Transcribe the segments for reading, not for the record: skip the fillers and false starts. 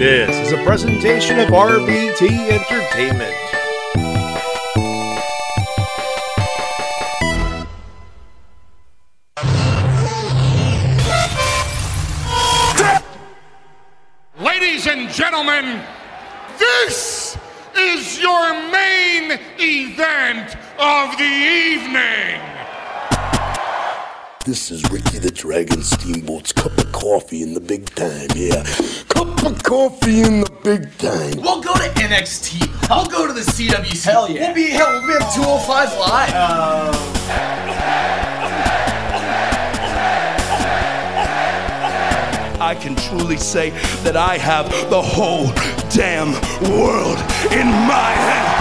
This is a presentation of RVT Entertainment. Ladies and gentlemen, this is your main event of the evening. This is Ricky the Dragon Steamboat's cup of coffee in the big time, yeah. Cup of coffee in the big time. We'll go to NXT. We'll go to the CWC. Hell yeah. We'll be at 205 Live. I can truly say that I have the whole damn world in my hand.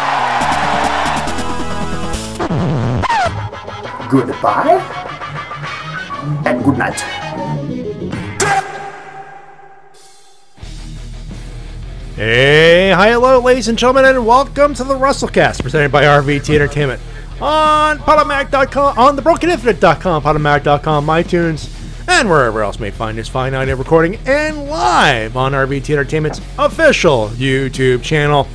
Goodbye and good night. Hey, hi, hello, ladies and gentlemen, and welcome to the Wrestle-Cast, presented by RVT Entertainment on Podomatic.com, on thebrokeninfinite.com, Podomatic.com, iTunes, and wherever else may find this fine audio recording, and live on RVT Entertainment's official YouTube channel.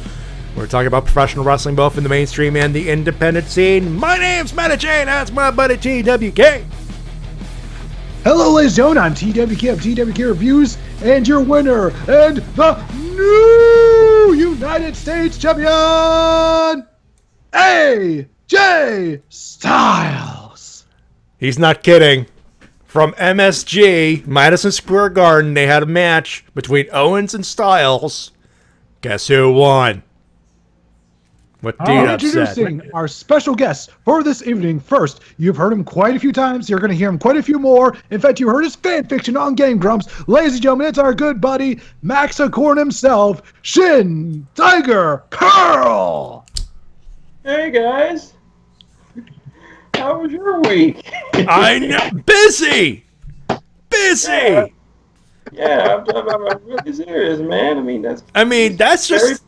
We're talking about professional wrestling, both in the mainstream and the independent scene. My name's Matty Jay, and that's my buddy TWK. Hello, ladies and gentlemen, I'm TWK of TWK Reviews, and your winner, and the new United States Champion, AJ Styles. He's not kidding. From MSG, Madison Square Garden, they had a match between Owens and Styles. Guess who won? What D-Dub said. Introducing our special guest for this evening. First, you've heard him quite a few times. You're going to hear him quite a few more. In fact, you heard his fan fiction on Game Grumps. Ladies and gentlemen, it's our good buddy, Maxicorn himself, ShintigerCurl. Hey guys, how was your week? I know, busy. Yeah, I'm really serious, man. I mean, that's just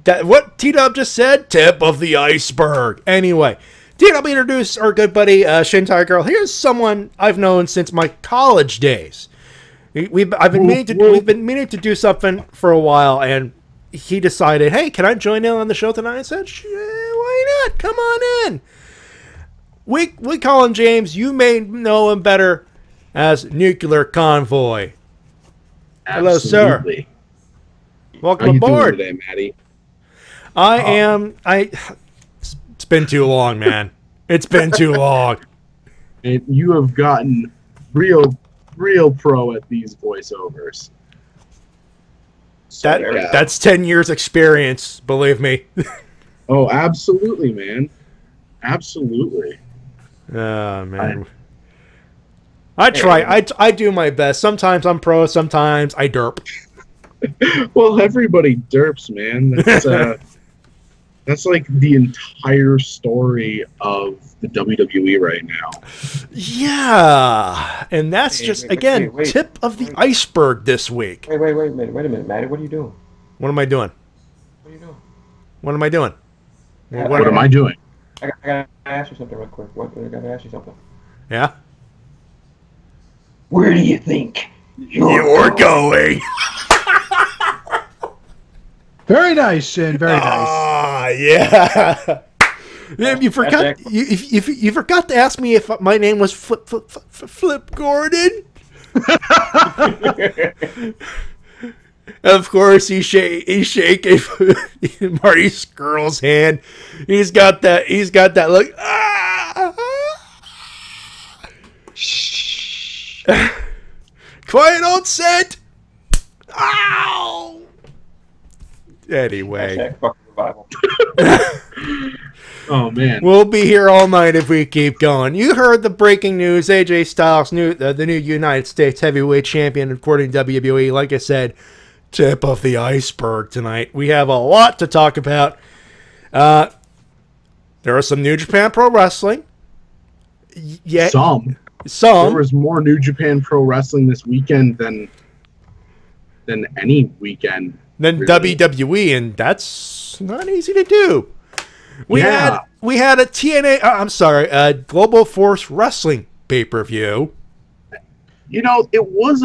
that. What T-Dub just said. Tip of the iceberg. Anyway, T-Dub introduced our good buddy ShintigerCurl. Here's someone I've known since my college days. We've been meaning to do something for a while, and he decided, hey, can I join in on the show tonight? I said, why not? Come on in. We call him James. You may know him better as Nuclear Convoy. Hello, sir. Welcome aboard. How you doing today, Matty? It's been too long, man. It's been too long. And you have gotten real pro at these voiceovers. That's 10 years experience, believe me. Oh, absolutely, man. Absolutely. Oh, man. I try. I do my best. Sometimes I'm pro, sometimes I derp. Well, everybody derps, man. That's like the entire story of the WWE right now. Yeah, and that's tip of the iceberg this week. Wait a minute, Matty, what are you doing? What am I doing? What are you doing? What am I doing? What am I doing? I gotta ask you something real quick. I gotta ask you something. Yeah? Where do you think you're going? Very nice, Shin. Very nice. Ah, yeah. You forgot. You forgot to ask me if my name was Flip Gordon. Of course, he's shaking Marty Skrull's hand. He's got that look. Shh. Quiet on set. Ow. Anyway. Oh, man. We'll be here all night if we keep going. You heard the breaking news. AJ Styles, the new United States Heavyweight Champion, according to WWE. Like I said, tip of the iceberg tonight. We have a lot to talk about. There are some New Japan Pro Wrestling. Yeah, Some. There was more New Japan Pro Wrestling this weekend than any weekend. Than really. WWE, and that's not easy to do. We had a TNA, Global Force Wrestling pay-per-view. You know, it was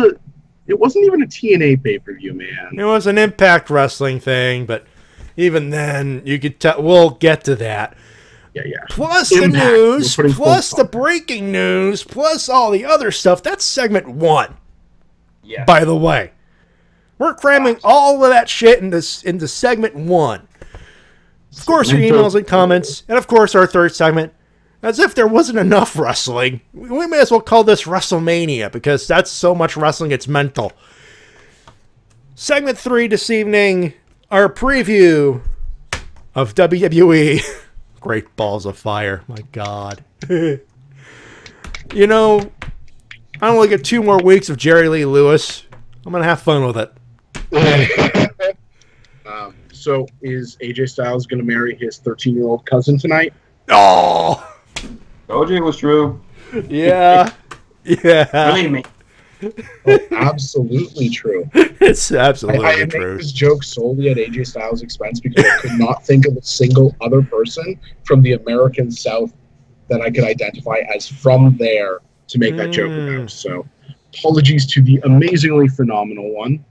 It wasn't even a TNA pay-per-view, man. It was an Impact Wrestling thing, but even then, you could tell. We'll get to that. Yeah. Plus Impact. the news, plus the breaking news, plus all the other stuff. That's segment 1. Yeah. By the way, we're cramming all of that shit into segment 1. Of course, your emails and comments, and of course, our third segment. As if there wasn't enough wrestling, we may as well call this WrestleMania, because that's so much wrestling, it's mental. Segment 3 this evening, our preview of WWE. Great balls of fire, my God. You know, I only get 2 more weeks of Jerry Lee Lewis. I'm going to have fun with it. So is AJ Styles going to marry his 13-year-old cousin tonight? Oh! OJ was true. Yeah. Yeah. Believe me. Oh, absolutely true. It's absolutely I true. make this joke solely at AJ Styles' expense because I could not think of a single other person from the American South that I could identify as from there to make that joke about. So apologies to the amazingly phenomenal one.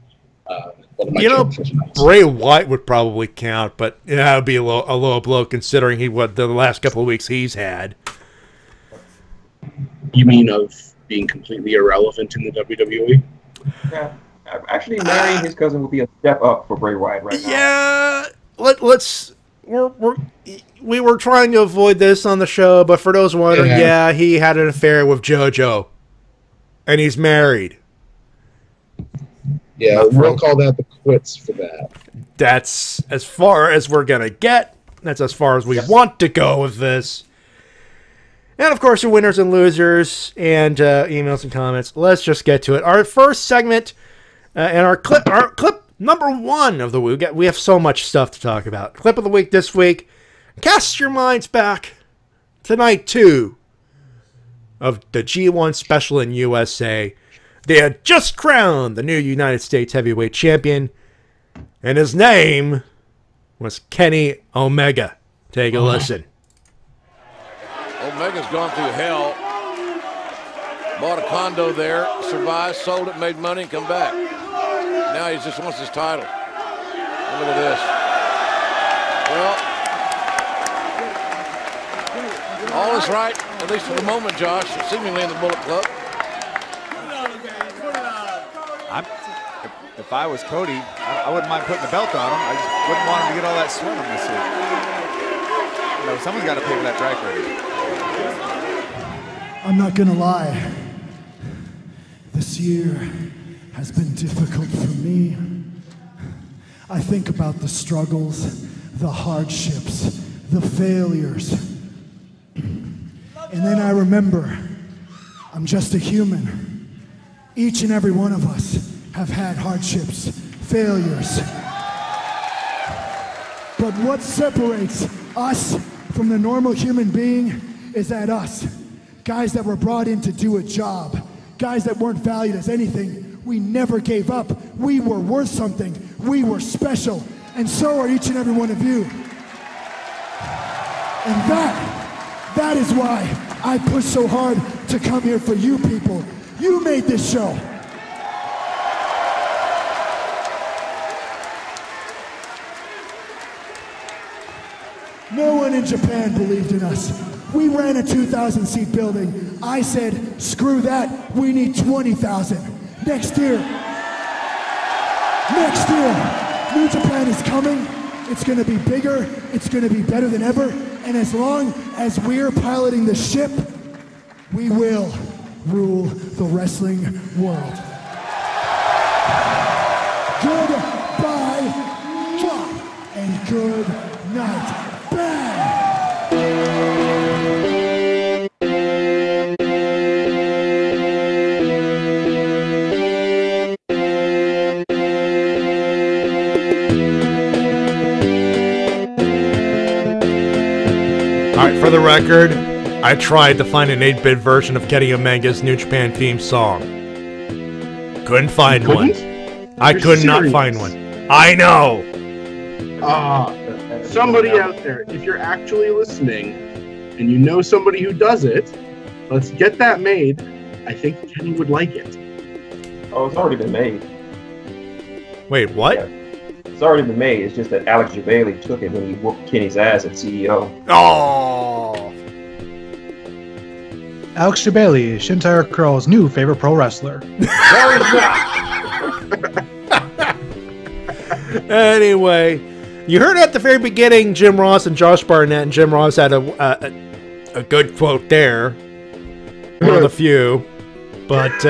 You know, Bray Wyatt would probably count, but yeah, it would be a low blow considering the last couple of weeks he's had. You mean of being completely irrelevant in the WWE? Yeah. Actually, marrying his cousin would be a step up for Bray Wyatt right now. Yeah, we were trying to avoid this on the show, but for those wondering, yeah, he had an affair with JoJo, and he's married. Yeah, we'll call that the quits for that. That's as far as we're gonna get. That's as far as we want to go with this. And of course, your winners and losers, and emails and comments. Let's just get to it. Our first segment, and our clip number 1 of the week. We have so much stuff to talk about. Clip of the week this week. Cast your minds back to night 2 of the G1 Special in USA. They had just crowned the new United States Heavyweight Champion, and his name was Kenny Omega. Take a listen. Omega's gone through hell. Bought a condo there, survived, sold it, made money, and come back. Now he just wants his title. Look at this. Well, all is right, at least for the moment, Josh, seemingly in the Bullet Club. If I was Cody, I wouldn't mind putting the belt on him. I just wouldn't want him to get all that sweat on this suit. You know, someone's got to pay for that dry cleaning. I'm not gonna lie. This year has been difficult for me. I think about the struggles, the hardships, the failures. And then I remember, I'm just a human. Each and every one of us have had hardships, failures. But what separates us from the normal human being is that us, guys that were brought in to do a job, guys that weren't valued as anything, we never gave up. We were worth something. We were special. And so are each and every one of you. And that is why I push so hard to come here for you people. You made this show. No one in Japan believed in us. We ran a 2,000-seat building. I said, screw that, we need 20,000. Next year, New Japan is coming. It's gonna be bigger, it's gonna be better than ever, and as long as we're piloting the ship, we will rule the wrestling world. Goodbye, and good night. Alright, for the record, I tried to find an 8-bit version of Kenny Omega's New Japan theme song. Couldn't find one. I could not find one. I know! Somebody out there, if you're actually listening and you know somebody who does it, let's get that made. I think Kenny would like it. Oh, it's already been made. Wait, what? Yeah. It's already been made. It's just that Alex Bailey took it when he whooped Kenny's ass at CEO. Oh. Alex Bailey, ShintigerCurl's new favorite pro wrestler. Anyway, you heard at the very beginning Jim Ross and Josh Barnett, and Jim Ross had a good quote there. One of the few. But,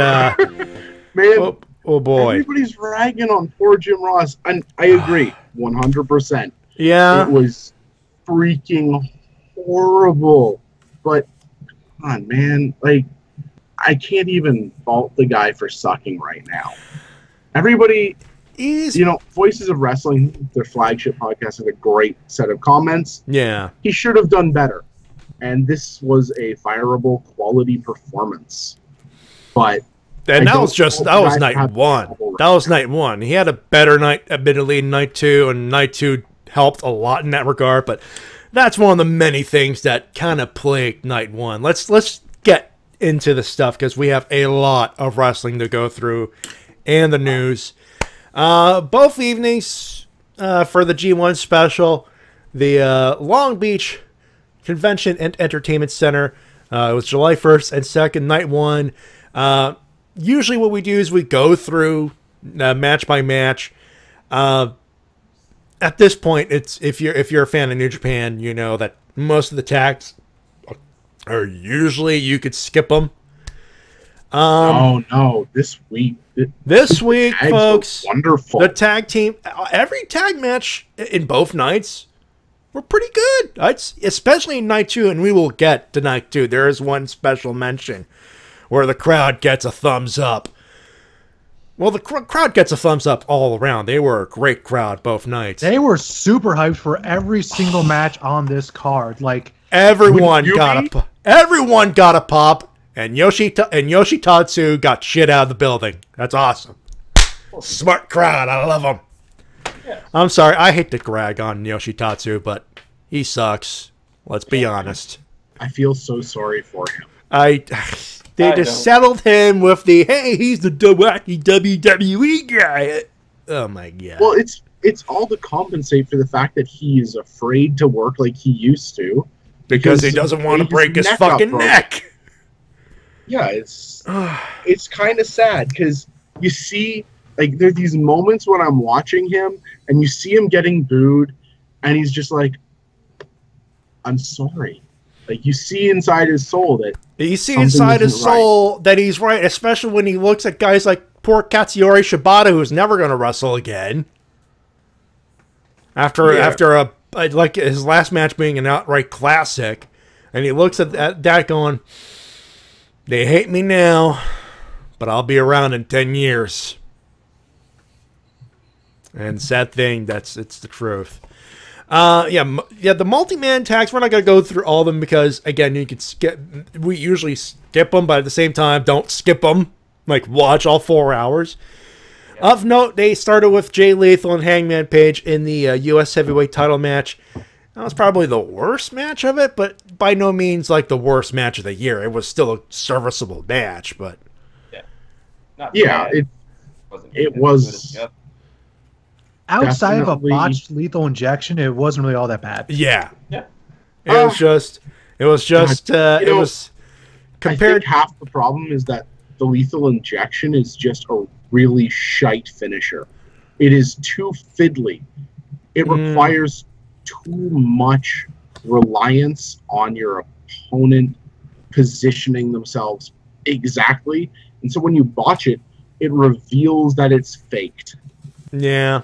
man, oh boy. Everybody's ragging on poor Jim Ross, and I agree 100%. Yeah. It was freaking horrible. But, come on, man. Like, I can't even fault the guy for sucking right now. Everybody, you know, Voices of Wrestling, their flagship podcast, has a great set of comments. Yeah. He should have done better. And this was a fireable quality performance. But and that was night one. That was night one. He had a better night, admittedly, in night two, and night two helped a lot in that regard. But that's one of the many things that kind of plagued night one. Let's get into the stuff because we have a lot of wrestling to go through and the news. Both evenings for the G1 special, the Long Beach Convention and Entertainment Center. It was July 1st and 2nd, night one. Usually what we do is we go through match by match. At this point, it's if you're a fan of New Japan, you know that most of the tags are usually you could skip them. Oh no, this week, folks, wonderful. The tag team, every tag match in both nights were pretty good. Especially in night two, and we will get to night two. There is one special mention where the crowd gets a thumbs up. Well, the crowd gets a thumbs up all around. They were a great crowd both nights. They were super hyped for every single match on this card. Like everyone got a pop, and Yoshitatsu got shit out of the building. That's awesome. Smart crowd. I love them. Yeah. I'm sorry. I hate to brag on Yoshitatsu, but he sucks. Let's be honest. I feel so sorry for him. They just settled him with the, hey, he's the wacky WWE guy. Oh, my God. Well, it's all to compensate for the fact that he is afraid to work like he used to. Because he doesn't want to break his fucking neck. Yeah, it's kind of sad because you see, like, there's these moments when I'm watching him and you see him getting booed and he's just like, I'm sorry. Like, you see inside his soul that that he's right, especially when he looks at guys like poor Katsuyori Shibata, who's never going to wrestle again. After like his last match being an outright classic, and he looks at that going, they hate me now, but I'll be around in 10 years. And sad thing, it's the truth. The multi-man tags, we're not going to go through all of them because, again, we usually skip them, but at the same time, don't skip them. Like, watch all 4 hours. Yeah. Of note, they started with Jay Lethal and Hangman Page in the U.S. Heavyweight title match. That was probably the worst match of it, but by no means, like, the worst match of the year. It was still a serviceable match, but... Yeah. It was... Outside of a botched lethal injection, it wasn't really all that bad. Yeah. It was just compared. I think half the problem is that the lethal injection is just a really shite finisher. It is too fiddly. It requires too much reliance on your opponent positioning themselves exactly. And so when you botch it, it reveals that it's faked. Yeah.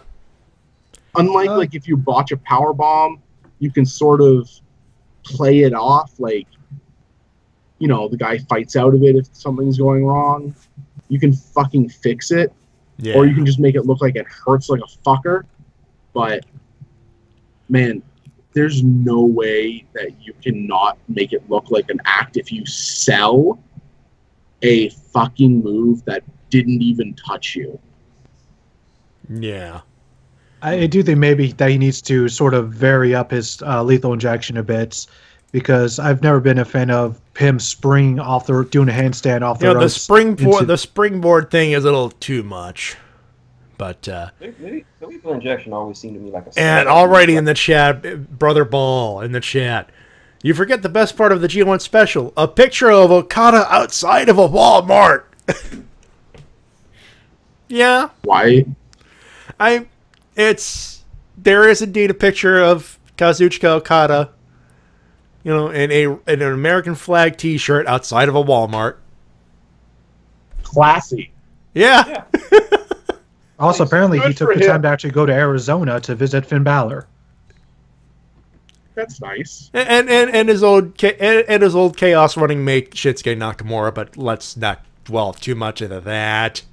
Unlike like if you botch a power bomb, you can sort of play it off like, you know, the guy fights out of it if something's going wrong. You can fucking fix it. Yeah. Or you can just make it look like it hurts like a fucker. But, man, there's no way that you cannot make it look like an act if you sell a fucking move that didn't even touch you. Yeah. I do think maybe that he needs to sort of vary up his lethal injection a bit, because I've never been a fan of him springing off doing a handstand off the You know, ropes. the springboard thing is a little too much. But the lethal injection always seemed to me like a. And already in the chat, Brother Ball in the chat, you forget the best part of the G1 special: a picture of Okada outside of a Walmart. Yeah. Why? There is indeed a picture of Kazuchika Okada, you know, in an American flag T-shirt outside of a Walmart. Classy. Yeah. Also, apparently, he took the time to actually go to Arizona to visit Finn Balor. That's nice. And his old chaos running mate Shinsuke Nakamura, but let's not dwell too much into that.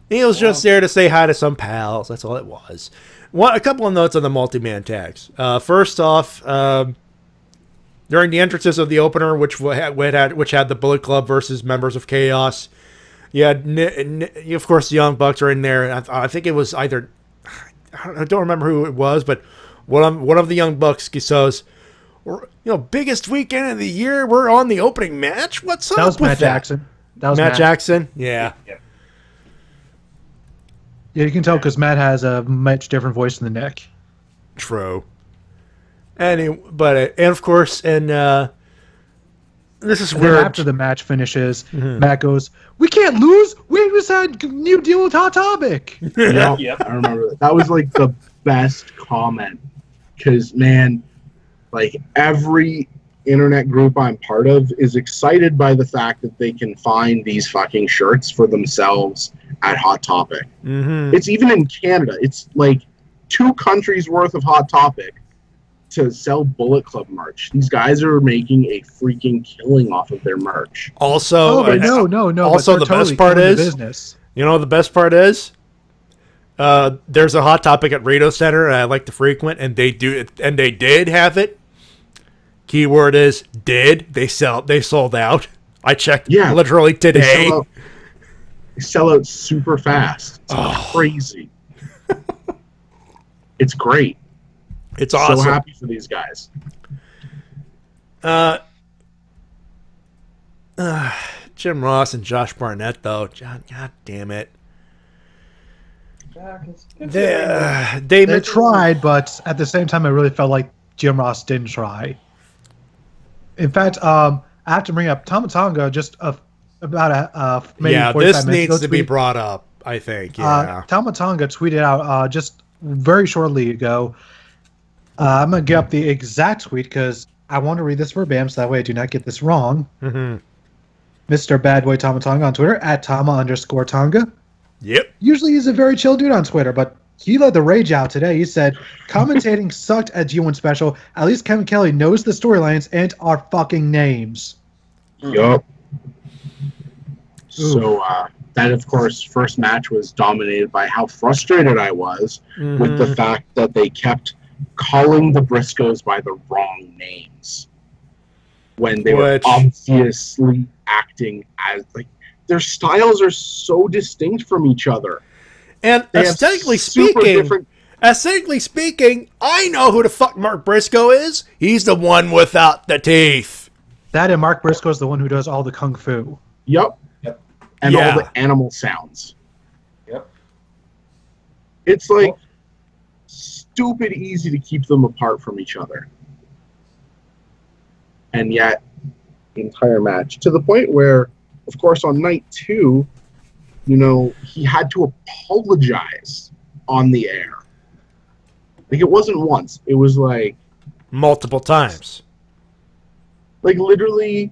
He was just there to say hi to some pals. That's all it was. A couple of notes on the multi-man tags. First off, during the entrances of the opener, which had the Bullet Club versus members of Chaos, you had, of course, the Young Bucks are in there. I think it was either, I don't remember who it was, but one of the Young Bucks says, biggest weekend of the year, we're on the opening match? What's up with that? Matt Jackson. That was Matt Jackson? Yeah. Yeah, you can tell because Matt has a much different voice in the neck. True. And of course, this is and where after the match finishes, Matt goes, "We can't lose. We just had a new deal with Hot Topic." Yeah, I remember that. That was like the best comment because, man, like every internet group I'm part of is excited by the fact that they can find these fucking shirts for themselves at Hot Topic. It's even in Canada. It's like 2 countries worth of Hot Topic to sell Bullet Club merch. These guys are making a freaking killing off of their merch. Also, no. Also, the best part is, the best part is, there's a Hot Topic at Radio Center I like to frequent, and they did have it. Keyword is did. They sold out. I checked literally today. They sell out super fast. It's crazy. It's great. It's awesome. So happy for these guys. Jim Ross and Josh Barnett, though. God damn it. They tried, but at the same time, I really felt like Jim Ross didn't try. In fact, I have to bring up Tama Tonga just about maybe 45 this minutes needs to be brought up, I think. Yeah. Tama Tonga tweeted out just very shortly ago. I'm going to get up the exact tweet because I want to read this verbatim so that way I do not get this wrong. Mr. Bad Boy Tama Tonga on Twitter, at Tama_Tonga. Yep. Usually he's a very chill dude on Twitter, but he let the rage out today. He said, commentating sucked at G1 Special. At least Kevin Kelly knows the storylines and our fucking names. Yup. So, that, of course, first match was dominated by how frustrated I was with the fact that they kept calling the Briscoes by the wrong names when they were obviously acting as, like, their styles are so distinct from each other. And aesthetically speaking, I know who the fuck Mark Briscoe is. He's the one without the teeth. That and Mark Briscoe is the one who does all the kung fu. Yep. And all the animal sounds. Yep. It's like stupid easy to keep them apart from each other. And yet, the entire match, to the point where, of course, on night 2, he had to apologize on the air. Like, it wasn't once. It was, like... multiple times. Like, literally,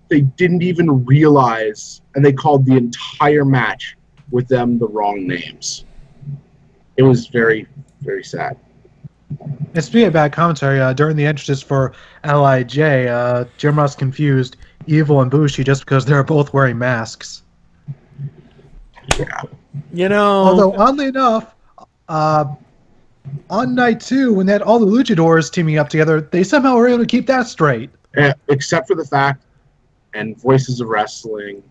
they didn't even realize, and they called the entire match with them the wrong names. It was very, very sad. And speaking of bad commentary, during the entrances for LIJ, Jim Ross confused Evil and Bushi just because they're both wearing masks. Yeah. Although, oddly enough, on night 2, when they had all the luchadors teaming up together, they somehow were able to keep that straight. Except for the fact, and Voices of Wrestling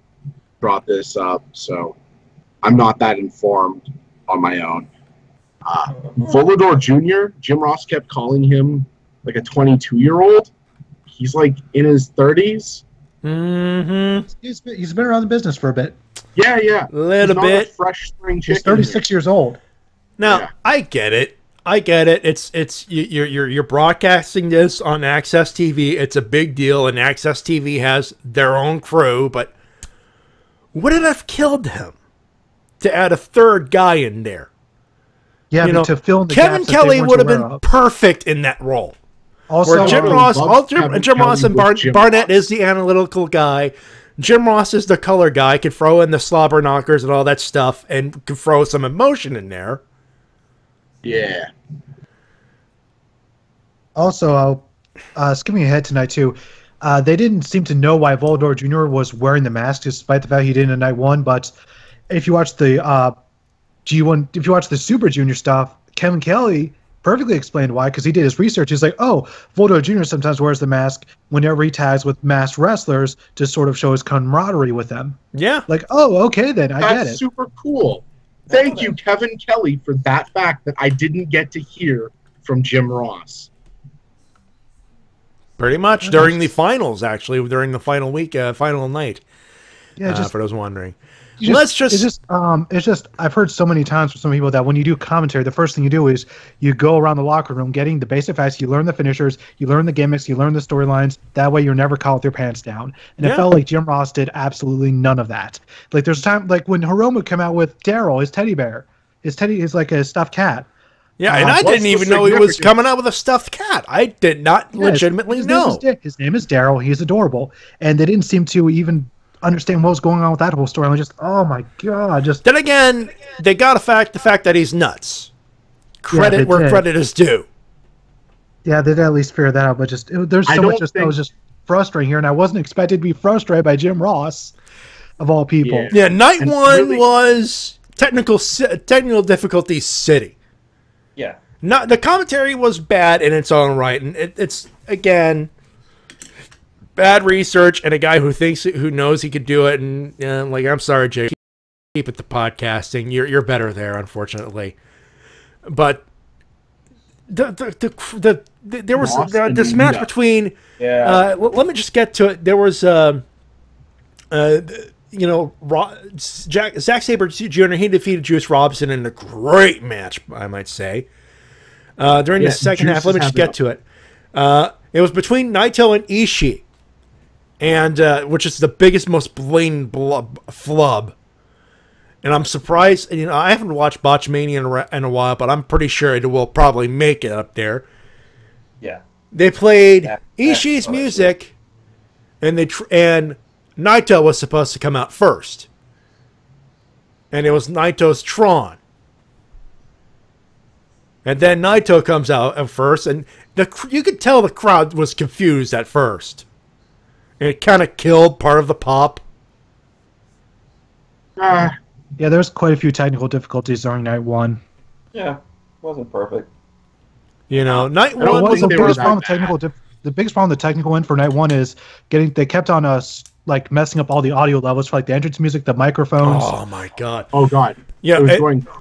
brought this up, so I'm not that informed on my own. Volador Jr., Jim Ross kept calling him like a 22-year-old. he's like in his 30s. Mm-hmm. He's been around the business for a bit. Yeah, yeah. Little bit. Fresh spring chicken. He's 36 years old. Now, Yeah. I get it. You're broadcasting this on Access TV. It's a big deal, and Access TV has their own crew. But would it have killed him to add a third guy in there? Yeah, but to fill in the Kevin gaps that they Kelly weren't would have aware been of. perfect in that role. Also, where Jim Ross and Barnett is the analytical guy. Jim Ross is the color guy. Can throw in the slobber knockers and all that stuff, and can throw some emotion in there. Yeah. Also, skipping ahead tonight too, they didn't seem to know why Volador Jr. was wearing the mask, despite the fact he did in night one. But if you watch the G1, if you watch the Super Junior stuff, Kevin Kelly perfectly explained why, because he did his research. He's like, oh, Volador Jr. sometimes wears the mask whenever he tags with masked wrestlers to sort of show his camaraderie with them. Yeah. Like, oh, okay then, I get it. That's super cool. Thank you, Kevin Kelly, for that fact that I didn't get to hear from Jim Ross. Pretty much during the finals, actually, during the final week, final night. Yeah, for those wondering. It's just I've heard so many times from some people that when you do commentary, the first thing you do is you go around the locker room getting the basic facts. You learn the finishers, you learn the gimmicks, you learn the storylines. That way, you're never caught with your pants down. And it felt like Jim Ross did absolutely none of that. Like there's a time like when Hiromu came out with Daryl, his teddy bear, is like a stuffed cat. Yeah, and I didn't even know he was coming out with a stuffed cat. I did not legitimately know. His name is Daryl. He's adorable, and they didn't seem to even understand what was going on with that whole story. Just, oh my god! Then again, they got the fact that he's nuts. Credit where credit is due. Yeah, they did at least figure that out. But there's so much that was just frustrating here, and I wasn't expected to be frustrated by Jim Ross, of all people. Yeah, night one was technical difficulty city. Yeah. Not the commentary was bad in its own right, and it's again bad research and a guy who knows he could do it. And like, I'm sorry, Jay, keep it to podcasting. You're better there, unfortunately. But there was this match between. Yeah. Let me just get to it. There was Zack Sabre Jr. He defeated Juice Robinson in a great match, I might say. During the second half, let me just get to it. It was between Naito and Ishii, and which is the biggest, most blatant flub. And I'm surprised. I haven't watched Botchmania in a while, but I'm pretty sure it will probably make it up there. Yeah. They played Ishii's music, and Naito was supposed to come out first. And it was Naito's Tron. And then Naito comes out at first, and you could tell the crowd was confused at first. And it kind of killed part of the pop. Yeah, there's quite a few technical difficulties during night one. Yeah, wasn't perfect. Night one was the biggest problem. The biggest problem the technical end for night one is they kept on us like messing up all the audio levels for like the entrance music, the microphones. Oh my god. Oh god. Yeah,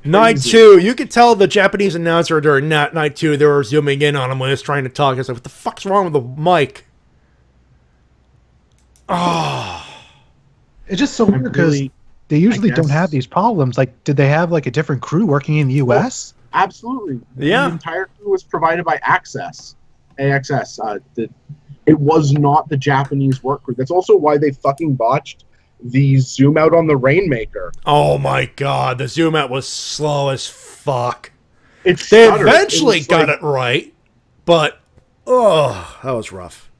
night two, you could tell the Japanese announcer during night two, they were zooming in on him when he was trying to talk. I was like, what the fuck's wrong with the mic? Oh. It's just so weird because they usually don't have these problems. Like, did they have like a different crew working in the U.S.? Oh, absolutely. Yeah. The entire crew was provided by AXS. It was not the Japanese work crew. That's also why they fucking botched the zoom out on the Rainmaker. Oh my god, the zoom out was slow as fuck. They stuttered. eventually got it right, but that was rough.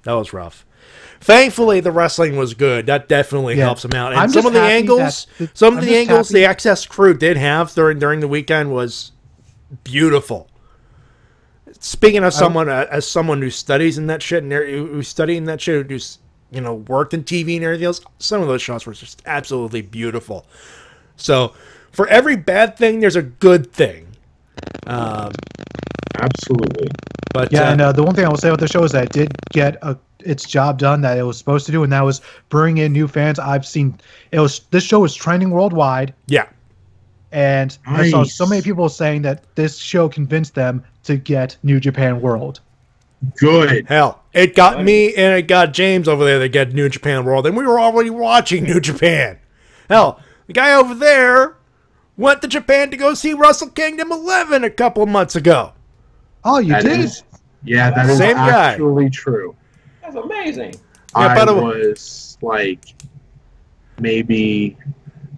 Thankfully, the wrestling was good. That definitely helps them out. And some of the angles the Access crew did have during the weekend was beautiful. Speaking of someone who studies in that shit and who's studying that shit, who's worked in TV and everything else, some of those shots were just absolutely beautiful. So, for every bad thing, there's a good thing. Absolutely. But and the one thing I will say about the show is that it did get its job done that it was supposed to do, and that was bring in new fans. This show was trending worldwide. Yeah. And I saw so many people saying that this show convinced them to get New Japan World. Good. Hell, It got me and it got James over there that get New Japan World, and we were already watching New Japan. Hell, the guy over there went to Japan to go see Wrestle Kingdom 11 a couple of months ago. Oh, you did? Yeah, that is Same actually true. That's amazing. Yeah, I was like maybe...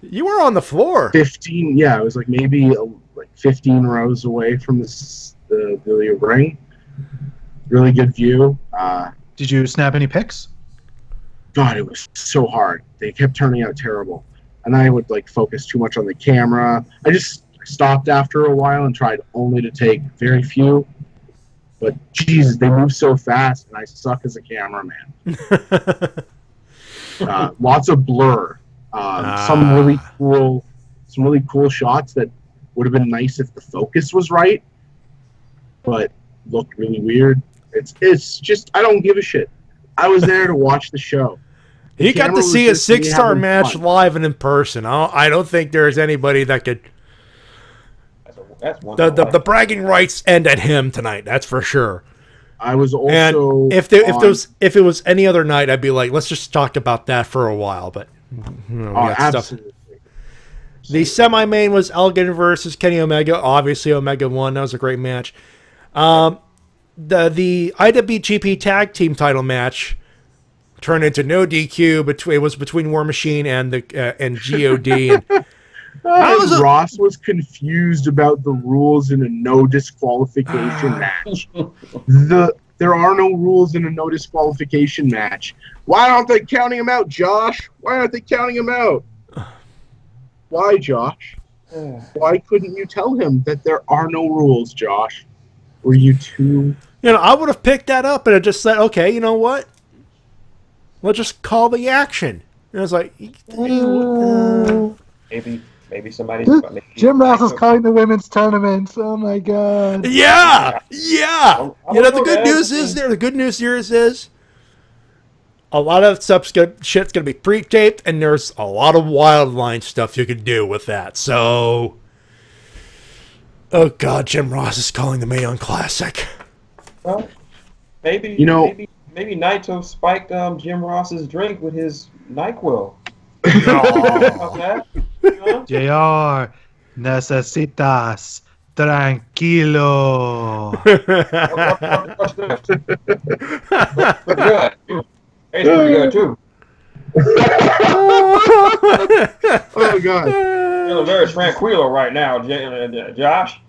You were on the floor. 15, yeah, it was like maybe like 15 rows away from the ring. Really good view. Did you snap any pics? God, it was so hard. They kept turning out terrible. And I would like focus too much on the camera. I just stopped after a while and tried only to take very few. But Jesus, they move so fast, and I suck as a cameraman. Lots of blur. Some really cool shots that would have been nice if the focus was right, but looked really weird. It's just, I don't give a shit. I was there to watch the show. He got to see a 6-star match live and in person. I don't think there's anybody that could. The bragging rights end at him tonight. That's for sure. I was also, and if it was any other night, I'd be like, let's just talk about that for a while. But absolutely. The semi-main was Elgin versus Kenny Omega. Obviously, Omega won. That was a great match. The IWGP Tag Team Title match turned into no DQ. It was between War Machine and God. And Ross was confused about the rules in a no disqualification match. There are no rules in a no disqualification match. Why aren't they counting him out, Josh? Why aren't they counting him out? Why, Josh? Why couldn't you tell him that there are no rules, Josh? Were you too... I would have picked that up and I just said, okay, you know what? We'll just call the action. And I was like... Maybe somebody... Jim Ross is calling the women's tournaments. Oh, my God. Yeah! Yeah! The good news is the good news here is a lot of shit's going to be pre-taped, and there's a lot of Wildline stuff you can do with that. So... Oh, God, Jim Ross is calling the Mae Young Classic. Well, maybe Naito spiked Jim Ross's drink with his NyQuil. JR, necesitas tranquilo. Good. It's pretty good, too. Oh, God. You're very tranquilo right now, Josh.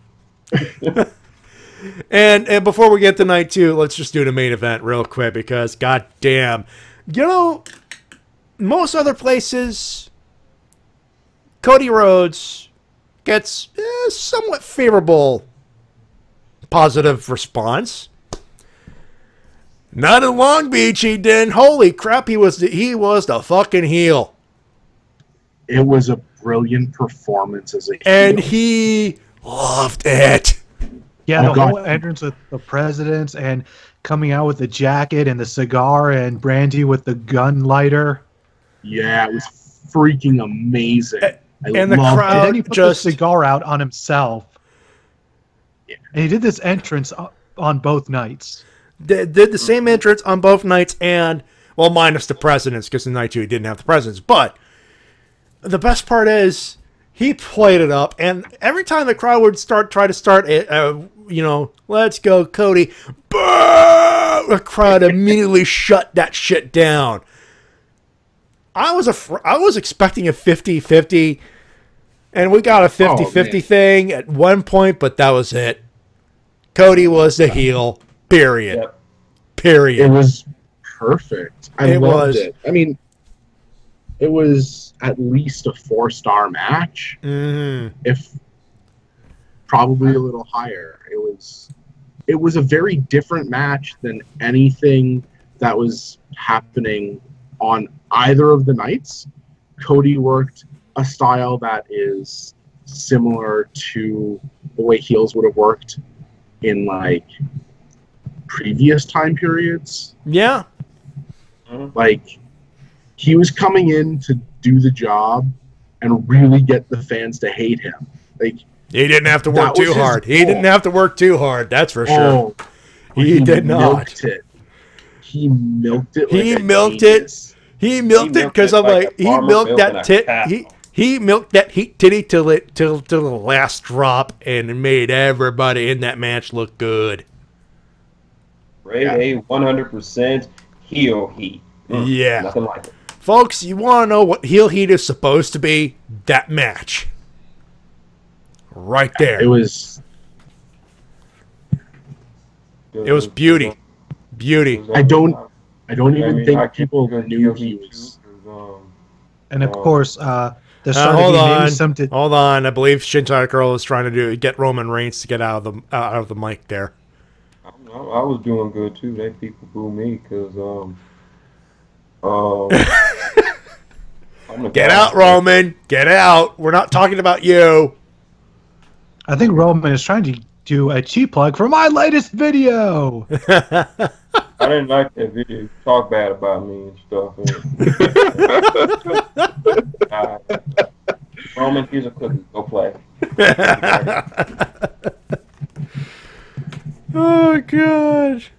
And before we get to night 2, let's just do the main event real quick because, goddamn, most other places, Cody Rhodes gets somewhat favorable, positive response. Not in Long Beach, he didn't. Holy crap, he was the fucking heel. It was a brilliant performance as a heel. And he loved it. Yeah, the whole entrance with the presidents and coming out with the jacket and the cigar and Brandy with the gun lighter. Yeah, it was freaking amazing. And the crowd and then he put the cigar out on himself. Yeah. And he did this entrance on both nights. Did the same entrance on both nights, and minus the presidents, because in night 2 he didn't have the presidents. But the best part is he played it up, and every time the crowd would try to start let's go Cody, the crowd immediately shut that shit down. I was expecting a 50-50, and we got a 50-50 thing at one point, but that was it. Cody was the heel. Period. Yep. Period. It was perfect. I loved it. I mean, it was at least a 4-star match. Mm-hmm. If probably a little higher. It was a very different match than anything that was happening on either of the nights. Cody worked a style that is similar to the way heels would have worked in like previous time periods. Yeah. Like, he was coming in to do the job and really get the fans to hate him. Like, he didn't have to work too hard. He didn't have to work too hard. That's for sure. He did not. he milked it. He like milked it. He milked it because I'm like, he milked that tit. He milked that heat titty till the last drop, and it made everybody in that match look good. Grade A, 100% heel heat. Yeah, nothing like it. Folks, you want to know what heel heat is supposed to be? That match, right there. It was beauty. I don't even think people knew he was. And of course, the hold on. I believe ShintigerCurl is trying to get Roman Reigns to get out of the mic there. I was doing good too. They people boo me because get out, Roman. Get out. We're not talking about you. I think Roman is trying to do a cheap plug for my latest video. I didn't like that video. Talk bad about me and stuff. Roman, here's a cookie. Go play. Oh, gosh.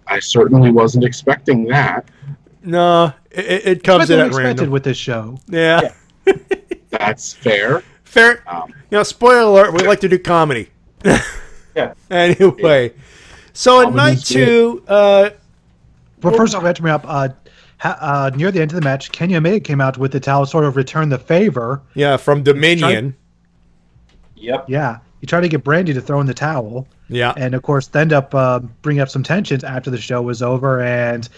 I certainly wasn't expecting that. No, it comes in at random with this show. Yeah. That's fair. Fair. Spoiler alert, we like to do comedy. Yeah. Anyway. So in night 2... Well, first off, I have to bring up, near the end of the match, Kenny Omega came out with the towel, sort of return the favor. Yeah, from Dominion. Yep. Yeah. He tried to get Brandy to throw in the towel. Yeah. And, of course, ended up bringing up some tensions after the show was over, and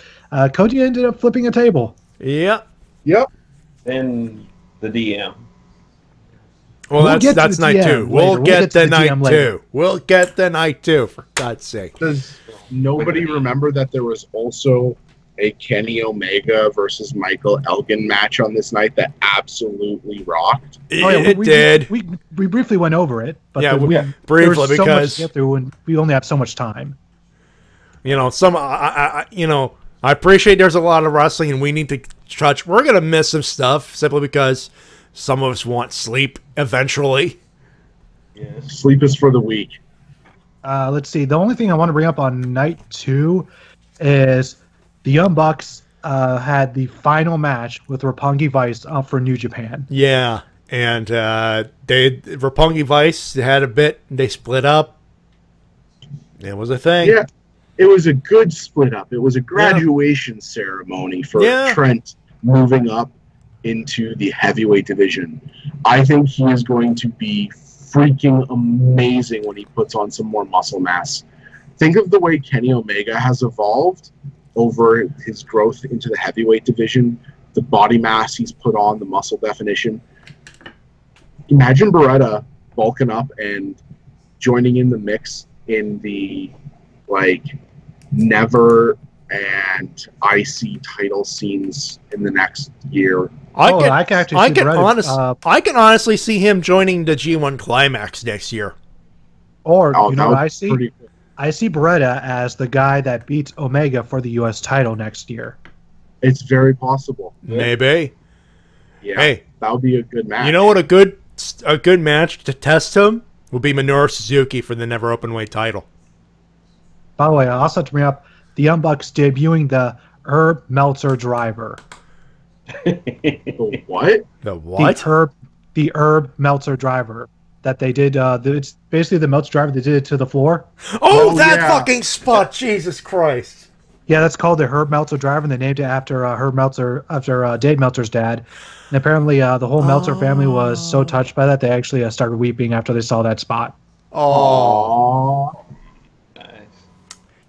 Cody ended up flipping a table. Yep. Yep. Then the DM. Well, that's night 2. We'll get the night 2. We'll get the night 2, for God's sake. Does nobody remember that there was also a Kenny Omega versus Michael Elgin match on this night that absolutely rocked? It did. We briefly went over it, but briefly because so much to get through and we only have so much time. I appreciate there's a lot of wrestling and we need to touch. We're gonna miss some stuff simply because some of us want sleep eventually. Yes. Sleep is for the weak. Let's see. The only thing I want to bring up on night 2 is the Young Bucks had the final match with Roppongi Vice up for New Japan. Yeah, and Roppongi Vice had a bit. They split up. It was a thing. Yeah, it was a good split up. It was a graduation ceremony for Trent moving up into the heavyweight division. I think he is going to be freaking amazing when he puts on some more muscle mass. Think of the way Kenny Omega has evolved over his growth into the heavyweight division, the body mass he's put on, the muscle definition. Imagine Beretta bulking up and joining in the mix in the Never and IC title scenes in the next year. I can honestly see him joining the G1 Climax next year. Or you know what I see? Cool. I see Beretta as the guy that beats Omega for the U.S. title next year. It's very possible. Maybe. Yeah. Hey, that would be a good match. You know what? A good match to test him will be Minoru Suzuki for the Never Openweight title. By the way, I also have to bring up the Young Bucks debuting the Herb Meltzer driver. The what? The what? The Herb Meltzer driver that they did. It's basically the Meltzer driver. They did it to the floor. Oh, that fucking spot! Jesus Christ! Yeah, that's called the Herb Meltzer driver, and they named it after Herb Meltzer, after Dave Meltzer's dad. And apparently, the whole Meltzer family was so touched by that they actually started weeping after they saw that spot. Oh.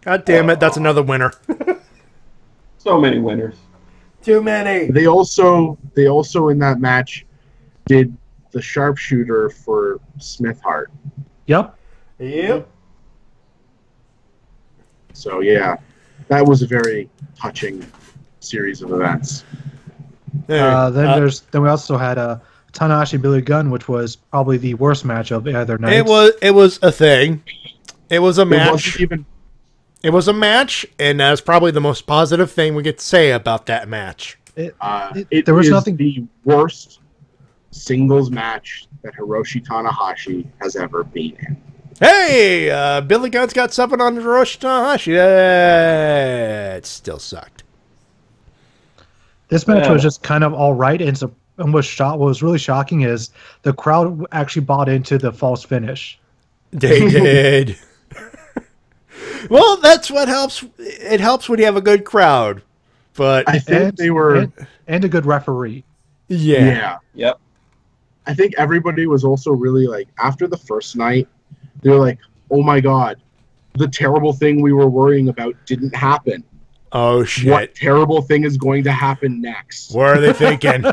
God damn it, that's another winner. So many winners. Too many. They also in that match did the sharpshooter for Smith Hart. Yep. So yeah, that was a very touching series of events. Then we also had Tanahashi Billy Gunn, which was probably the worst match of either night. It was a thing. It was a match. It was a match, and that's probably the most positive thing we could say about that match. There was nothing. The worst singles match that Hiroshi Tanahashi has ever been in. Hey, Billy Gunn's got something on the Hiroshi Tanahashi. It still sucked. This match was just kind of all right, and what was really shocking is the crowd actually bought into the false finish. They did. Well, that's what helps. It helps when you have a good crowd. But I think they were... And a good referee. Yeah. Yep. I think everybody was also really like, after the first night, they were like, oh my God, the terrible thing we were worrying about didn't happen. Oh, shit. What terrible thing is going to happen next? What are they thinking?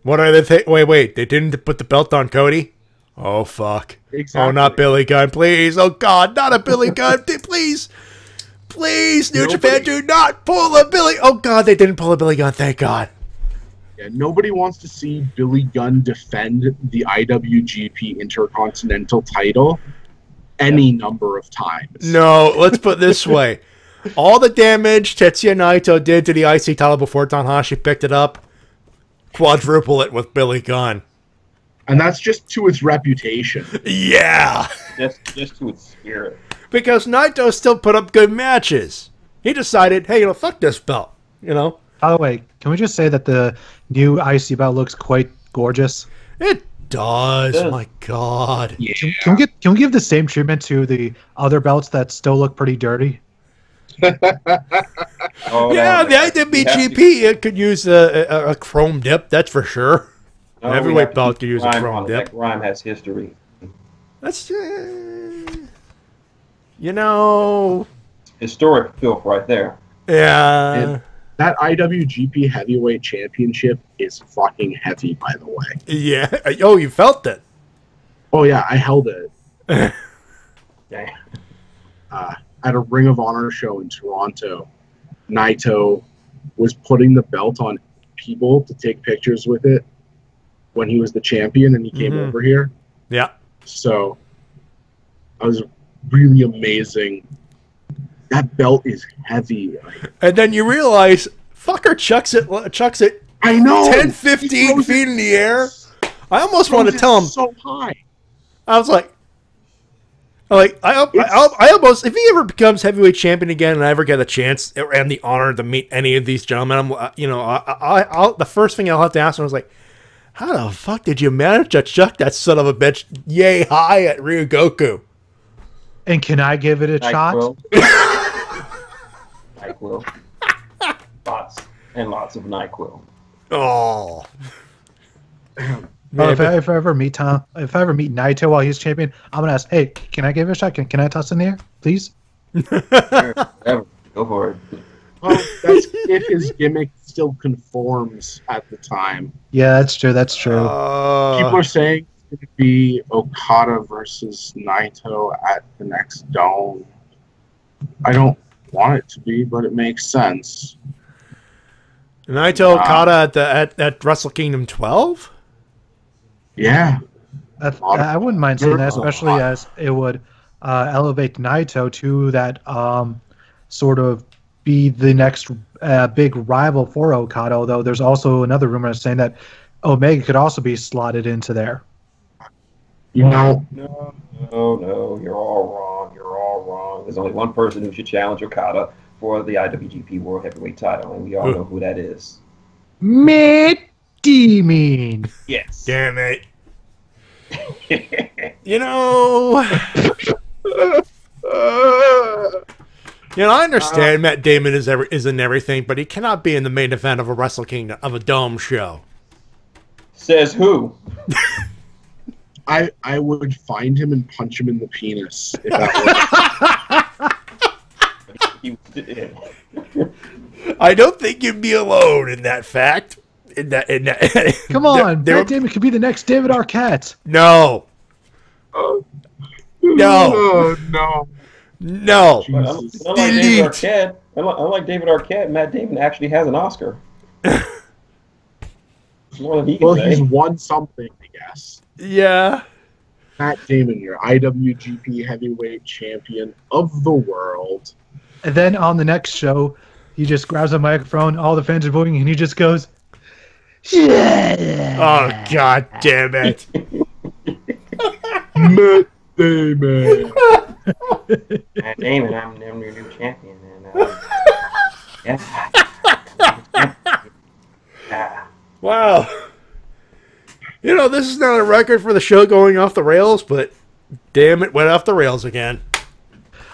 What are they thinking? Wait. They didn't put the belt on Cody? Oh, fuck. Exactly. Oh, not Billy Gunn, please. Oh, God, not a Billy Gunn. Please. Please, New Japan, do not pull a Billy. Oh, God, they didn't pull a Billy Gunn. Thank God. Yeah, nobody wants to see Billy Gunn defend the IWGP Intercontinental title any number of times. No, let's put it this way. All the damage Tetsuya Naito did to the IC title before Tanahashi picked it up, quadruple it with Billy Gunn. And that's just to its reputation. Yeah. Just to its spirit. Because Naito still put up good matches. He decided, hey, fuck this belt. By the way, can we just say that the new IC belt looks quite gorgeous? It does. My God. Yeah. Can we give the same treatment to the other belts that still look pretty dirty? The IWGP it could use a chrome dip, that's for sure. No, Heavyweight belt could use a Grime chrome on it. dip. That Grime has history. That's historic filth right there. Yeah. And that IWGP Heavyweight Championship is fucking heavy, by the way. Yeah. Oh, you felt it. Oh yeah, I held it. Yeah. At a Ring of Honor show in Toronto, Naito was putting the belt on people to take pictures with it when he was the champion and he came over here. Yeah. So I was really amazing. That belt is heavy. And then you realize, fucker chucks it I know. 10, 15 feet in the air. I almost want to tell him. So high. I was like, I almost, if he ever becomes heavyweight champion again, and I ever get a chance and the honor to meet any of these gentlemen, I'll the first thing I'll have to ask him is like, how the fuck did you manage to chuck that son of a bitch yay high at Ryogoku? And can I give it a shot? NyQuil. Lots of NyQuil. Oh. Well, if I ever meet Naito while he's champion, I'm gonna ask, hey, can I give it a shot? Can I toss in the air, please? Sure, go for it. Well, that's if his gimmick still conforms at the time. Yeah, that's true. That's true. People are saying it's going to be Okada versus Naito at the next Dome. I don't want it to be, but it makes sense. Naito Okada at Wrestle Kingdom 12? Yeah. I wouldn't mind seeing that, especially as it would elevate Naito to that sort of be the next big rival for Okada, although there's also another rumor saying that Omega could also be slotted into there. No, you're all wrong. You're all wrong. There's only one person who should challenge Okada for the IWGP World Heavyweight title, and we all know who that is. Matt Demon. Yes. Damn it. I understand Matt Damon is in everything, but he cannot be in the main event of a Wrestle Kingdom of a Dome show. Says who? I would find him and punch him in the penis. If that I don't think you'd be alone in that fact. Come on, Matt Damon could be the next David Arquette. No. No. No. Unlike David Arquette, Matt Damon actually has an Oscar. More than he can say. He's won something, I guess. Yeah. Matt Damon, your IWGP Heavyweight Champion of the world. And then on the next show, he just grabs a microphone, all the fans are voting, and he just goes, oh, God damn it. Matt Damon. Damon, I'm your new champion. And, Wow. You know, this is not a record for the show going off the rails, but damn, it went off the rails again.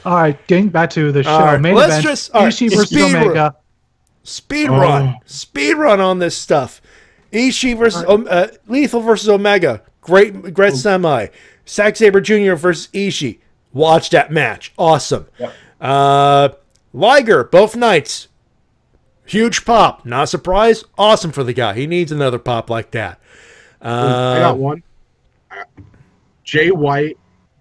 All right, getting back to the show. Right, Main event, Ishii versus Omega. Speed run on this stuff. Ishii versus Lethal versus Omega. Great semi. Zack Sabre Jr. versus Ishii. Watch that match. Awesome. Yep. Liger, both nights. Huge pop. Not a surprise. Awesome for the guy. He needs another pop like that. I got one. Jay White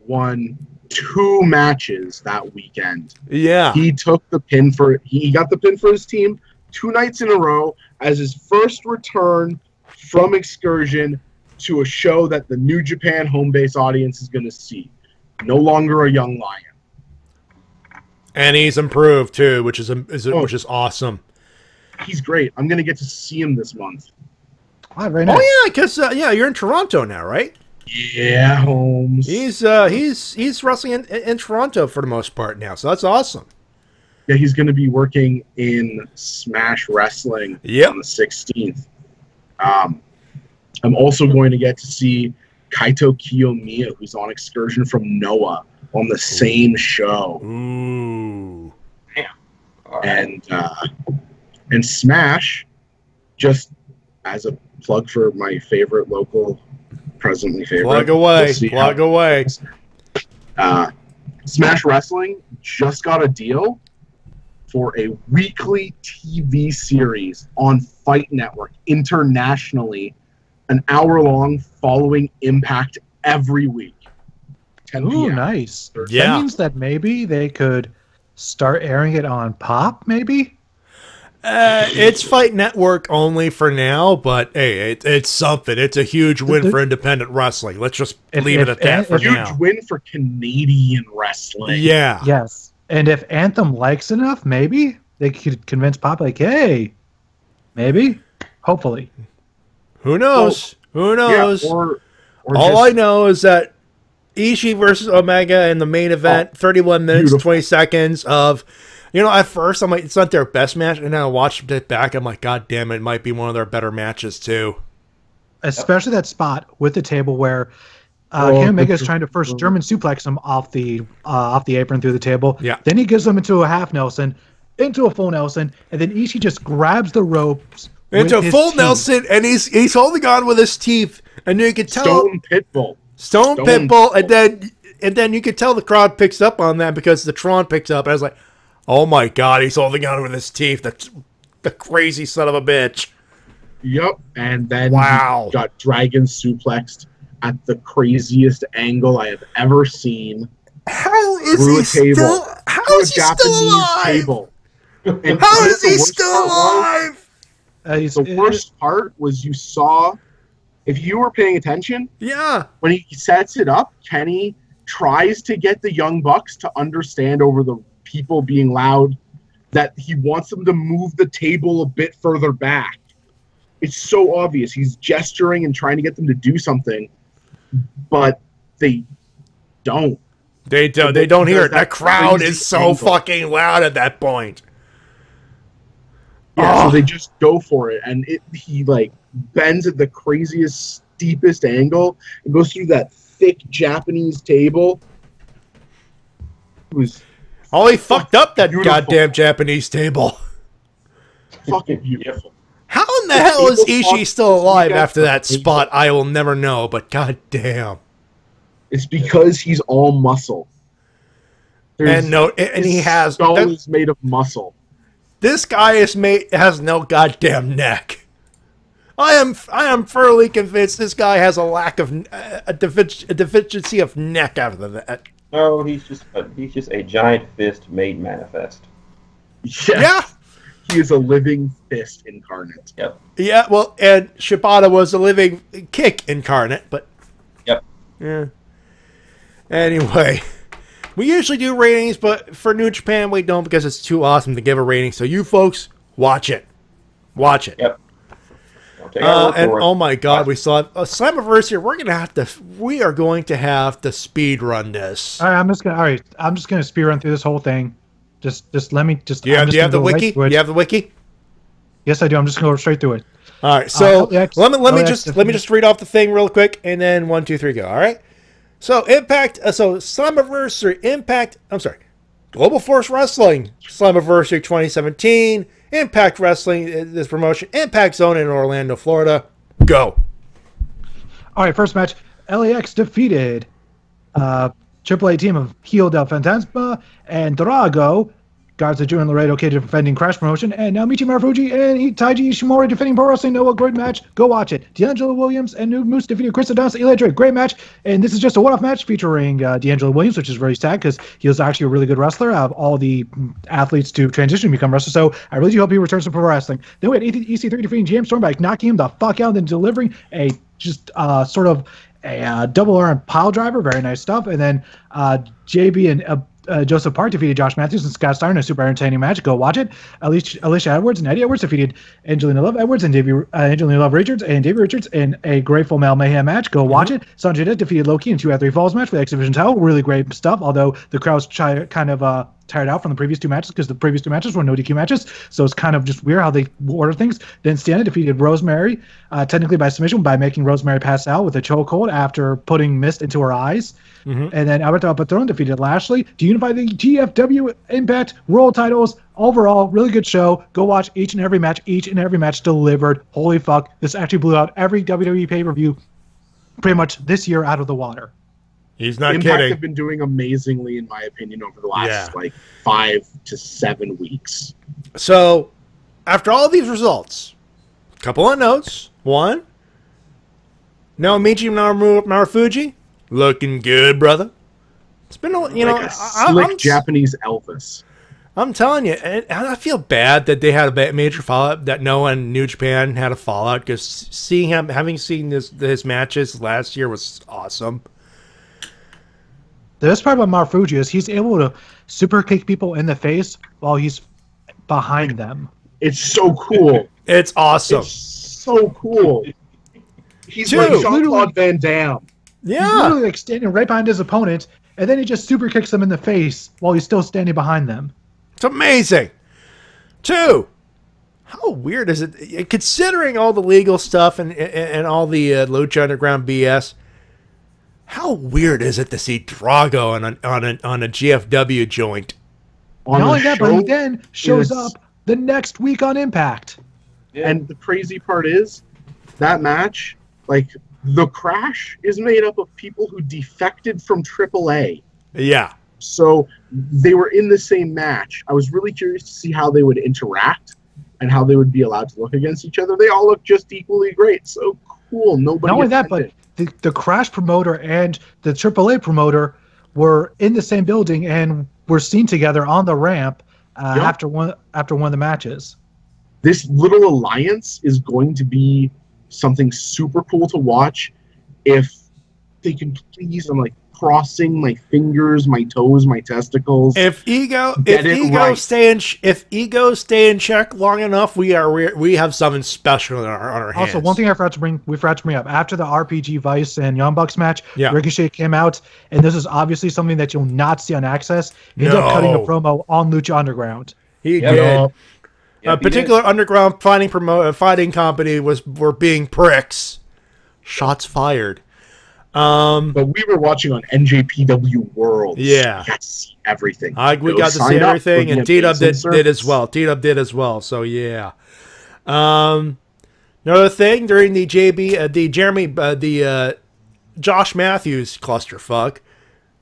won 2 matches that weekend. Yeah. He took the pin he got the pin for his team 2 nights in a row as his first return from excursion to a show that the New Japan home base audience is going to see. No longer a young lion. And he's improved too, which is awesome. He's great. I'm going to get to see him this month. Oh, very nice. Oh yeah, because you're in Toronto now, right? Yeah, Holmes. He's wrestling in Toronto for the most part now, so that's awesome. Yeah, he's going to be working in Smash Wrestling on the 16th. I'm also going to get to see Kaito Kiyomiya, who's on excursion from Noah, on the same show. Ooh. And Smash, just as a plug for my favorite local, presently favorite. Plug away. Smash Wrestling just got a deal for a weekly TV series on Fight Network internationally, an hour-long following Impact every week. 10 Ooh, p.m. nice. Yeah. That means that maybe they could start airing it on Pop, maybe? It's Fight Network only for now, but hey, it's something. It's a huge win for independent wrestling. Let's just leave it at that for now. Huge win for Canadian wrestling. Yeah. Yes. And if Anthem likes enough, maybe they could convince Pop, like, hey, maybe, hopefully. Who knows? Who knows? Yeah, or all I know is that Ishii versus Omega in the main event, 31 minutes, beautiful. 20 seconds of, at first I'm like, it's not their best match, and then I watched it back, I'm like, God damn it might be one of their better matches too. Especially that spot with the table where Kenny Omega is trying to first German suplex him off the apron through the table. Yeah. Then he gives him into a half Nelson, into a full Nelson, and then Ishii just grabs the ropes into a full Nelson, and he's holding on with his teeth, and you can tell Stone Pitbull, and then you could tell the crowd picks up on that because the Tron picks up. And I was like, oh my God, he's holding on with his teeth. That's the crazy son of a bitch. Yep, and then he got dragon suplexed at the craziest angle I have ever seen. How is he still? How is he still alive? Table. And how is he still alive? The worst part was you saw, if you were paying attention, when he sets it up, Kenny tries to get the Young Bucks to understand over the people being loud that he wants them to move the table a bit further back. It's so obvious. He's gesturing and trying to get them to do something, but they don't. They don't hear it. That crowd is so fucking loud at that point. Yeah, so they just go for it, and he bends at the craziest, steepest angle and goes through that thick Japanese table. It was he fucked up that goddamn Japanese table. Fucking beautiful. How in the hell is Ishii still alive after that spot? I will never know, but goddamn. It's because he's all muscle. And he has skull is made of muscle. This guy has no goddamn neck. I am thoroughly convinced this guy has a lack of a deficiency of neck after that. No, he's just a giant fist made manifest. Yeah. He is a living fist incarnate. Yep. Yeah, well, and Shibata was a living kick incarnate, but yep. Yeah. Anyway, we usually do ratings, but for New Japan we don't because it's too awesome to give a rating. So you folks, watch it. Watch it. Yep. And oh my God, we saw a Slammiversary. We are going to have to speed run this. All right, I'm just gonna speed run through this whole thing. Just let me just. Do you have the wiki? Do you have the wiki? Yes, I do. I'm just gonna go straight through it. All right, so let me just read off the thing real quick, and then 1, 2, 3, go. All right. So Impact. So Slammiversary Impact. I'm sorry. Global Force Wrestling Slammiversary 2017. Impact Wrestling, this promotion. Impact Zone in Orlando, Florida. Go. All right, first match. LAX defeated AAA team of Heel del Fantasma and Drago. Garza Jr. and Laredo Kid defending Crash Promotion. And now Michi Marufuji and Taiji Ishimori defending Pro Wrestling Noah. Great match. Go watch it. D'Angelo Williams and New Moose defeated Chris Adonis and Eli Drake. Great match. And this is just a one-off match featuring D'Angelo Williams, which is very sad because he was actually a really good wrestler out of all the athletes to transition to become wrestlers. So I really do hope he returns to pro wrestling. Then we had EC3 defeating GM Storm by knocking him the fuck out and then delivering a sort of a double arm pile driver. Very nice stuff. And then JB and Joseph Park defeated Josh Matthews and Scott Steiner in a super entertaining match. Go watch it. Alicia Edwards and Eddie Edwards defeated Angelina Love Edwards and Angelina Love Richards and David Richards in a Grateful Male Mayhem match. Go watch it. Sanjay Dutt defeated Loki in 2 out of 3 Falls match for the Exhibition title. Really great stuff, although the crowd's kind of tired out from the previous 2 matches because the previous 2 matches were no DQ matches, so it's kind of just weird how they order things. Then Stana defeated Rosemary, technically by submission, by making Rosemary pass out with a chokehold after putting mist into her eyes. And then Alberto Patron defeated Lashley to unify the GFW Impact World titles. Overall, really good show. Go watch each and every match. Each and every match delivered. Holy fuck, this actually blew out every WWE pay-per-view pretty much this year out of the water. He's not Impact kidding. have been doing amazingly, in my opinion, over the last 5 to 7 weeks. So, after all these results, a couple of notes. One, Naomichi Marufuji, looking good, brother. It's been, a slick Japanese Elvis. I'm telling you, and I feel bad that they had a major fallout. That Noah and New Japan had a fallout because having seen his matches last year was awesome. The best part about Marufuji is he's able to super kick people in the face while he's behind them. It's so cool. It's awesome. It's so cool. He's like Jean-Claude Van Damme. Yeah. He's literally like standing right behind his opponent, and then he just super kicks them in the face while he's still standing behind them. It's amazing. 2, how weird is it? Considering all the legal stuff and all the Lucha Underground BS, how weird is it to see Drago on a GFW joint? Not only that, but he then shows up the next week on Impact. Yeah. And the crazy part is, that match, like, the Crash is made up of people who defected from AAA. Yeah. So they were in the same match. I was really curious to see how they would interact and how they would be allowed to look against each other. They all look just equally great. So cool. Nobody. Not only that, but the Crash promoter and the AAA promoter were in the same building and were seen together on the ramp after one of the matches. This little alliance is going to be something super cool to watch. If they can please, I'm like crossing my fingers, my toes, my testicles. If ego stay in check long enough, we have something special on our hands. Also, one thing we forgot to bring up after the RPG Vice and Young Bucks match, Ricochet came out, and this is obviously something that you'll not see on Access. He ended up cutting a promo on Lucha Underground. He did. A particular underground fighting company were being pricks. Shots fired. But we were watching on NJPW World. Yeah. We got to see everything. We got to see everything, and T-Dub did as well. T-Dub did as well, so yeah. Another thing, during the Josh Matthews clusterfuck,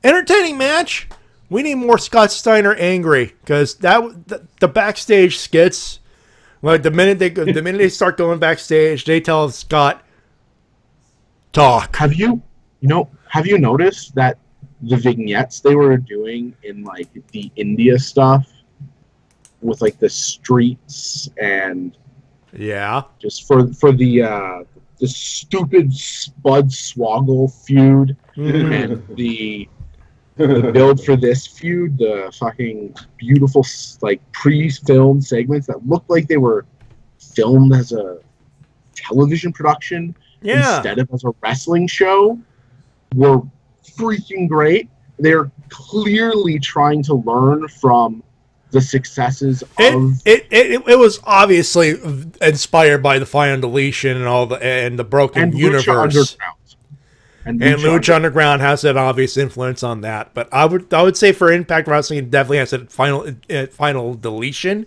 entertaining match. We need more Scott Steiner angry, because the backstage skits, like the minute they start going backstage, they tell Scott, talk. Have you noticed that the vignettes they were doing in like the India stuff with like the streets and just for the stupid Spud Swoggle feud and the build for this feud, the fucking beautiful like pre-filmed segments that looked like they were filmed as a television production Yeah. instead of as a wrestling show were freaking great. They're clearly trying to learn from the successes of it was obviously inspired by the Final Deletion and all the broken universe. And Lucha Underground has an obvious influence on that, but I would say for Impact Wrestling, it definitely has a Final Deletion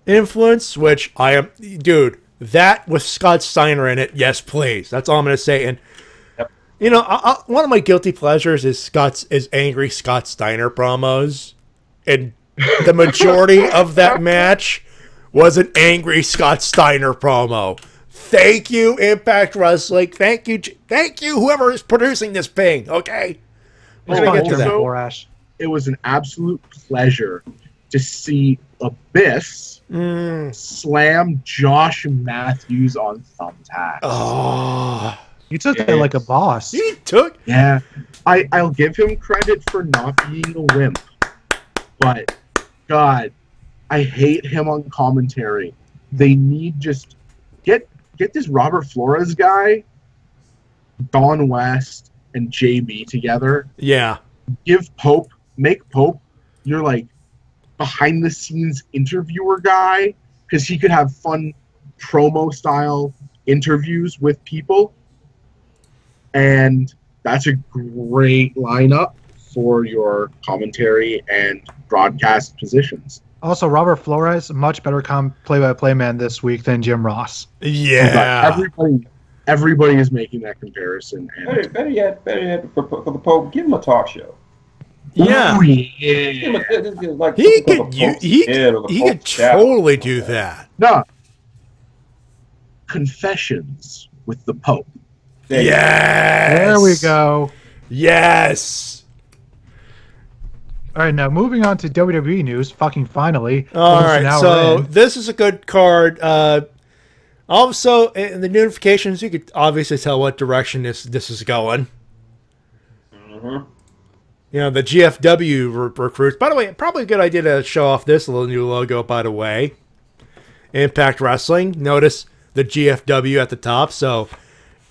influence, which I am, dude. That with Scott Steiner in it, yes, please. That's all I'm gonna say. And you know, one of my guilty pleasures is angry Scott Steiner promos, and the majority of that match was an angry Scott Steiner promo. Thank you, Impact Wrestling. Thank you, whoever is producing this thing. Okay, we're gonna get to that. It was an absolute pleasure to see Abyss slam Josh Matthews on Thumbtack. Oh, you took that like a boss. He took. Yeah, I'll give him credit for not being a wimp, but God, I hate him on commentary. They need just get this Robert Flores guy, Don West, and JB together. Yeah. Make Pope your like behind the scenes interviewer guy, because he could have fun promo style interviews with people. And that's a great lineup for your commentary and broadcast positions. Also, Robert Flores, much better play-by-play man this week than Jim Ross. Yeah. Everybody is making that comparison. And better yet, for the Pope, give him a talk show. Yeah. He could totally do that. No. Confessions with the Pope. Yes. There we go. Yes. All right, now moving on to WWE news. Fucking finally. All right, so this is a good card. Also, in the notifications, you could obviously tell what direction this is going. Mm-hmm. You know, the GFW recruits. By the way, probably a good idea to show off this little new logo, by the way. Impact Wrestling. Notice the GFW at the top. So,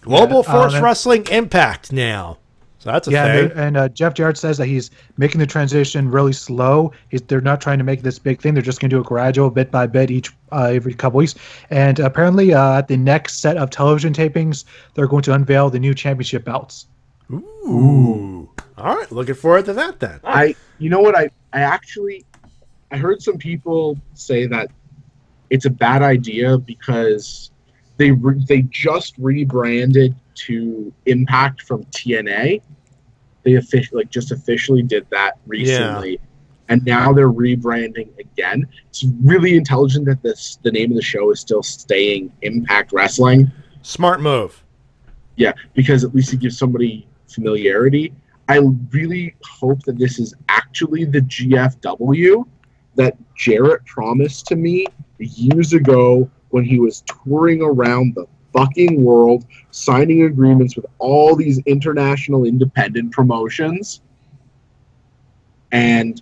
Global Force Wrestling Impact now. So that's a thing. And Jeff Jarrett says that he's making the transition really slow. They're not trying to make this big thing. They're just going to do it gradual, bit by bit, every couple weeks. And apparently, at the next set of television tapings, they're going to unveil the new championship belts. Ooh. All right, looking forward to that then. You know what? I heard some people say that it's a bad idea because they just rebranded to Impact from TNA. They officially did that recently, and now they're rebranding again. It's really intelligent that the name of the show is still staying Impact Wrestling. Smart move. Yeah, because at least it gives somebody familiarity. I really hope that this is actually the GFW that Jarrett promised to me years ago when he was touring around the fucking world, signing agreements with all these international independent promotions, and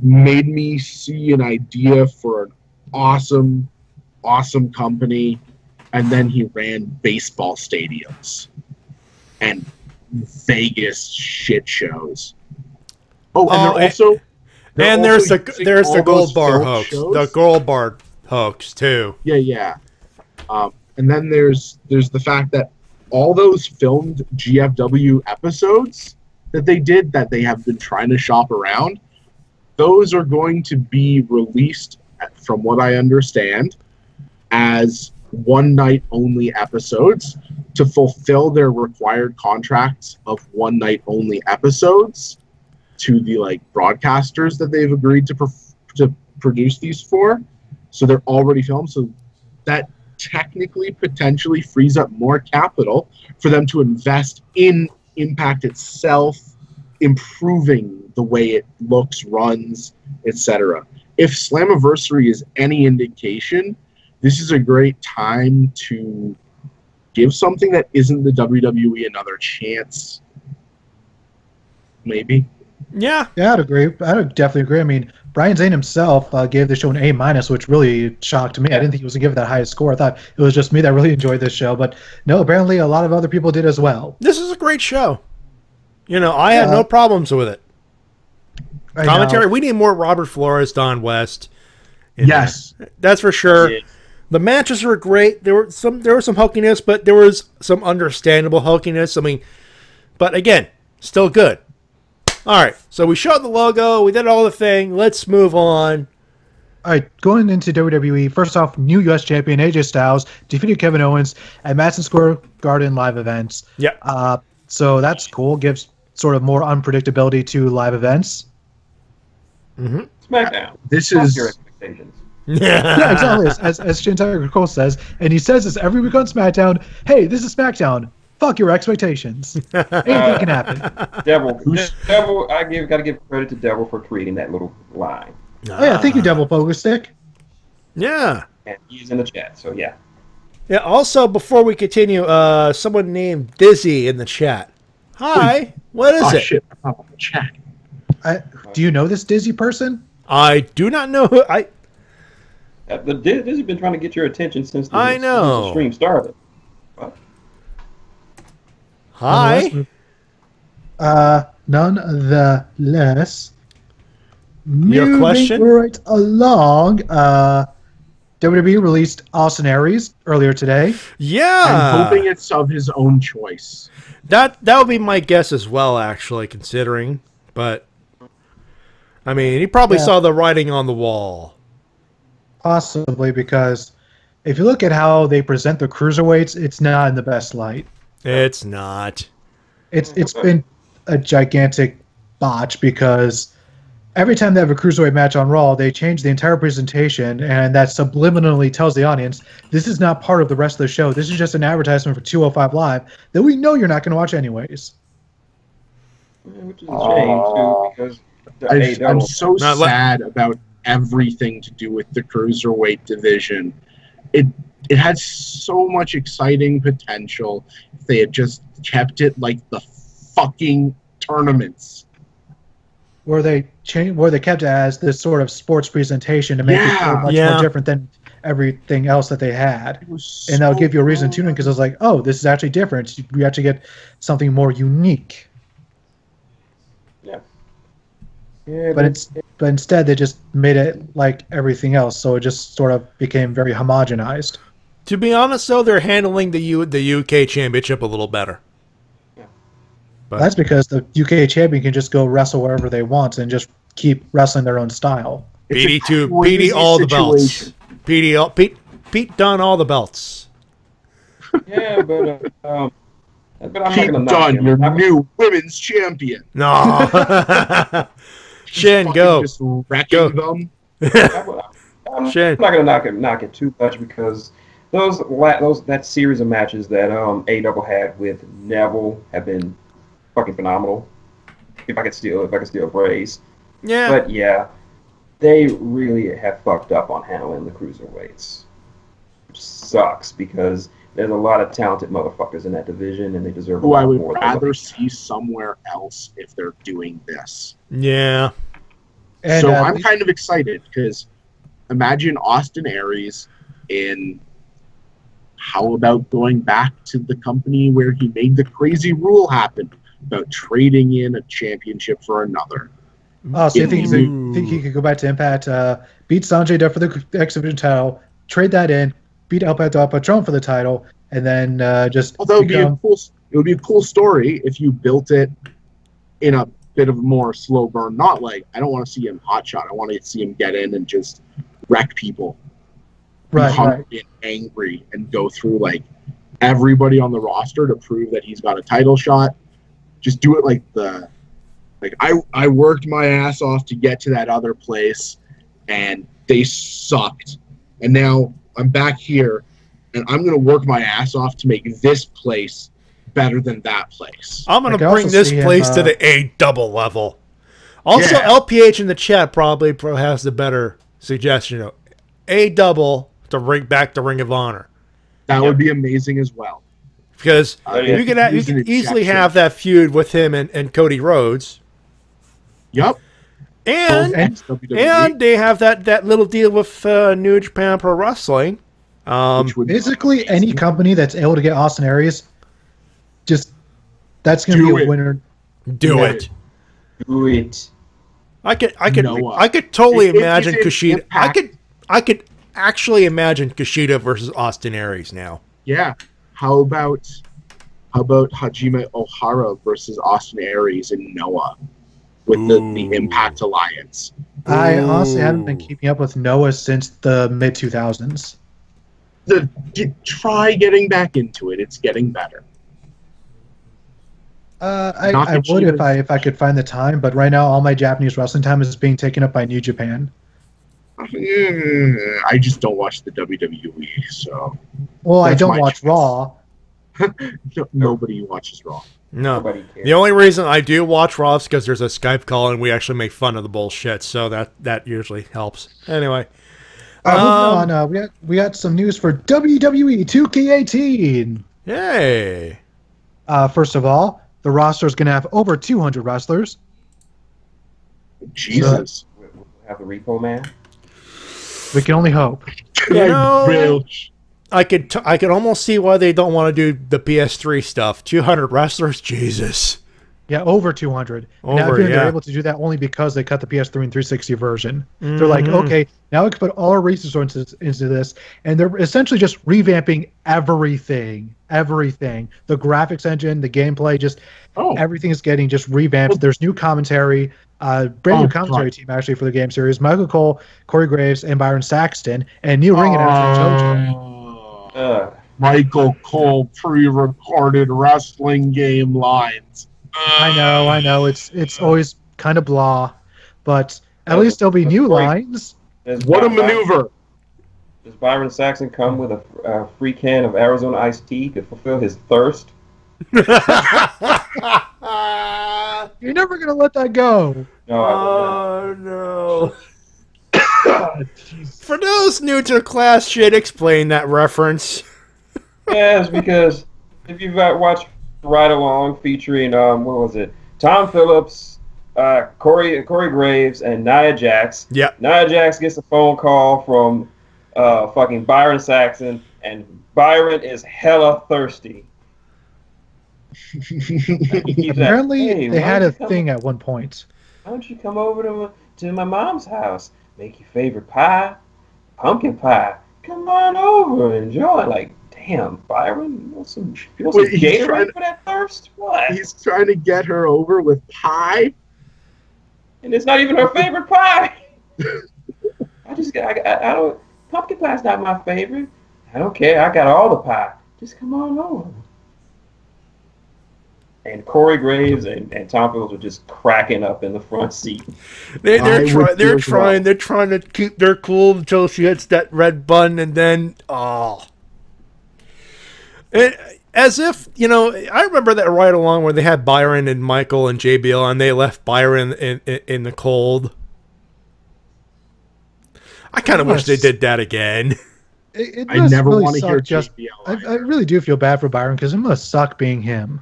made me see an idea for an awesome company, and then he ran baseball stadiums and Vegas shit shows. There's the Gold Bar hoax. The Gold Bar hoax too. Yeah. And then there's the fact that all those filmed GFW episodes that they did that they have been trying to shop around, those are going to be released, from what I understand, as one-night only episodes to fulfill their required contracts of one-night only episodes to the broadcasters that they've agreed to produce these for. So they're already filmed. So that technically potentially frees up more capital for them to invest in Impact itself, improving the way it looks, runs, etc. If Slammiversary is any indication, this is a great time to give something that isn't the WWE another chance. Maybe. Yeah. Yeah, I'd agree. I'd definitely agree. I mean, Brian Zane himself gave the show an A-, which really shocked me. I didn't think he was going to give it that highest score. I thought it was just me that really enjoyed this show. But no, apparently a lot of other people did as well. This is a great show. You know, I had no problems with it. Commentary, we need more Robert Flores, Don West. Yes. That's for sure. Yeah. The matches were great. There was some hokiness, but there was some understandable hokiness. I mean, but again, still good. All right, so we showed the logo. We did all the thing. Let's move on. All right, going into WWE, first off, new U.S. champion AJ Styles defeated Kevin Owens at Madison Square Garden live events. Yeah. So that's cool. Gives sort of more unpredictability to live events. Mm-hmm. SmackDown. This is your expectations. Yeah, exactly. As ShintigerCurl says, and he says this every week on SmackDown. Hey, this is SmackDown. Fuck your expectations. Anything can happen. Devil. I gotta give credit to Devil for creating that little line. Oh yeah, thank you, Devil Focus Stick. Yeah. And he's in the chat, so yeah. Yeah. Also, before we continue, someone named Dizzy in the chat. Hi. What is it? Shit. Oh, chat. Do you know this Dizzy person? I do not know who. Dizzy's been trying to get your attention since the stream started. What? Hi. Nonetheless, your question? Right along. WWE released Austin Aries earlier today. Yeah. I'm hoping it's of his own choice. That would be my guess as well, actually, considering. But I mean, he probably saw the writing on the wall. Possibly, because if you look at how they present the cruiserweights, it's not in the best light. It's not. It's been a gigantic botch because every time they have a cruiserweight match on Raw, they change the entire presentation, and that subliminally tells the audience this is not part of the rest of the show. This is just an advertisement for 205 Live that we know you're not going to watch anyways. Which is a shame too, because I'm so sad about everything to do with the cruiserweight division. It had so much exciting potential if they had just kept it like the fucking tournaments. Where they kept it as this sort of sports presentation to make it feel much more different than everything else that they had. And that'll give you a reason to tune in because it's like, oh, this is actually different. We actually get something more unique. Yeah, but instead they just made it like everything else, so it just sort of became very homogenized. To be honest, though, they're handling the UK Championship a little better. Yeah. But that's because the UK champion can just go wrestle wherever they want and just keep wrestling their own style. PD all the belts. Pete done all the belts. Yeah, but I'm Pete Dunne, your new women's champion. No. Shin, go. Just wrecking them. I'm not gonna knock it too much because that series of matches that A-Double had with Neville have been fucking phenomenal. If I could steal a phrase. Yeah. But yeah, they really have fucked up on handling the cruiserweights. Which sucks because there's a lot of talented motherfuckers in that division, and they deserve a lot more. I would rather see somewhere else if they're doing this. Yeah. And, so I'm kind of excited because imagine Austin Aries in. How about going back to the company where he made the crazy rule happen about trading in a championship for another? Oh, so you think he could go back to Impact, beat Sanjay Dutt for the X Division title, trade that in, beat Alberto Patron for the title, and then just. Well, it would be a cool story if you built it in a bit of a more slow burn. Not like I don't want to see him hotshot. I want to see him get in and just wreck people. Right. And angry and go through like everybody on the roster to prove that he's got a title shot. Just do it like I worked my ass off to get to that other place and they sucked. And now I'm back here and I'm going to work my ass off to make this place better than that place. I'm going to bring this place to the A-Double level. Also, LPH in the chat probably has the better suggestion. A-Double to Ring of Honor. That would be amazing as well. Because you can easily have that feud with him and Cody Rhodes. Yep. And they have that little deal with New Japan Pro Wrestling. Basically, any company that's able to get Austin Aries, that's going to be a winner. Do it. Do it. I could totally imagine Kushida. I could actually imagine Kushida versus Austin Aries now. Yeah. How about Hajime Ohara versus Austin Aries and Noah with the Impact Alliance? I honestly haven't been keeping up with Noah since the mid 2000s. Try getting back into it. It's getting better. I would if I could find the time, but right now all my Japanese wrestling time is being taken up by New Japan. I just don't watch the WWE, so. Well, I don't watch Raw. Nobody watches Raw. No. The only reason I do watch Raw is because there's a Skype call and we actually make fun of the bullshit, so that usually helps. Anyway. Moving on, we got some news for WWE 2K18. Yay. First of all, the roster is going to have over 200 wrestlers. Jesus. We'll have a Repo Man. We can only hope. I could almost see why they don't want to do the PS3 stuff. 200 wrestlers, Jesus. Yeah, over 200. They're able to do that only because they cut the PS3 and 360 version. They're like, okay, now we can put all our resources into this, and they're essentially just revamping everything. The graphics engine, the gameplay, everything is getting just revamped. There's new commentary, brand new commentary team actually for the game series. Michael Cole, Corey Graves, and Byron Saxton, and new ring announcer JoJo. Michael Cole pre-recorded wrestling game lines. I know. It's always kind of blah, but at least there'll be new lines. What a maneuver! Does Byron Saxton come with a free can of Arizona iced tea to fulfill his thirst? You're never gonna let that go. No. For those new to the class, should explain that reference. Yes, because if you've watched Ride Along featuring what was it? Tom Phillips, Corey Graves, and Nia Jax. Yeah. Nia Jax gets a phone call from fucking Byron Saxton, and Byron is hella thirsty. Apparently, they had a thing at one point. Why don't you come over to my mom's house? Make your favorite pie, pumpkin pie. Come on over, enjoy. Like, damn, Byron, you want some Gatorade for that thirst? What? He's trying to get her over with pie, and it's not even her favorite pie. I don't. Pumpkin pie's not my favorite. I don't care. I got all the pie. Just come on over. And Corey Graves and Tom Phillips are just cracking up in the front seat. They're trying to keep their cool until she hits that red button, and then as if, I remember that Ride Along where they had Byron and Michael and JBL, and they left Byron in the cold. I kind of wish they did that again. I never want to hear JBL. I really do feel bad for Byron because it must suck being him.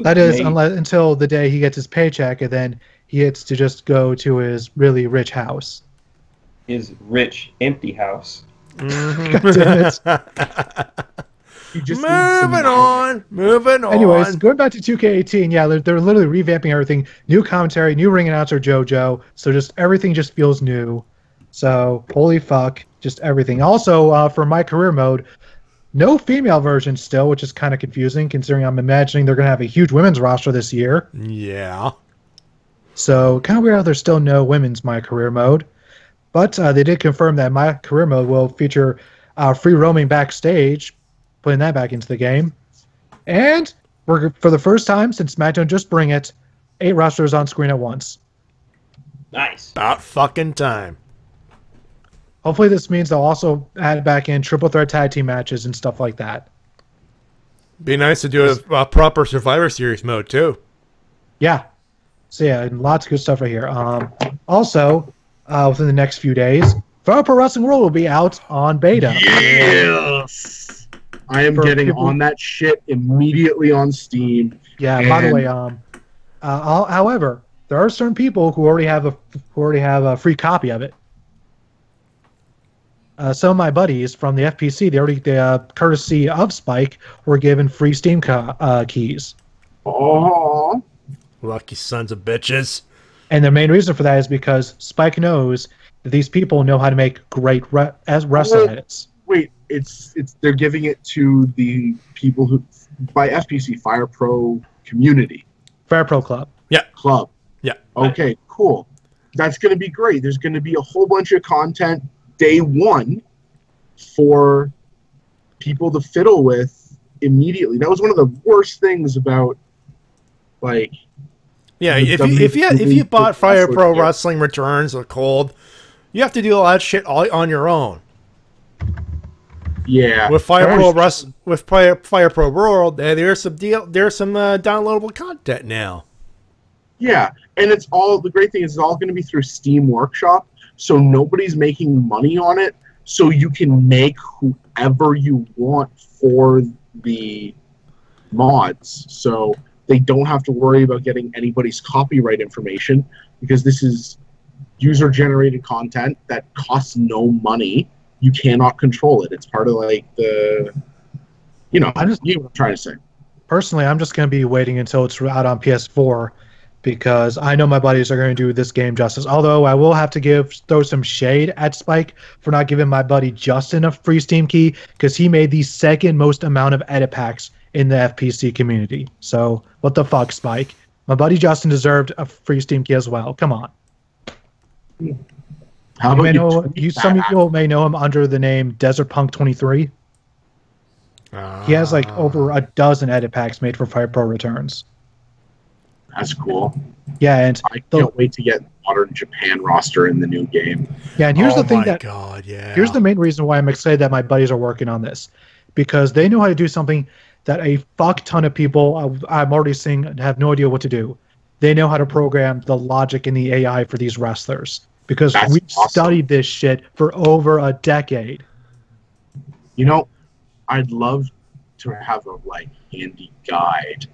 That is, until the day he gets his paycheck, and then he gets to just go to his really rich house. His rich, empty house. Mm-hmm. Moving on. Anyways, going back to 2K18, yeah, they're literally revamping everything. New commentary, new ring announcer JoJo, so just everything just feels new. So, holy fuck, just everything. Also, for my career mode, no female version still, which is kind of confusing considering I'm imagining they're going to have a huge women's roster this year. Yeah. So, kind of weird how there's still no women's My Career mode. But they did confirm that My Career mode will feature free roaming backstage, putting that back into the game. And for the first time since SmackDown Just Bring It, 8 wrestlers on screen at once. Nice. About fucking time. Hopefully this means they'll also add back in triple threat tag team matches and stuff like that. Be nice to do a proper Survivor Series mode, too. Yeah. So, yeah, and lots of good stuff right here. Also, within the next few days, Pro Wrestling World will be out on beta. Yes! I am getting on that shit immediately on Steam. Yeah, by the way, However, there are certain people who already have a free copy of it. Some of my buddies from the FPC, courtesy of Spike, were given free Steam keys. Oh, lucky sons of bitches! And the main reason for that is because Spike knows that these people know how to make great wrestling edits. Wait, they're giving it to the people who by FPC Fire Pro community. Fire Pro Club. Yeah. Club. Yeah. Okay, cool. That's going to be great. There's going to be a whole bunch of content day one for people to fiddle with immediately. That was one of the worst things about, like... Yeah, if you bought Fire Pro Wrestling Returns or Cold, you have to do all that shit all on your own. Yeah, with Fire Pro World, there's some downloadable content now. Yeah, and it's all the great thing is it's all going to be through Steam Workshop, so nobody's making money on it. So you can make whoever you want for the mods. So they don't have to worry about getting anybody's copyright information because this is user-generated content that costs no money. You cannot control it. It's part of like the, you know what I'm trying to say. Personally, I'm just going to be waiting until it's out on PS4 because I know my buddies are going to do this game justice. Although I will have to throw some shade at Spike for not giving my buddy Justin a free Steam key because he made the second most amount of edit packs in the FPC community. So what the fuck, Spike? My buddy Justin deserved a free Steam key as well. Come on. How about some people may know him under the name Desert Punk 23. He has like over a dozen edit packs made for Fire Pro Returns. That's cool. Yeah, and I can't wait to get Modern Japan roster in the new game. Yeah, and here's the thing here's the main reason why I'm excited that my buddies are working on this, because they know how to do something that a fuck ton of people I'm already seeing have no idea what to do. They know how to program the logic and the AI for these wrestlers. Because we've studied this shit for over a decade. You know, I'd love to have a handy guide.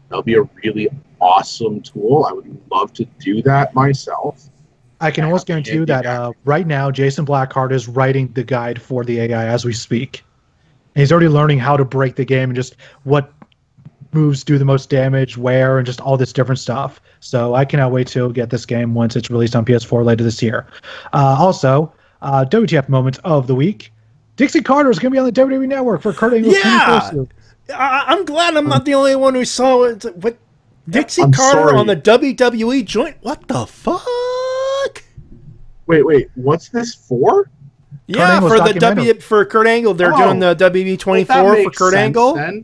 That'll be a really awesome tool. I would love to do that myself. I can almost guarantee you that right now, Jason Blackheart is writing the guide for the AI as we speak. And he's already learning how to break the game and just what moves do the most damage, where, and just all this different stuff. So I cannot wait to get this game once it's released on PS4 later this year. Also, WTF moment of the week. Dixie Carter is going to be on the WWE Network for Kurt Angle's 24th. I'm glad I'm not the only one who saw it. But Dixie Carter on the WWE joint? What the fuck? Wait. What's this for? Yeah, for Kurt Angle. They're doing the WWE 24 for Kurt Angle. Then.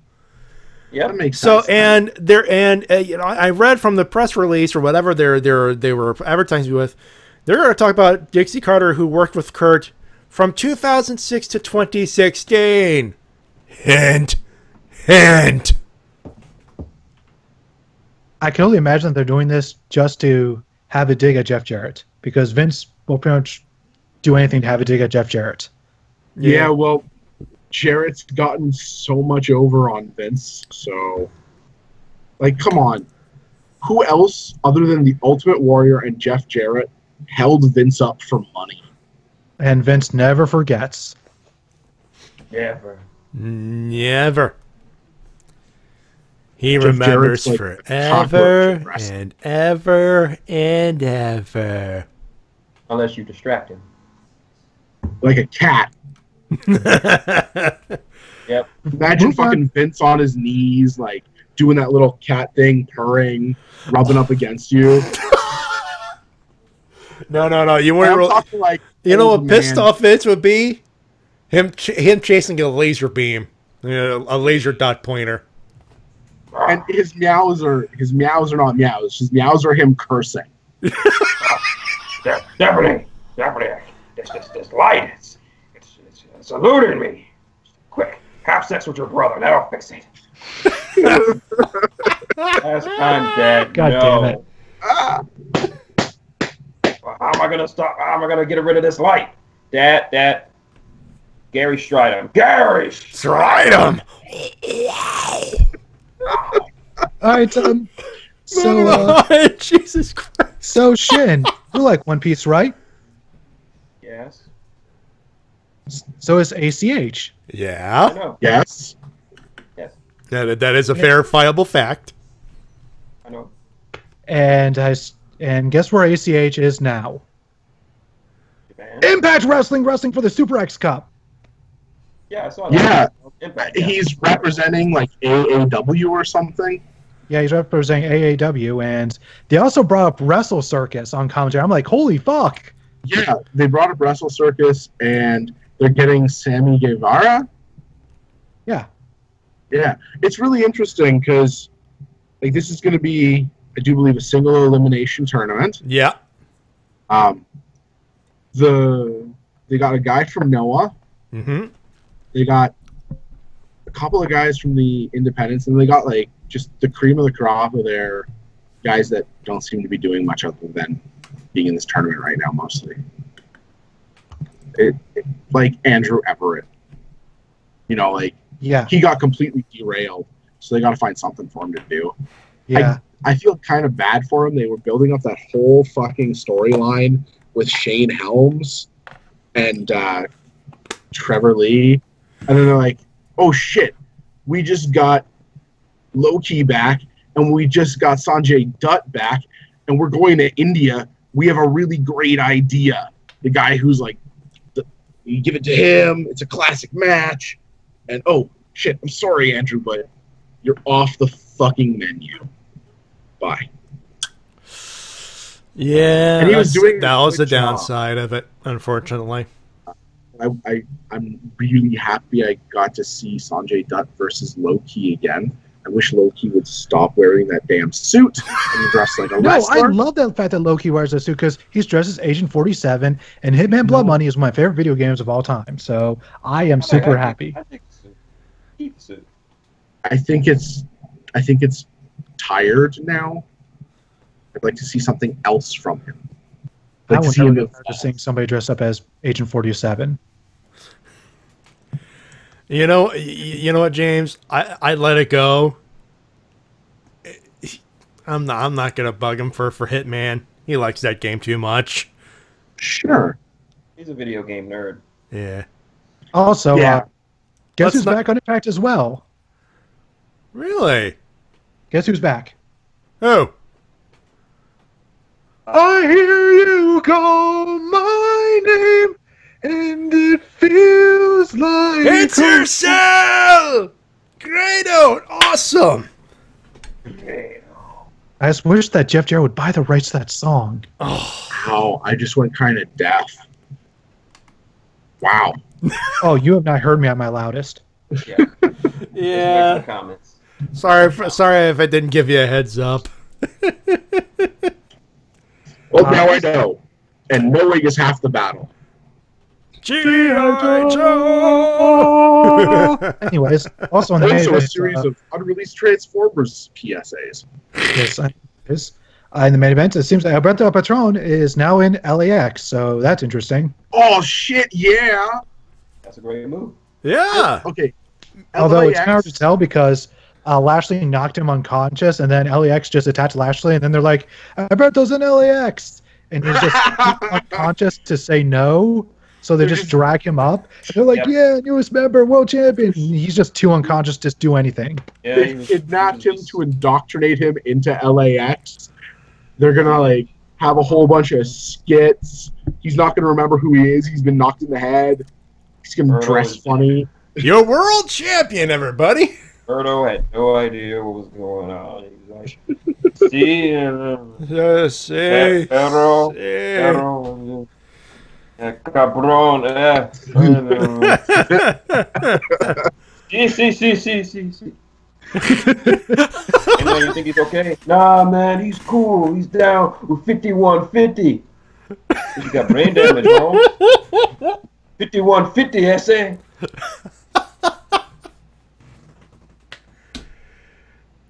Yeah, that makes sense. So I read from the press release or whatever they were advertising with, they're going to talk about Dixie Carter, who worked with Kurt from 2006 to 2016. Hint. I can only imagine that they're doing this just to have a dig at Jeff Jarrett, because Vince will pretty much do anything to have a dig at Jeff Jarrett. Yeah, well, Jarrett's gotten so much over on Vince, so come on. Who else other than the Ultimate Warrior and Jeff Jarrett held Vince up for money? And Vince never forgets. Never. He remembers forever and ever and ever. Unless you distract him. Like a cat. Yep. Imagine fucking Vince on his knees, doing that little cat thing, purring, rubbing up against you. No. You weren't really. You know what pissed off Vince would be? Him chasing a laser beam, a laser dot pointer. And his meows are not meows. His meows are him cursing. Definitely. This light. It's eluding me. Quick, have sex with your brother. That'll fix it. I'm dead. God damn it. Well, how am I gonna stop? How am I gonna get rid of this light? Dad. Gary Stridham. Gary Stridham. All right. So, Jesus Christ. So, Shin, you like One Piece, right? Yes. So is ACH. Yeah. I know. Yes. Yes. That is a verifiable fact. I know. And guess where ACH is now? Japan. Impact Wrestling for the Super X Cup. Yeah, I saw that. Yeah. Impact, yeah. He's representing like AAW or something. Yeah, he's representing AAW, and they also brought up Wrestle Circus on commentary. I'm like, holy fuck! Yeah, they brought up Wrestle Circus, and they're getting Sammy Guevara. Yeah. Yeah, it's really interesting because like this is going to be, I do believe, a single elimination tournament. Yeah. They got a guy from Noah. Mm-hmm. They got a couple of guys from the independents, and they got like just the cream of the crop of their guys that don't seem to be doing much other than being in this tournament right now, mostly. Like Andrew Everett. You know, like he got completely derailed, so they got to find something for him to do. Yeah. I feel kind of bad for him. They were building up that whole fucking storyline with Shane Helms and Trevor Lee, and then they're like, "Oh shit, we just got Low-Key back, and we just got Sanjay Dutt back, and we're going to India. We have a really great idea." The guy who's like, you give it to him. It's a classic match, and oh shit, I'm sorry, Andrew, but you're off the fucking menu. Bye. Yeah, and he was doing that was the job. downside of it, unfortunately. I'm really happy I got to see Sanjay Dutt versus Low-Key again. I wish Low-Key would stop wearing that damn suit and dress like a wrestler. I love the fact that Low-Key wears a suit because he's dressed as Agent 47, and Hitman Blood Money is one of my favorite video games of all time. So I am super happy. I think so. Keep the suit. I think it's tired now. I'd like to see something else from him. I would never get tired of seeing somebody dressed up as Agent 47. You know what, James? I let it go. I'm not gonna bug him for Hitman. He likes that game too much. Sure. He's a video game nerd. Yeah. Also, guess who's back on Impact as well? Really? Guess who's back? Who? I hear you call my name, and it feels like it's yourself! Great-o! Awesome! I just wish that Jeff Jarrett would buy the rights to that song. Oh, wow! I just went kind of deaf. Wow. Oh, you have not heard me at my loudest. Yeah. Yeah. Comments. Sorry if I didn't give you a heads up. Well, now I know. And knowing is half the battle. G.I. Joe! Anyways, also on the main Also a event, series of unreleased Transformers PSAs. Yes, in the main event, it seems that Alberto Patron is now in LAX, so that's interesting. Oh, shit, yeah! That's a great move. Yeah! Okay. Although LAX. it's kind of hard to tell because Lashley knocked him unconscious, and then LAX just attacked Lashley, and then they're like, Alberto's in LAX! And he's just unconscious to say no, so they just drag him up. And they're like, yeah, newest member, world champion. And he's just too unconscious to do anything. Yeah, They kidnapped him to indoctrinate him into LAX. They're gonna like have a whole bunch of skits. He's not gonna remember who he is. He's been knocked in the head. He's gonna dress funny. You're world champion, everybody! Alberto had no idea what was going on. He was like, see, cabrón, see. And now you think he's okay? Nah, man, he's cool. He's down with 5150. He got brain damage, bro. 5150, essay.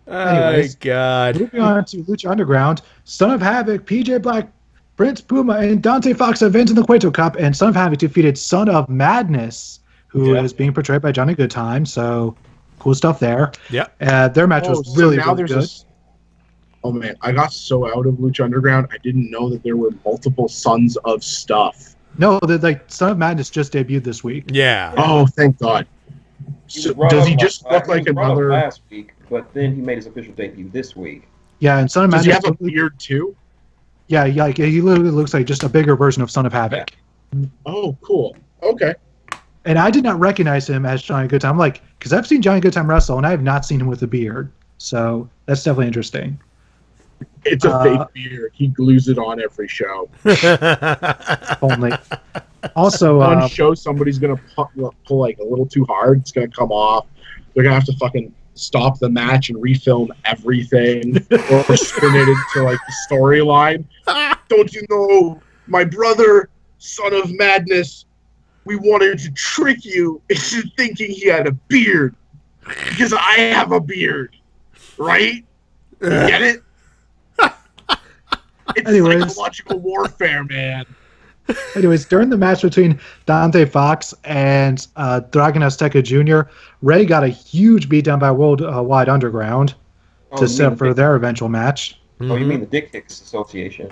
Anyways, God. Moving on to Lucha Underground, Son of Havoc, PJ Black, Prince Puma, and Dante Fox advanced in the Cueto Cup, and Son of Havoc defeated Son of Madness, who is being portrayed by Johnny Goodtime, so cool stuff there. Yeah. Their match was really, really good. Oh man, I got so out of Lucha Underground, I didn't know that there were multiple Sons of stuff. No, like Son of Madness just debuted this week. Yeah. Oh, thank God. So, does he just look like another? Last week, but then he made his official debut this week. Yeah, and Son of Does Madness. he have a beard too? Yeah, he literally looks like just a bigger version of Son of Havoc. Oh, cool. Okay. And I did not recognize him as Johnny Goodtime. I'm like, because I've seen Johnny Goodtime wrestle, and I have not seen him with a beard. So that's definitely interesting. It's a fake beard. He glues it on every show. Only. Also, on show, somebody's gonna pull like a little too hard. It's gonna come off. They're gonna have to fucking stop the match and refilm everything, or spin it into like the storyline. Don't you know, my brother, Son of Madness, we wanted to trick you into thinking he had a beard because I have a beard, right? You get it? It's psychological warfare, man. Anyways, during the match between Dante Fox and Dragon Azteca Jr., Ray got a huge beatdown by Worldwide Underground to set up for their eventual match. Oh, you mean the Dick Kicks Association?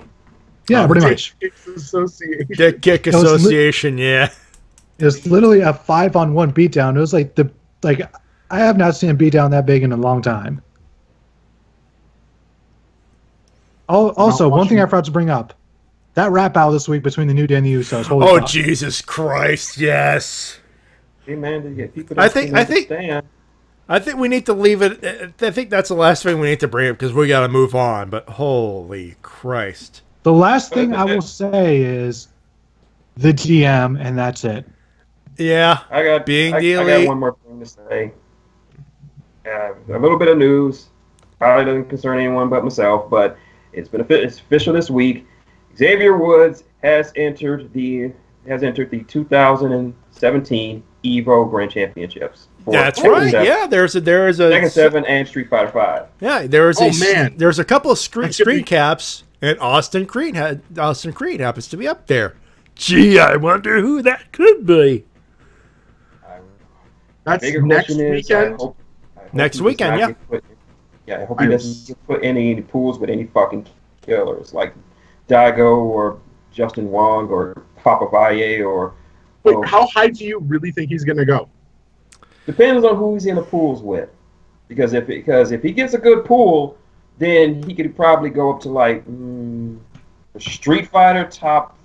Yeah, pretty much. Dick Kicks Association. Dick Kick Association, yeah. It was literally a 5-on-1 beatdown. It was like I have not seen a beatdown that big in a long time. Also, one thing I forgot to bring up. That rap battle this week between the New Day and the Usos. Holy fuck. Jesus Christ! Yes. Hey man, people I think we need to leave it. I think that's the last thing we need to bring up because we got to move on. But holy Christ! The last thing I will say is the GM, and that's it. Yeah, I got one more thing to say. A little bit of news. Probably doesn't concern anyone but myself, but it's official this week. Xavier Woods has entered the 2017 Evo Grand Championships. That's right. Yeah, there's a Tekken 7 and Street Fighter 5. Yeah, there's a couple of screen caps, and Austin Creed happens to be up there. Gee, I wonder who that could be. That's next weekend. Next weekend, yeah. I hope he doesn't put any pools with any fucking killers like Daigo or Justin Wong or Papa Valle or. Wait, how high do you really think he's gonna go? Depends on who he's in the pools with, because if he gets a good pool, then he could probably go up to like Street Fighter top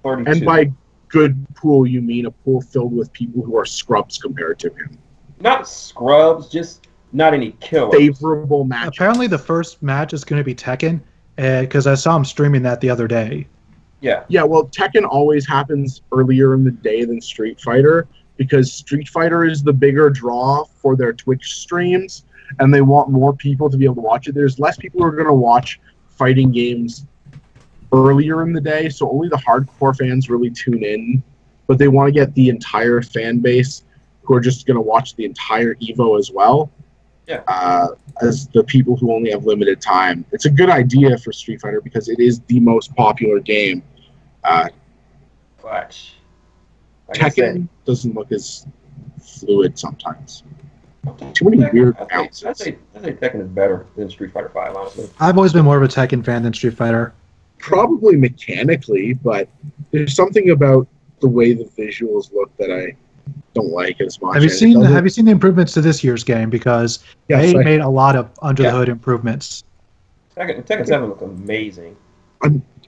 32. And by good pool, you mean a pool filled with people who are scrubs compared to him? Not scrubs, just not any killers. Favorable match. Apparently, the first match is going to be Tekken, because I saw him streaming that the other day. Yeah. Yeah, well, Tekken always happens earlier in the day than Street Fighter, because Street Fighter is the bigger draw for their Twitch streams, and they want more people to be able to watch it. There's less people who are going to watch fighting games earlier in the day, so only the hardcore fans really tune in, but they want to get the entire fan base who are just going to watch the entire Evo as well. Yeah. As the people who only have limited time. It's a good idea for Street Fighter because it is the most popular game. But Tekken doesn't look as fluid sometimes. Too many weird bounces. I'd say Tekken is better than Street Fighter 5, honestly. I've always been more of a Tekken fan than Street Fighter. Probably mechanically, but there's something about the way the visuals look that I don't like as much. Have you seen the improvements to this year's game? Because they made a lot of under the hood improvements. Tekken 7 looked amazing.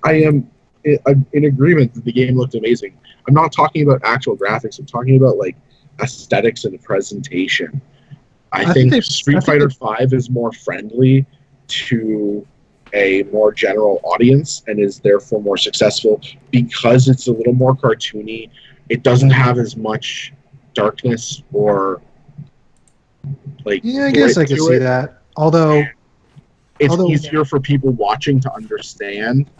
I am in agreement that the game looked amazing. I'm not talking about actual graphics. I'm talking about like aesthetics and presentation. I think Street Fighter 5 is more friendly to a more general audience and is therefore more successful because it's a little more cartoony. It doesn't have as much darkness or like. Yeah, I guess I could see that. Although it's easier for people watching to understand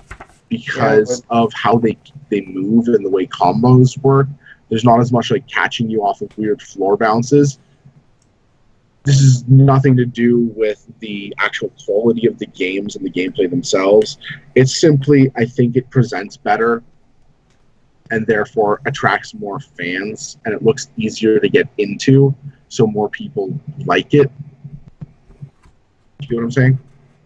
because of how they move and the way combos work. There's not as much like catching you off of weird floor bounces. This is nothing to do with the actual quality of the games and the gameplay themselves. It's simply, I think it presents better and therefore attracts more fans, and it looks easier to get into, so more people like it. You know what I'm saying?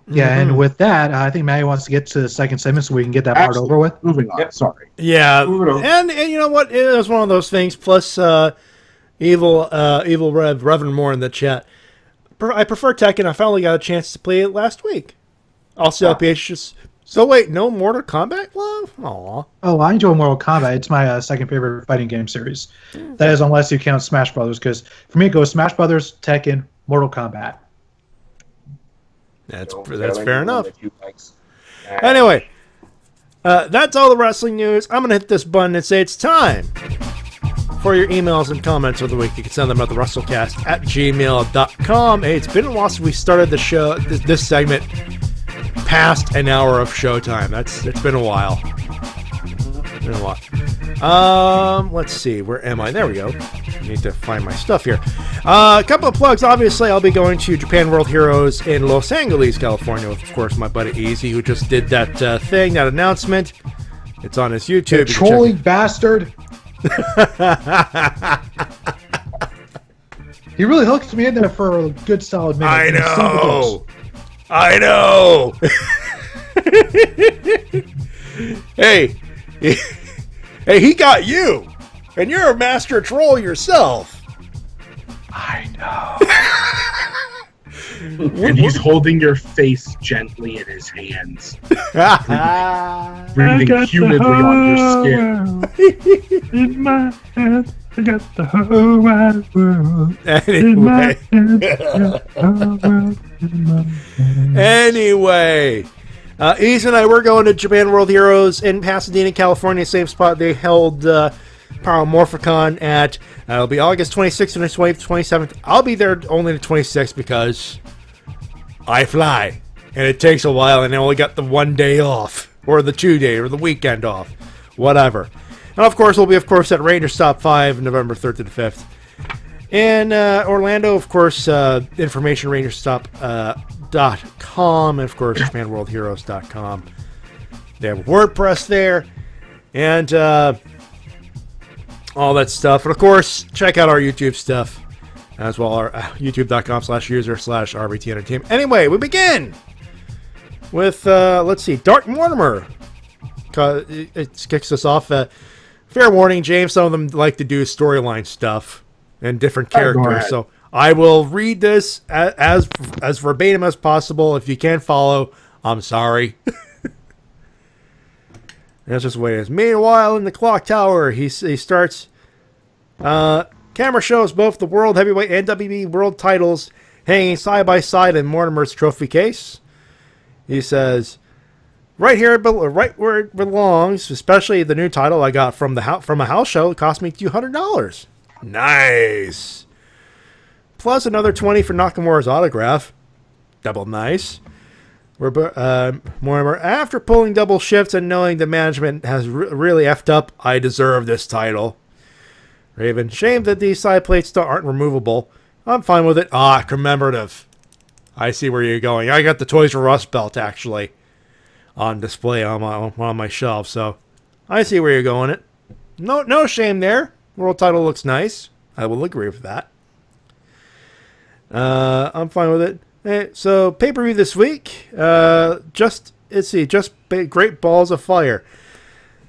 Yeah, and with that, I think Matty wants to get to the second segment so we can get that part over with. Moving on. Yep. Sorry. Yeah, and you know what? It was one of those things. Plus, Evil Reverend more in the chat. I prefer Tekken. I finally got a chance to play it last week. Also, just so wait, no Mortal Kombat love? Aw. Oh, I enjoy Mortal Kombat. It's my second favorite fighting game series. That is, unless you count Smash Brothers, because for me it goes Smash Brothers, Tekken, Mortal Kombat. That's fair enough. Anyway, that's all the wrestling news. I'm gonna hit this button and say it's time for your emails and comments of the week. You can send them at the Wrestle-Cast at gmail.com. Hey, it's been a while since we started the show. This segment past an hour of showtime. It's been a while. Let's see. Where am I? There we go. I need to find my stuff here. A couple of plugs. Obviously, I'll be going to Japan World Heroes in Los Angeles, California, with, of course, my buddy Easy, who just did that thing, that announcement. It's on his YouTube. The trolling bastard. He really hooked me in there for a good solid minute. I know. Hey, he got you, and you're a master troll yourself. I know. And he's holding your face gently in his hands, breathing humidly on your skin. In my hands, I got the whole wide world. Anyway, Ease and I were going to Japan World Heroes in Pasadena, California, same spot they held Paramorphicon at. It'll be August 26th and 27th. I'll be there only the 26th because I fly, and it takes a while, and I only got the 1 day off, or the 2 day, or the weekend off, whatever. And of course, we'll be, at Ranger Stop 5, November 3rd to the 5th. In Orlando, of course, information rangerstop.com, and of course, JapanWorldHeroes.com. They have WordPress there, and all that stuff. And of course, check out our YouTube stuff as well, our youtube.com/user/RBT Entertainment. Anyway, we begin with, let's see, Dark Mortimer. It kicks us off. Fair warning, James, some of them like to do storyline stuff and different characters. So I will read this as verbatim as possible. If you can't follow, I'm sorry. That's just the way it is. Meanwhile, in the clock tower, he starts. Camera shows both the World Heavyweight and WWE World titles hanging side by side in Mortimer's trophy case. He says, "Right here, right where it belongs. Especially the new title I got from a house show. It cost me $200. Nice. Plus another $20 for Nakamura's autograph. Double nice." Mortimer, after pulling double shifts and knowing the management has really effed up, I deserve this title. Raven, shame that these side plates still aren't removable. I'm fine with it. Commemorative. I see where you're going. I got the Toys R Us belt, actually, on display on my shelf, so I see where you're going. It. No shame there. World title looks nice. I will agree with that. I'm fine with it. Hey, so pay-per-view this week. Just Great Balls of Fire.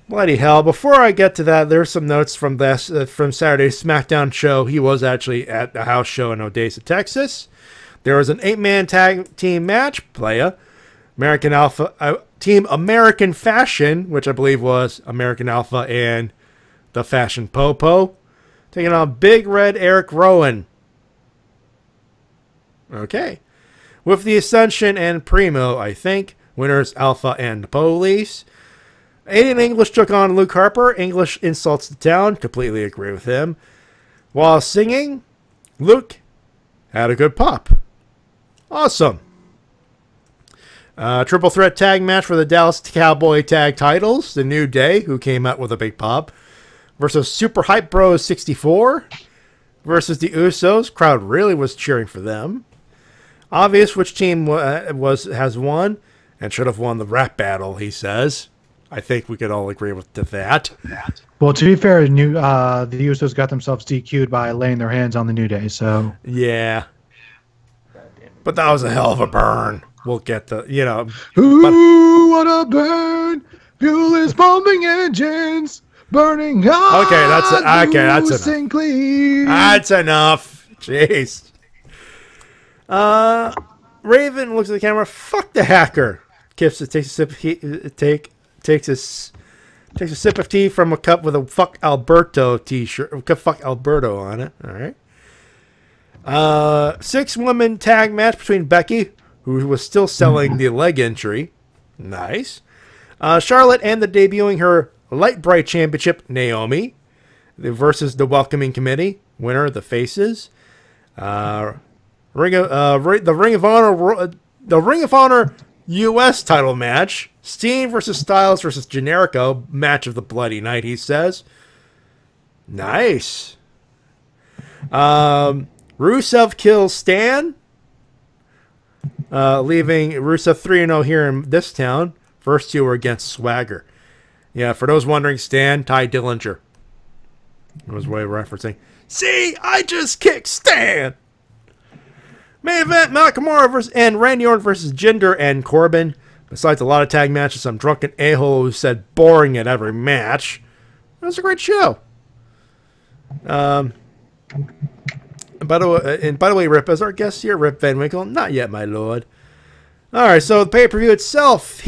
Bloody hell! Before I get to that, there's some notes from Saturday's SmackDown show. He was actually at a house show in Odessa, Texas. There was an 8-man tag team match. Playa, American Alpha, Team American Fashion, which I believe was American Alpha and the Fashion Popo, taking on Big Red Eric Rowan. Okay. With the Ascension and Primo, I think. Winners Alpha and Police. Aiden English took on Luke Harper. English insults the town. Completely agree with him. While singing, Luke had a good pop. Awesome. Triple threat tag match for the Dallas Cowboy tag titles. The New Day, who came out with a big pop, versus Super Hype Bros 64 versus the Usos. Crowd really was cheering for them. Obvious which team has won and should have won the rap battle, he says. I think we could all agree with that. Well, to be fair, the Usos got themselves DQ'd by laying their hands on the New Day, so... Yeah. But that was a hell of a burn. we'll get the, you know. Ooh, what a burn! Fuel is pumping engines, burning hot. Okay, that's and clean. That's enough. Jeez. Raven looks at the camera. Fuck the hacker. Takes a sip of takes a sip of tea from a cup with a "Fuck Alberto" t-shirt. "Fuck Alberto" on it. All right. 6-woman tag match between Becky, who was still selling the leg injury. Nice. Charlotte and the debuting her Light Bright Championship, Naomi, versus the Welcoming Committee. Winner, the Faces. The Ring of Honor U.S. title match. Steen versus Styles versus Generico. Match of the bloody night, he says. Nice. Rusev kills Stan, leaving Rusev 3-0 here in this town. First two were against Swagger. Yeah, for those wondering, Stan, Ty Dillinger. That was way referencing. See, I just kicked Stan. Main event, Nakamura and Randy Orton versus Jinder and Corbin. Besides a lot of tag matches, some drunken a-hole who said boring at every match. It was a great show. By the way, Rip, as our guest here, Rip Van Winkle, not yet, my lord. All right, so the pay-per-view itself,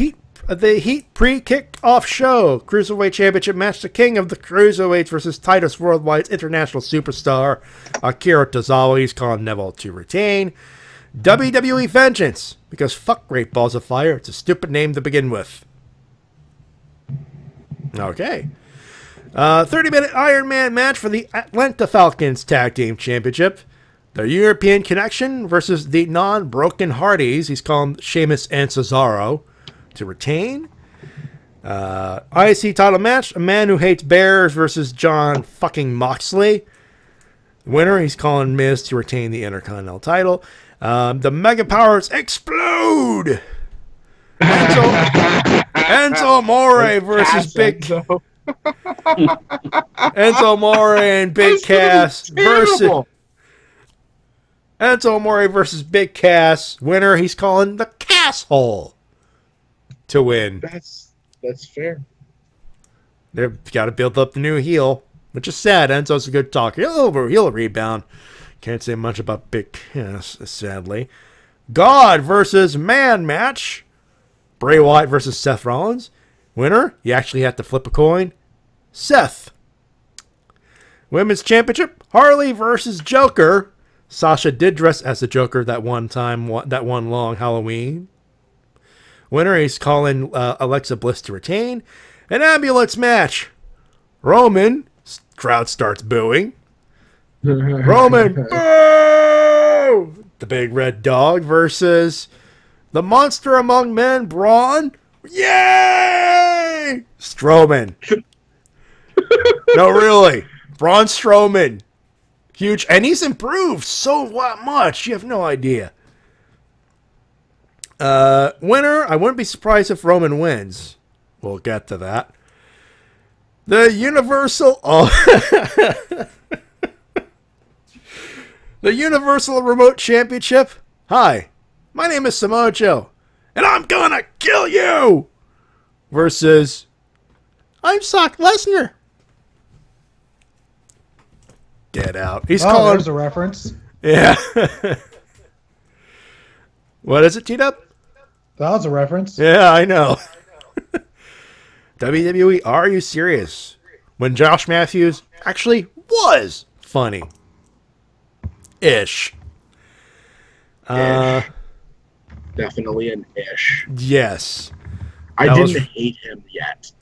the Heat pre-kick-off show, Cruiserweight Championship match, the King of the Cruiserweights versus Titus Worldwide's international superstar, Akira Tozawa. He's calling Neville to retain. WWE Vengeance, because fuck Great Balls of Fire. It's a stupid name to begin with. Okay. 30-minute Iron Man match for the Atlanta Falcons Tag Team Championship. The European Connection versus the non-Broken Hardys. He's calling Sheamus and Cesaro to retain. IC title match. A Man Who Hates Bears versus John fucking Moxley. Winner, he's calling Miz to retain the Intercontinental title. The Mega Powers explode. Enzo Amore versus Enzo Amore and Big Cass versus Enzo Amore versus Big Cass. Winner, he's calling the Casshole to win. That's fair. They've got to build up the new heel, which is sad. Enzo's a good talker. He'll rebound. Can't say much about Big Cass, sadly. God versus Man match. Bray Wyatt versus Seth Rollins. Winner, you actually have to flip a coin. Seth. Women's Championship, Harley versus Joker. Sasha did dress as the Joker that one long Halloween. Winner, he's calling Alexa Bliss to retain. An ambulance match. Roman, crowd starts booing. Roman, boo! The Big Red Dog versus the Monster Among Men, Braun. Yay! Strowman. No, really. Braun Strowman. Huge. And he's improved so much. You have no idea. Winner, I wouldn't be surprised if Roman wins. We'll get to that. The Universal... the Universal Remote Championship. Hi, my name is Samoa Joe, and I'm gonna kill you! Versus... I'm Brock Lesnar. Get out. He's calling... there's a reference. Yeah. What is it, T-Dub? That was a reference. Yeah, I know. WWE, are you serious? When Josh Matthews actually was funny. Ish. Definitely an ish. Yes. I didn't hate him yet.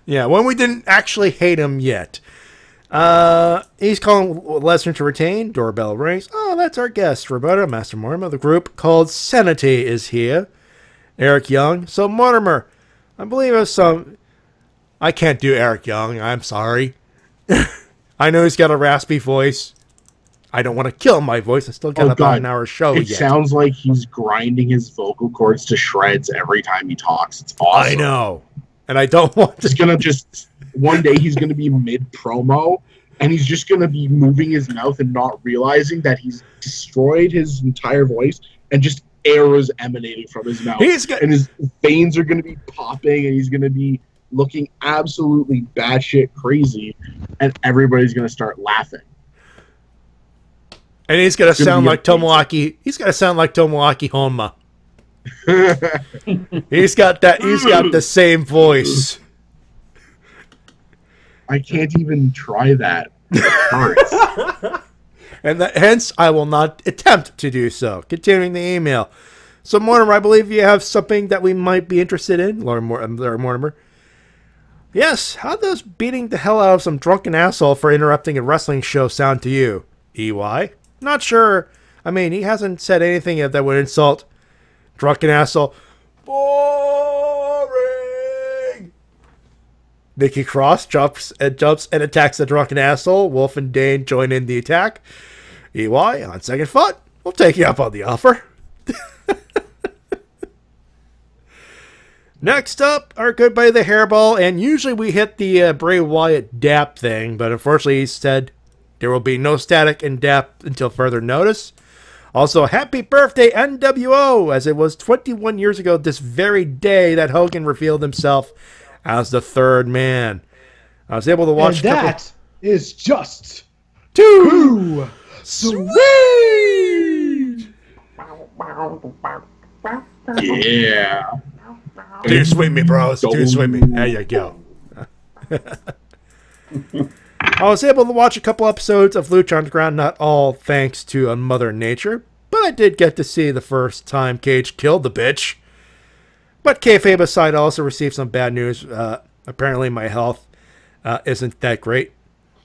Yeah, when we didn't actually hate him yet. He's calling Lesnar to retain. Doorbell rings. Oh, that's our guest. Roberta, Master Mortimer. The group called Sanity is here. Eric Young. So, Mortimer, I believe there's some... I can't do Eric Young. I'm sorry. I know he's got a raspy voice. I don't want to kill my voice. I still got about an hour show yet. It sounds like he's grinding his vocal cords to shreds every time he talks. It's awesome. I know. And I don't want to... He's going to just... One day he's going to be mid-promo, and he's just going to be moving his mouth and not realizing that he's destroyed his entire voice and just air is emanating from his mouth, and his veins are going to be popping, and he's going to be looking absolutely batshit crazy, and everybody's going to start laughing. And he's going to sound like Tomoaki. He's going to sound like Tomoaki Honma. He's got the same voice. I can't even try that. It hurts. And hence, I will not attempt to do so. Continuing the email. So, Mortimer, I believe you have something that we might be interested in, Lord Mortimer. Yes, how does beating the hell out of some drunken asshole for interrupting a wrestling show sound to you? EY? Not sure. I mean, he hasn't said anything that would insult drunken asshole. Boring! Nikki Cross jumps and attacks the drunken asshole. Wolf and Dane join in the attack. EY, on second thought, we'll take you up on the offer. Next up, our good buddy the Hairball, and usually we hit the Bray Wyatt DAP thing, but unfortunately he said there will be no static in DAP until further notice. Also, happy birthday NWO, as it was 21 years ago this very day that Hogan revealed himself as the third man. I was able to watch and that is just too sweet. Yeah. Too sweet me, bros. Too sweet me. There you go. I was able to watch a couple episodes of Lucha Underground, not all thanks to Mother Nature, but I did get to see the first time Cage killed the bitch. But kayfabe aside, I also received some bad news. Apparently my health isn't that great.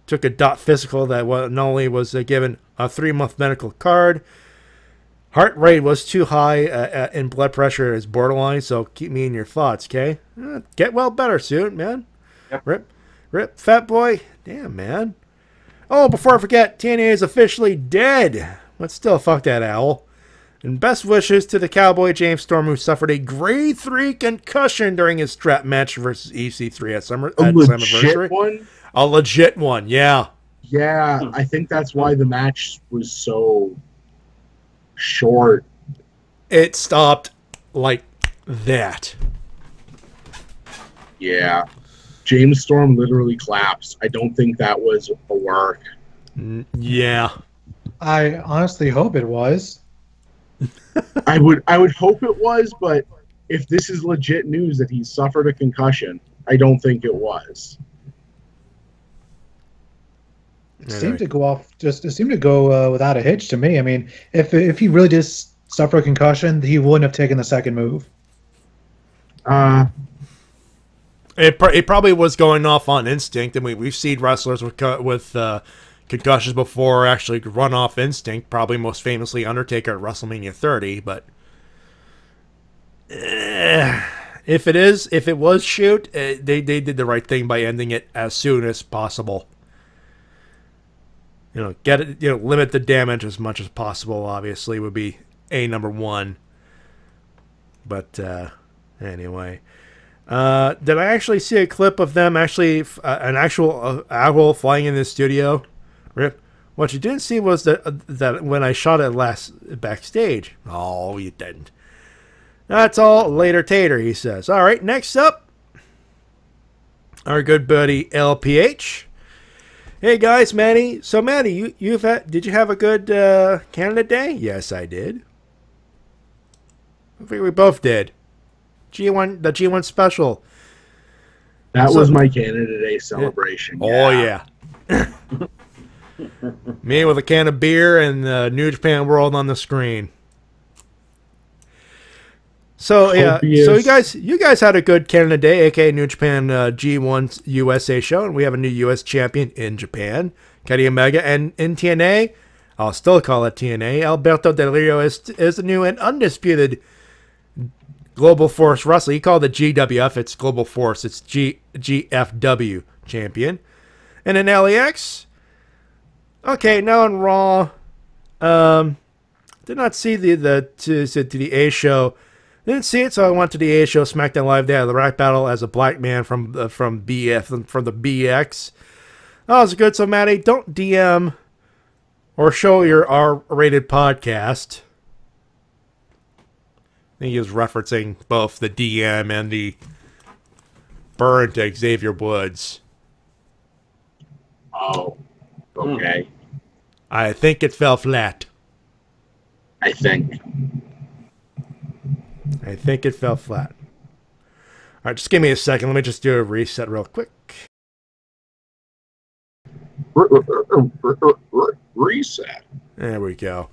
Took a dot physical that not only was given a 3-month medical card, heart rate was too high and blood pressure is borderline, so keep me in your thoughts, okay? Get well better soon, man. Yep. Rip, fat boy. Damn, man. Oh, before I forget, TNA is officially dead. But still, fuck that owl. And best wishes to the Cowboy James Storm, who suffered a grade 3 concussion during his strap match versus EC3 at Slammiversary. One? A legit one, yeah. Yeah, I think that's why the match was so short. It stopped like that. Yeah. James Storm literally collapsed. I don't think that was a work. Yeah. I honestly hope it was. I would hope it was, but if this is legit news that he suffered a concussion, I don't think it was. It seemed to go off. It seemed to go without a hitch to me. I mean, if he really did suffer a concussion, he wouldn't have taken the second move. It probably was going off on instinct, and we've seen wrestlers with concussions before actually run off instinct. Probably most famously Undertaker at WrestleMania 30. But if it was shoot, they did the right thing by ending it as soon as possible. Get it. Limit the damage as much as possible. Obviously, would be number one. But anyway. Did I actually see a clip of them actually, an actual owl flying in the studio? Rip. What you didn't see was that when I shot it last backstage. Oh, you didn't. That's all later tater, he says. All right, next up, our good buddy LPH. Hey guys, Matty. So Matty, did you have a good Canada Day? Yes, I did. I think we both did. The G1 special. That was my Canada Day celebration. Oh, yeah. Me with a can of beer and New Japan World on the screen. So, yeah. So, you guys had a good Canada Day, a.k.a. New Japan G1 USA show, and we have a new U.S. champion in Japan, Kenny Omega, and in TNA, I'll still call it TNA, Alberto Del Rio is the new and undisputed Global Force Wrestling. He called it GWF. It's Global Force. It's GFW champion. And in LAX, okay, now in Raw, did not see the A show. Didn't see it, so I went to the A show, SmackDown Live. They had the rap battle as a black man from the BX. Oh, it was good. So Matty, don't DM or show your R-rated podcast. think he was referencing both the DM and the burn to Xavier Woods. Oh, okay. I think it fell flat. I think it fell flat. All right, just give me a second. Let me just do a reset real quick. Reset. There we go.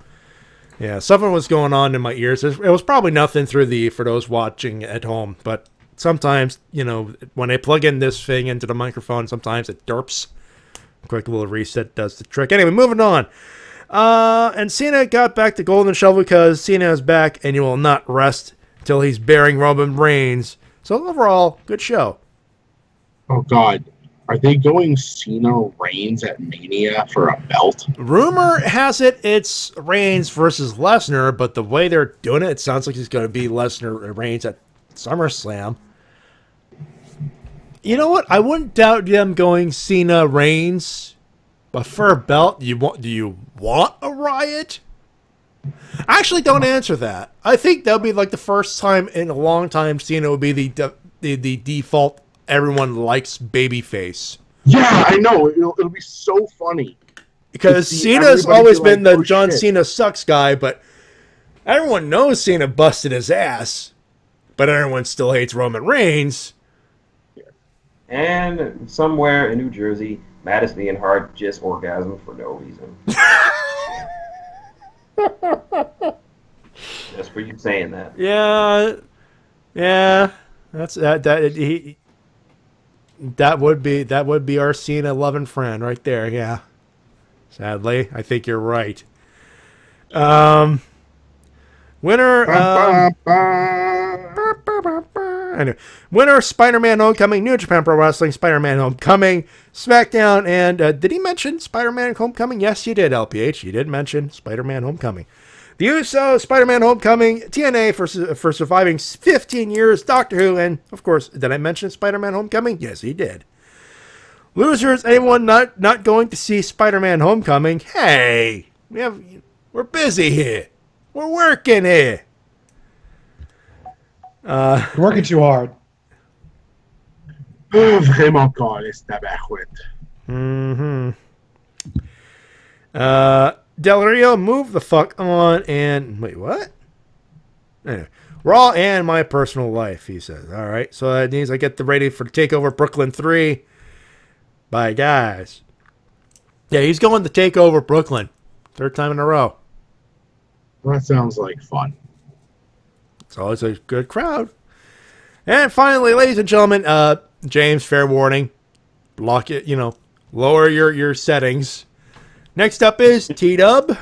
Yeah, something was going on in my ears. It was probably nothing for those watching at home, but sometimes, you know, when I plug in this thing into the microphone, sometimes it derps. Quick little reset does the trick. Anyway, moving on. And Cena got back to Golden Shovel because Cena is back and he will not rest until he's bearing Roman Reigns. So overall, good show. Oh, God. Are they going Cena Reigns at Mania for a belt? Rumor has it it's Reigns versus Lesnar, but the way they're doing it, it sounds like it's going to be Lesnar Reigns at SummerSlam. You know what? I wouldn't doubt them going Cena Reigns, but for a belt, do you want a Riot? Actually, don't answer that. I think that'll be like the first time in a long time Cena will be the default. Everyone likes babyface. Yeah, I know. It'll be so funny. Because Cena's always been the John Cena sucks guy, but everyone knows Cena busted his ass, but everyone still hates Roman Reigns. And somewhere in New Jersey, Madison Ian Hart just orgasmed for no reason. Just for you saying that. Yeah. That would be our Cena loving friend right there. Yeah. Sadly, I think you're right. Winner. Anyway, winner Spider-Man Homecoming, New Japan Pro Wrestling, Spider-Man Homecoming, SmackDown, and did he mention Spider-Man Homecoming? Yes, you did, LPH. You did mention Spider-Man Homecoming. The Usos, Spider-Man Homecoming, TNA for surviving 15 years, Doctor Who, and, of course, did I mention Spider-Man Homecoming? Yes, he did. Losers, anyone not going to see Spider-Man Homecoming? Hey, we're busy here. We're working here. Working too hard. Vraiment calé, c'est tabarouette. Del Rio, move the fuck on and... Wait, what? Anyway, Raw and my personal life, he says. All right, so that means I get ready for TakeOver Brooklyn 3. Bye, guys. Yeah, he's going to TakeOver Brooklyn. Third time in a row. That sounds like fun. It's always a good crowd. And finally, ladies and gentlemen, James, fair warning. Block it, lower your settings. Next up is T-Dub.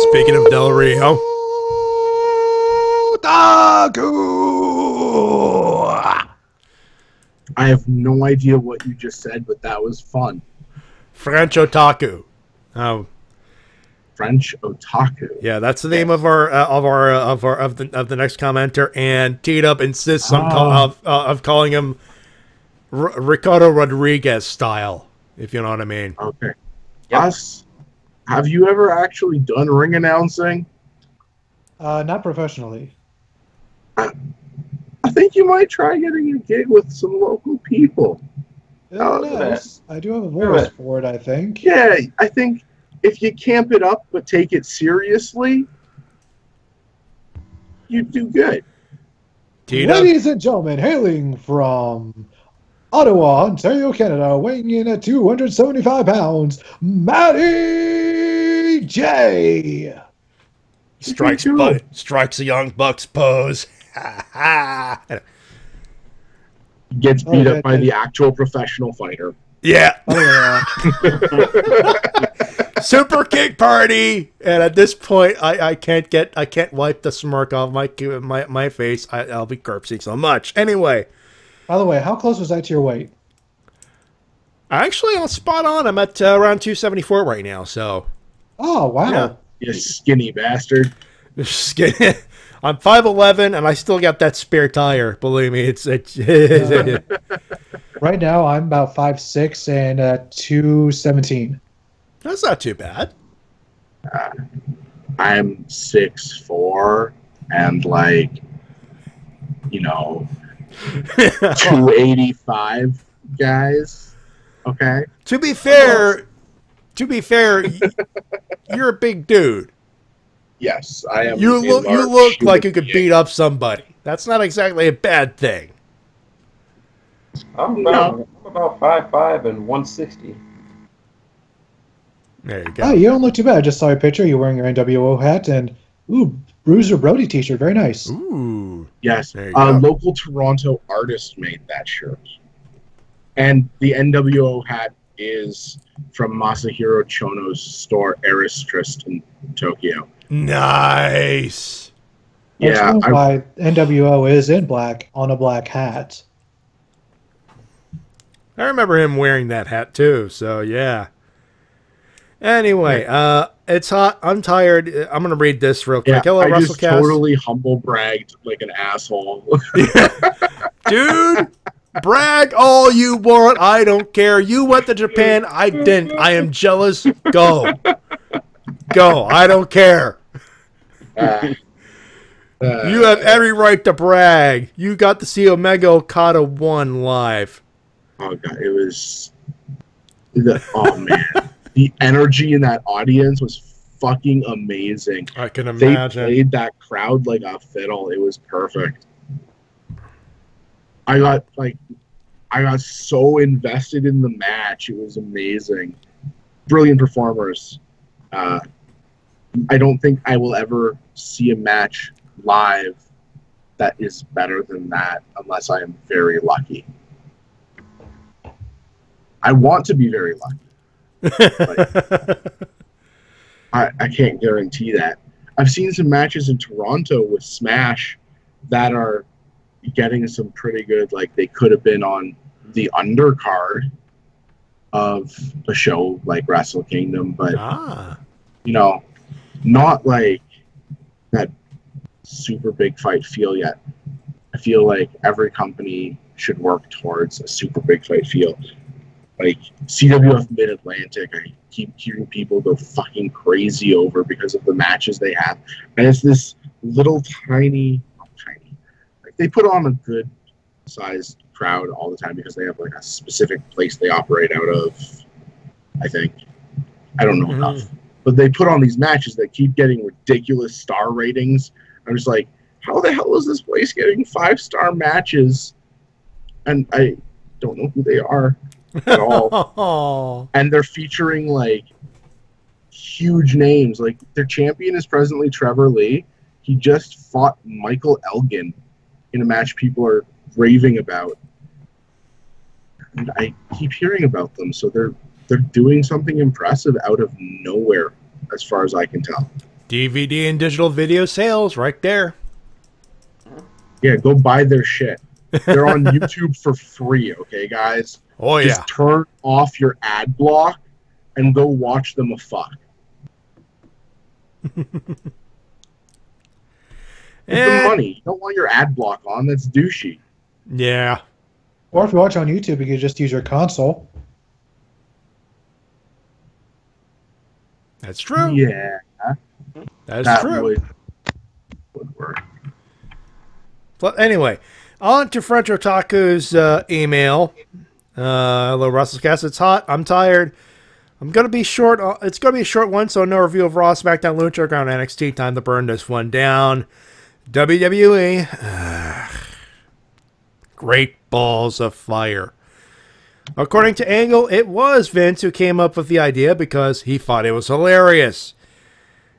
Speaking of Del Rio. I have no idea what you just said, but that was fun. French Otaku. French Otaku. Yeah, that's the name of the next commenter, and T-Dub insists of calling him Ricardo Rodriguez style, if you know what I mean. Okay. Yes. Have you ever actually done ring announcing? Not professionally. I think you might try getting a gig with some local people. Nice. I do have a voice for it, I think. Yeah, I think if you camp it up but take it seriously, you do good. Ladies and gentlemen, hailing from Ottawa, Ontario, Canada, weighing in at 275 pounds, Matty Jay. Strikes a Young Bucks pose. Gets beat up by the actual professional fighter. Yeah. Super kick party, and at this point, I can't wipe the smirk off my face. I'll be corpsing so much. Anyway. By the way, how close was that to your weight? Actually, I'm spot on. I'm at around 274 right now. So. Oh wow! Yeah. You skinny bastard. Skinny. I'm 5'11", and I still got that spare tire. Believe me, it's right now, I'm about 5'6" and 217. That's not too bad. I'm 6'4" and like, 285 guys. Okay. To be fair, you're a big dude. Yes, I am. You look like you could beat up somebody. That's not exactly a bad thing. I'm about 5'5" and 160. There you go. Oh, you don't look too bad. I just saw a picture. You're wearing your NWO hat and Bruiser Brody t-shirt. Very nice. Ooh. Yes. A local Toronto artist made that shirt. And the NWO hat is from Masahiro Chono's store, Aristrist in Tokyo. Nice. Yeah. That's why NWO is in black on a black hat. I remember him wearing that hat too, so yeah. Anyway, it's hot. I'm tired. I'm going to read this real quick. Hello, I Wrestle-Cast. just totally humble bragged like an asshole. Dude, brag all you want. I don't care. You went to Japan. I didn't. I am jealous. Go. Go. I don't care. You have every right to brag. You got to see Omega Okada 1 live. Oh, God. It was... Oh, man. The energy in that audience was fucking amazing. I can imagine. They played that crowd like a fiddle. It was perfect. I got so invested in the match. It was amazing. Brilliant performers. I don't think I will ever see a match live that is better than that unless I am very lucky. I want to be very lucky. I can't guarantee that. I've seen some matches in Toronto with Smash that are getting some pretty good, like they could have been on the undercard of a show like Wrestle Kingdom, but not like that super big fight feel yet. I feel like every company should work towards a super big fight feel. Like CWF Mid-Atlantic, I keep hearing people go fucking crazy over because of the matches they have. And it's this little tiny, like they put on a good sized crowd all the time because they have like a specific place they operate out of, I think. I don't know enough. But they put on these matches that keep getting ridiculous star ratings. I'm just like, how the hell is this place getting 5-star matches? And I don't know who they are at all. And they're featuring like huge names. Like their champion is presently Trevor Lee. He just fought Michael Elgin in a match people are raving about. And I keep hearing about them, so they're doing something impressive out of nowhere, as far as I can tell. DVD and digital video sales right there. Yeah, go buy their shit. They're on YouTube for free, okay, guys? Oh, yeah. Just turn off your ad block and go watch them a fuck. Give them money. You don't want your ad block on. That's douchey. Yeah. Or if you watch on YouTube, you could just use your console. That's true. Yeah. That true. Would work. But anyway, on to French Otaku's email. Hello, Wrestle-Cast. It's hot. I'm tired. I'm going to be short. It's going to be a short one, so no review of Raw, SmackDown, Lucha Underground, NXT. Time to burn this one down. WWE. Great balls of fire. According to Angle, it was Vince who came up with the idea because he thought it was hilarious.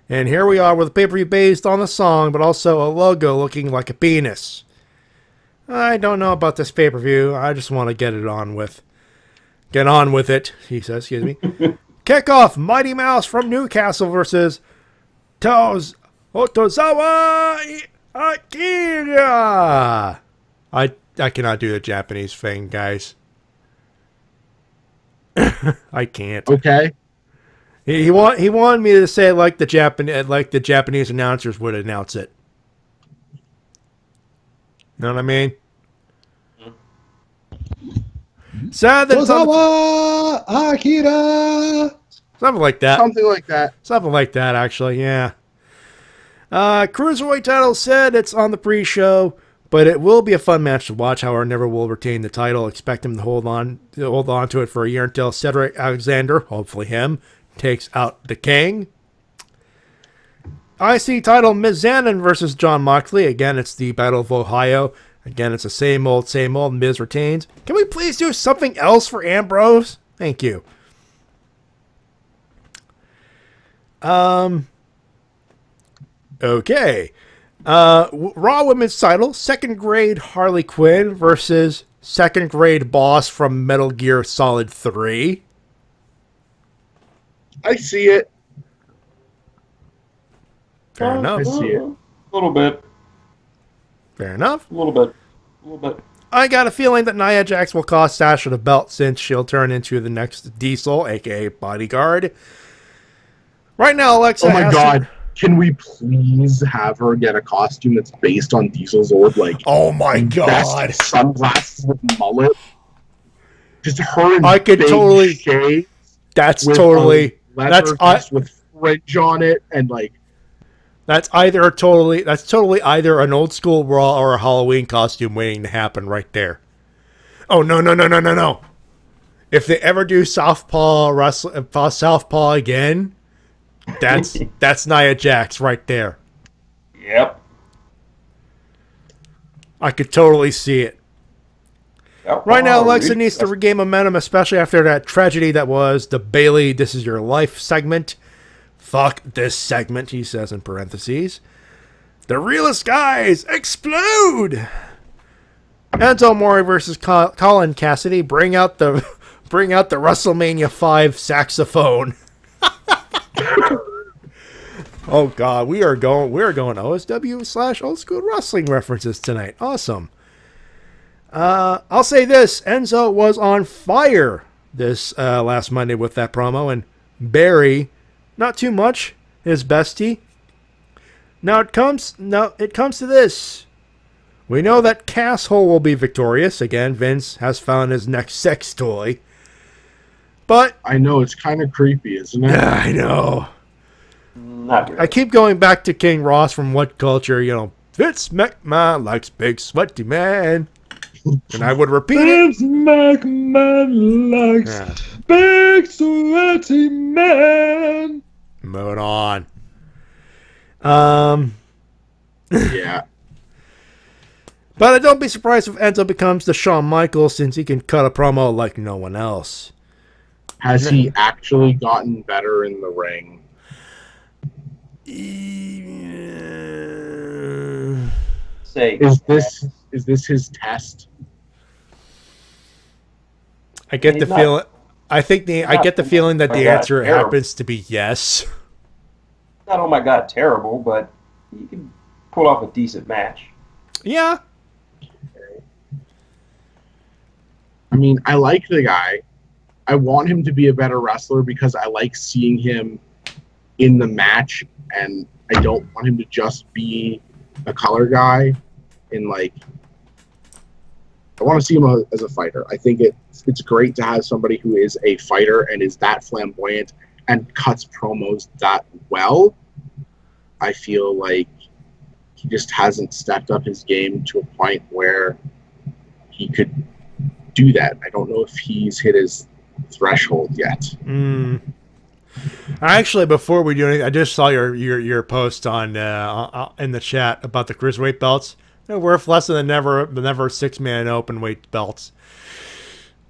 And here we are with a pay-per-view based on the song, but also a logo looking like a penis. I don't know about this pay-per-view. I just want to get it on with. Get on with it, he says. Excuse me. Kickoff, Mighty Mouse from Newcastle versus Otozawa Akira. I cannot do the Japanese thing, guys. I can't. Okay. He wanted me to say it like the Japanese announcers would announce it. You know what I mean? Otozawa Akira. Something like that. Something like that. Something like that, actually, yeah. Cruiserweight title said it's on the pre-show, but it will be a fun match to watch. However, never will retain the title. Expect him to hold on to it for a year until Cedric Alexander, hopefully him, takes out the King. IC title, Mizanin versus John Moxley. Again, it's the Battle of Ohio. Again, it's the same old, same old. Miz retains. Can we please do something else for Ambrose? Thank you. Okay. Raw Women's title, second grade Harley Quinn versus second grade boss from Metal Gear Solid 3. I see it. Fair enough. I see it. A little bit. Fair enough. A little bit. A little bit. I got a feeling that Nia Jax will cost Sasha the belt since she'll turn into the next Diesel, aka Bodyguard. Right now, Alexa. Oh my God. Can we please have her get a costume that's based on Diesel's old, like, oh my God, best sunglasses with mullet? Just her in I could big totally. shades. That's with totally. That's vest with fringe on it, and like. That's totally either an old school Raw or a Halloween costume waiting to happen right there. Oh no! If they ever do Southpaw again, that's Nia Jax right there. Yep. I could totally see it. Right now, Alexa needs to regain momentum, especially after that tragedy that was the Bailey "This Is Your Life" segment. Fuck this segment, he says in parentheses. The realest guys explode. Enzo Amore versus Colin Cassidy. Bring out the WrestleMania 5 saxophone. Oh God, we are going OSW / old school wrestling references tonight. Awesome. I'll say this: Enzo was on fire this last Monday with that promo, and Barry. Not too much, his bestie. Now it comes to this. We know that Casshole will be victorious. Again, Vince has found his next sex toy. But I know, it's kind of creepy, isn't it? Yeah, I know. Not really. I keep going back to King Ross from What Culture, Vince McMahon likes big sweaty man. And I would repeat Vince McMahon likes big sweaty man. Moving on. Yeah. But don't be surprised if Enzo becomes the Shawn Michaels, since he can cut a promo like no one else. Has he actually gotten better in the ring? Is this his test? I get the feeling. I get the feeling that the answer happens to be yes. Not oh my God terrible, but he can pull off a decent match. Yeah. I mean, I like the guy. I want him to be a better wrestler because I like seeing him in the match, and I don't want him to just be a color guy. I want to see him as a fighter. I think it's great to have somebody who is a fighter and is that flamboyant and cuts promos that well. I feel like he just hasn't stepped up his game to a point where he could do that. I don't know if he's hit his threshold yet. Actually, before we do anything, I just saw your post on in the chat about the cruiserweight belts. They're worth less than the never 6-man open weight belts.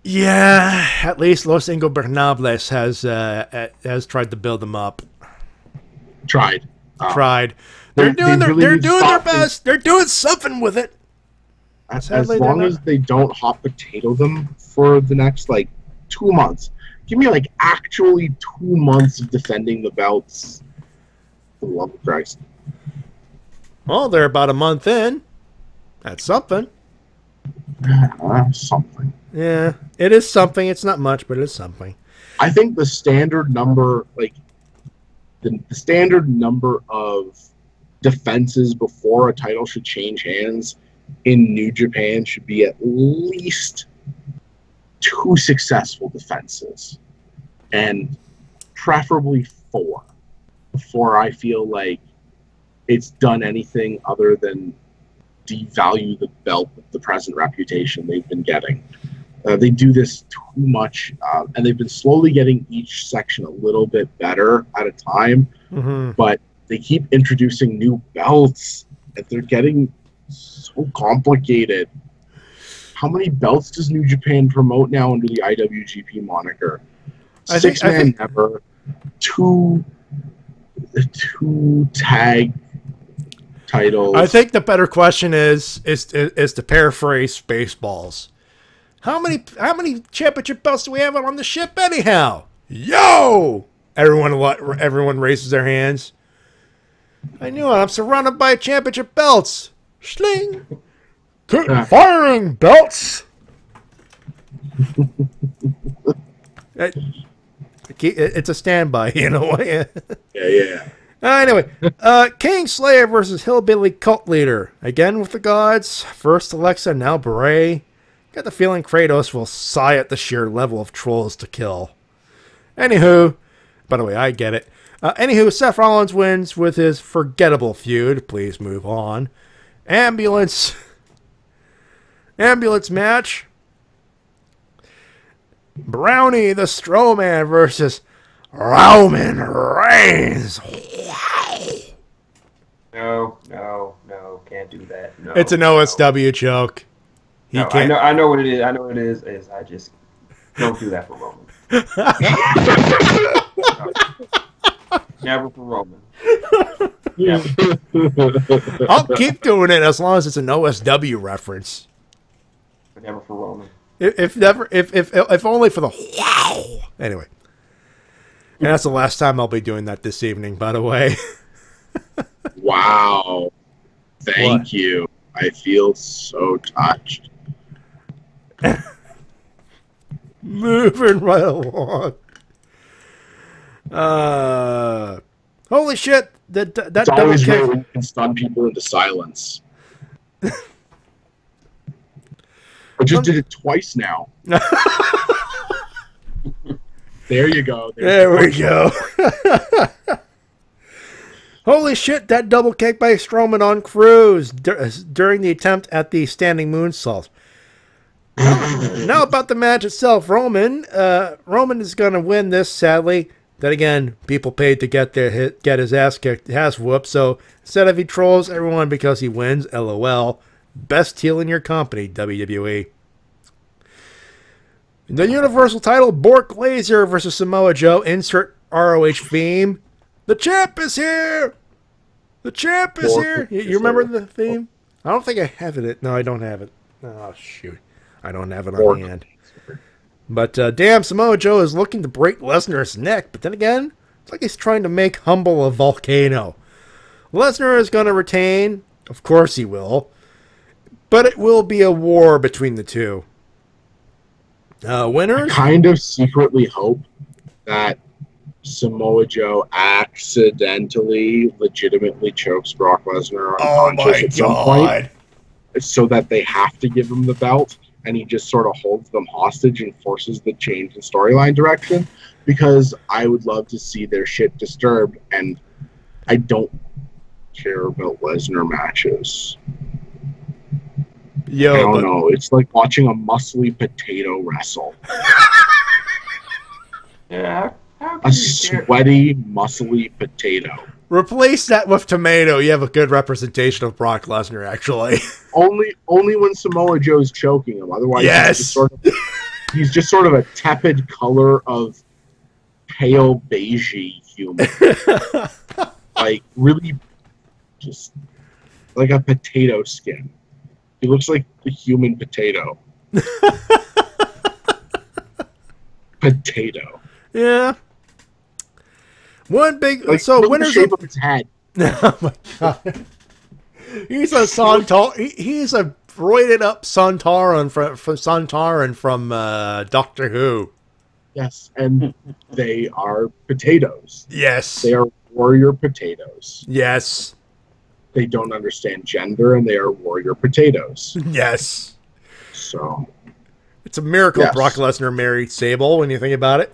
Yeah, at least Los Ingobernables has tried to build them up. Tried. They're doing their best. They're doing something with it. As long as they don't hot potato them for the next 2 months. Give me actually 2 months of defending the belts. For the love of Christ. Well, they're about a month in. That's something. Something. Yeah, it is something. It's not much, but it is something. I think the standard number, the standard number of defenses before a title should change hands in New Japan should be at least 2 successful defenses. And preferably 4 before I feel like it's done anything other than devalue the belt with the present reputation they've been getting. They do this too much, and they've been slowly getting each section a little bit better at a time, but they keep introducing new belts, and they're getting so complicated. How many belts does New Japan promote now under the IWGP moniker? Six man never, two tag titles. I think the better question is to paraphrase Spaceballs. How many championship belts do we have on the ship anyhow? Yo! Everyone raises their hands. I knew it. I'm surrounded by championship belts. Schling. Firing belts. It's a standby, you know. Yeah. Anyway, King Slayer versus Hillbilly Cult Leader. Again with the gods. First Alexa, now Bray. Got the feeling Kratos will sigh at the sheer level of trolls to kill. Anywho, by the way, I get it. Anywho, Seth Rollins wins with his forgettable feud. Please move on. Ambulance match. Brownie the Strowman versus Roman Reigns. No, can't do that. No, it's an OSW joke. No, I know what it is. I know what it is I just don't do that for Roman. Never for Roman. Never. I'll keep doing it as long as it's an OSW reference. But never for Roman. If only for the wow. Anyway. And that's the last time I'll be doing that this evening, by the way. Wow. Thank you. I feel so touched. Moving right along. Holy shit! That's always great when you can stun people into silence. I just did it twice now. There you go. There we go. Holy shit, that double kick by Strowman on Cruz during the attempt at the standing moonsault. Now about the match itself. Roman is going to win this, sadly. Then again, people paid to get his ass kicked, ass whooped. So instead of he trolls everyone because he wins, LOL. Best heel in your company, WWE. The Universal title, Bork Laser versus Samoa Joe. Insert ROH theme. The champ is here! The champ is here! You remember the theme? I don't think I have it. No, I don't have it. Oh, shoot. I don't have it on hand. But damn, Samoa Joe is looking to break Lesnar's neck. But then again, it's like he's trying to make humble a volcano. Lesnar is going to retain. Of course he will. But it will be a war between the two. Winners? I kind of secretly hope that Samoa Joe accidentally, legitimately chokes Brock Lesnar unconscious at some point, so that they have to give him the belt, and he just sort of holds them hostage and forces the change in storyline direction, because I would love to see their shit disturbed, and I don't care about Lesnar matches. I don't know. It's like watching a muscly potato wrestle. Yeah. A sweaty, muscly potato. Replace that with tomato. You have a good representation of Brock Lesnar, actually. Only when Samoa Joe's choking him. Otherwise, he's just sort of a tepid color of pale beigey human. Like, really just like a potato skin. He looks like the human potato. Potato. Yeah. One big winners the shape of its head. Oh my god. He's a Santar. He's a roided up Santaran from Doctor Who. Yes, and they are potatoes. Yes. They are warrior potatoes. Yes. They don't understand gender, and they are warrior potatoes. Yes. So it's a miracle Brock Lesnar married Sable when you think about it.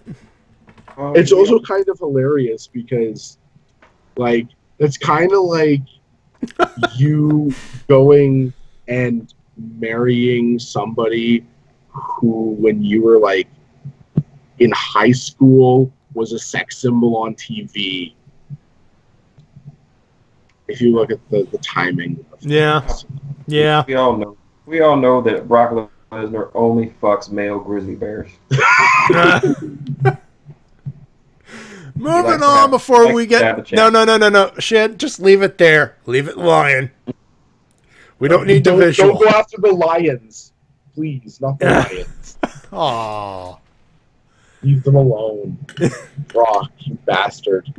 It's also kind of hilarious because, like, it's kind of like you going and marrying somebody who, when you were, like, in high school, was a sex symbol on TV. If you look at the timing. Yeah. We all know that Brock Lesnar only fucks male grizzly bears. Moving on before we get... No. Shit, just leave it there. Leave it lying. We don't need the visual. Don't go after the lions. Please, not the lions. Aww. Leave them alone. Brock, you bastard.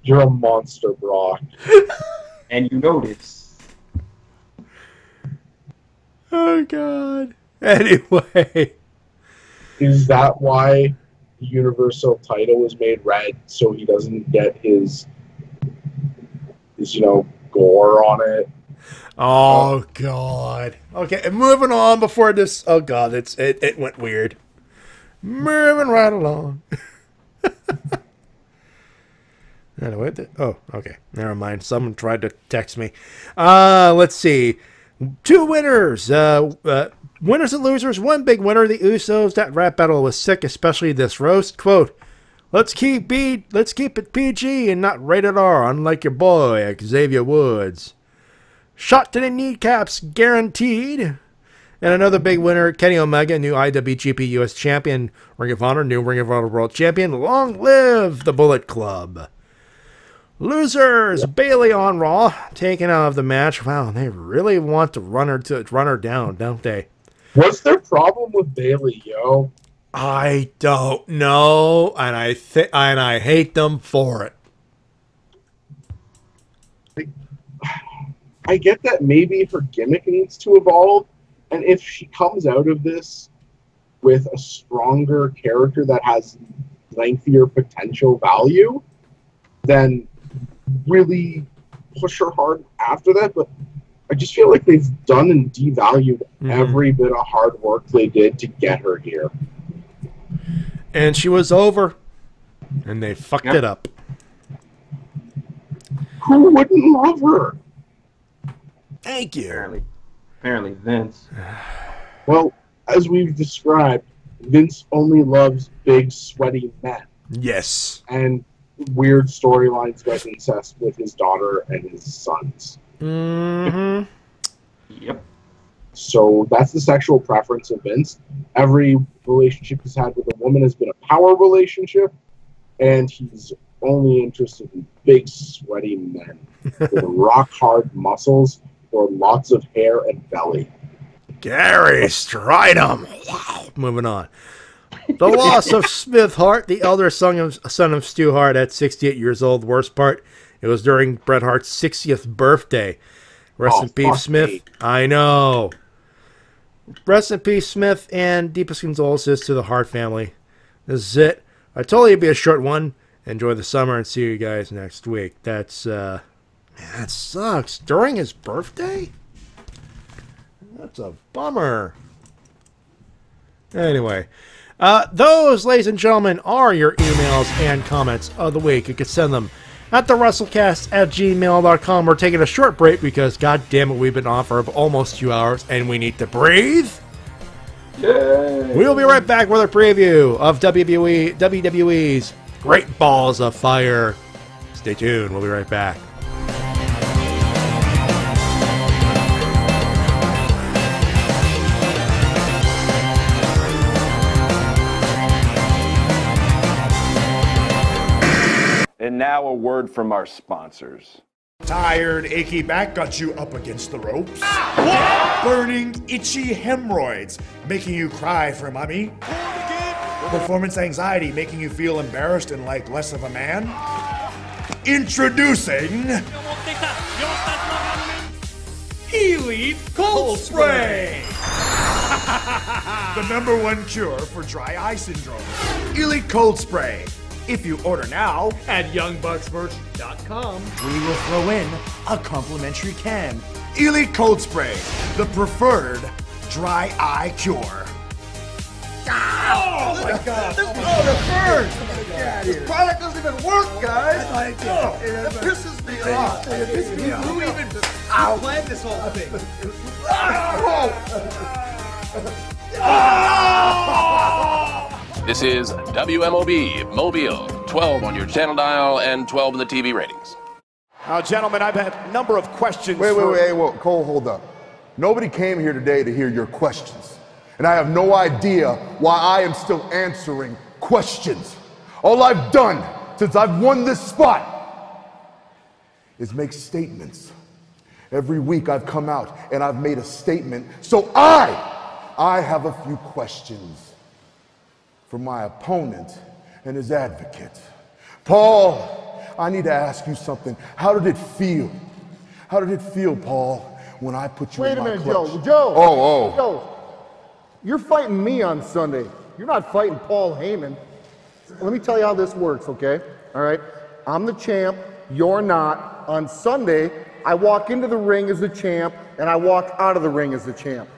You're a monster, Brock. And you know this. Oh, God. Anyway. Is that why the Universal title was made red, so he doesn't get his gore on it? Oh, God. Okay, and moving on before this... Oh, God, it went weird. Moving right along. Oh, okay. Never mind. Someone tried to text me. Let's see. 2 winners. Winners and losers. One big winner, the Usos. That rap battle was sick, especially this roast. Quote, let's keep it PG and not rated R, unlike your boy, Xavier Woods. Shot to the kneecaps, guaranteed. And another big winner, Kenny Omega, new IWGP US Champion, Ring of Honor, new Ring of Honor World Champion. Long live the Bullet Club. Losers, Bayley on Raw, taken out of the match. Wow, they really want to run her down, don't they? What's their problem with Bayley, yo? I don't know, and I hate them for it. I get that maybe her gimmick needs to evolve, and if she comes out of this with a stronger character that has lengthier potential value, then really push her hard after that. But I just feel like they've done and devalued every bit of hard work they did to get her here. And she was over, and they fucked it up. Who wouldn't love her? Thank you. Apparently Vince. Well, as we've described, Vince only loves big, sweaty men. Yes. And weird storylines with incest with his daughter and his sons. Mm-hmm. Yep. So that's the sexual preference of Vince. Every relationship he's had with a woman has been a power relationship, and he's only interested in big, sweaty men with rock-hard muscles or lots of hair and belly. Gary Stridham. Wow. Moving on. The loss of Smith Hart, the elder son of Stu Hart at 68 years old. Worst part, it was during Bret Hart's 60th birthday. Rest in peace, Smith. Me. I know. Rest in peace, Smith, and deepest condolences to the Hart family. This is it. I told you it'd be a short one. Enjoy the summer and see you guys next week. That's, man, that sucks. During his birthday? That's a bummer. Anyway. Those, ladies and gentlemen, are your emails and comments of the week. You can send them at the Wrestle-Cast@gmail.com. We're taking a short break because, god damn it, we've been off for almost 2 hours and we need to breathe. Yay. We'll be right back with a preview of WWE's Great Balls of Fire. Stay tuned. We'll be right back. And now a word from our sponsors. Tired, achy back got you up against the ropes? Burning, itchy hemorrhoids making you cry for mommy? Performance anxiety making you feel embarrassed and like less of a man? Introducing Elite Cold Spray! The #1 cure for dry eye syndrome. Elite Cold Spray. If you order now at YoungBucksMerch.com, we will throw in a complimentary can. Elite Cold Spray, the preferred dry eye cure. Oh my god! Oh, the even work, guys. That pisses me off. Who even planned this whole thing? This is WMOB Mobile, 12 on your channel dial and 12 in the TV ratings. Now, gentlemen, I've had a number of questions. Wait, Cole, hold up. Nobody came here today to hear your questions. And I have no idea why I am still answering questions. All I've done since I've won this spot is make statements. Every week I've come out and I've made a statement. So I have a few questions for my opponent and his advocate. Paul, I need to ask you something. How did it feel? How did it feel, Paul, when I put you in my clutch? Wait a minute, Joe. Oh. Joe, you're fighting me on Sunday. You're not fighting Paul Heyman. Let me tell you how this works, okay? All right? I'm the champ. You're not. On Sunday, I walk into the ring as the champ, and I walk out of the ring as the champ.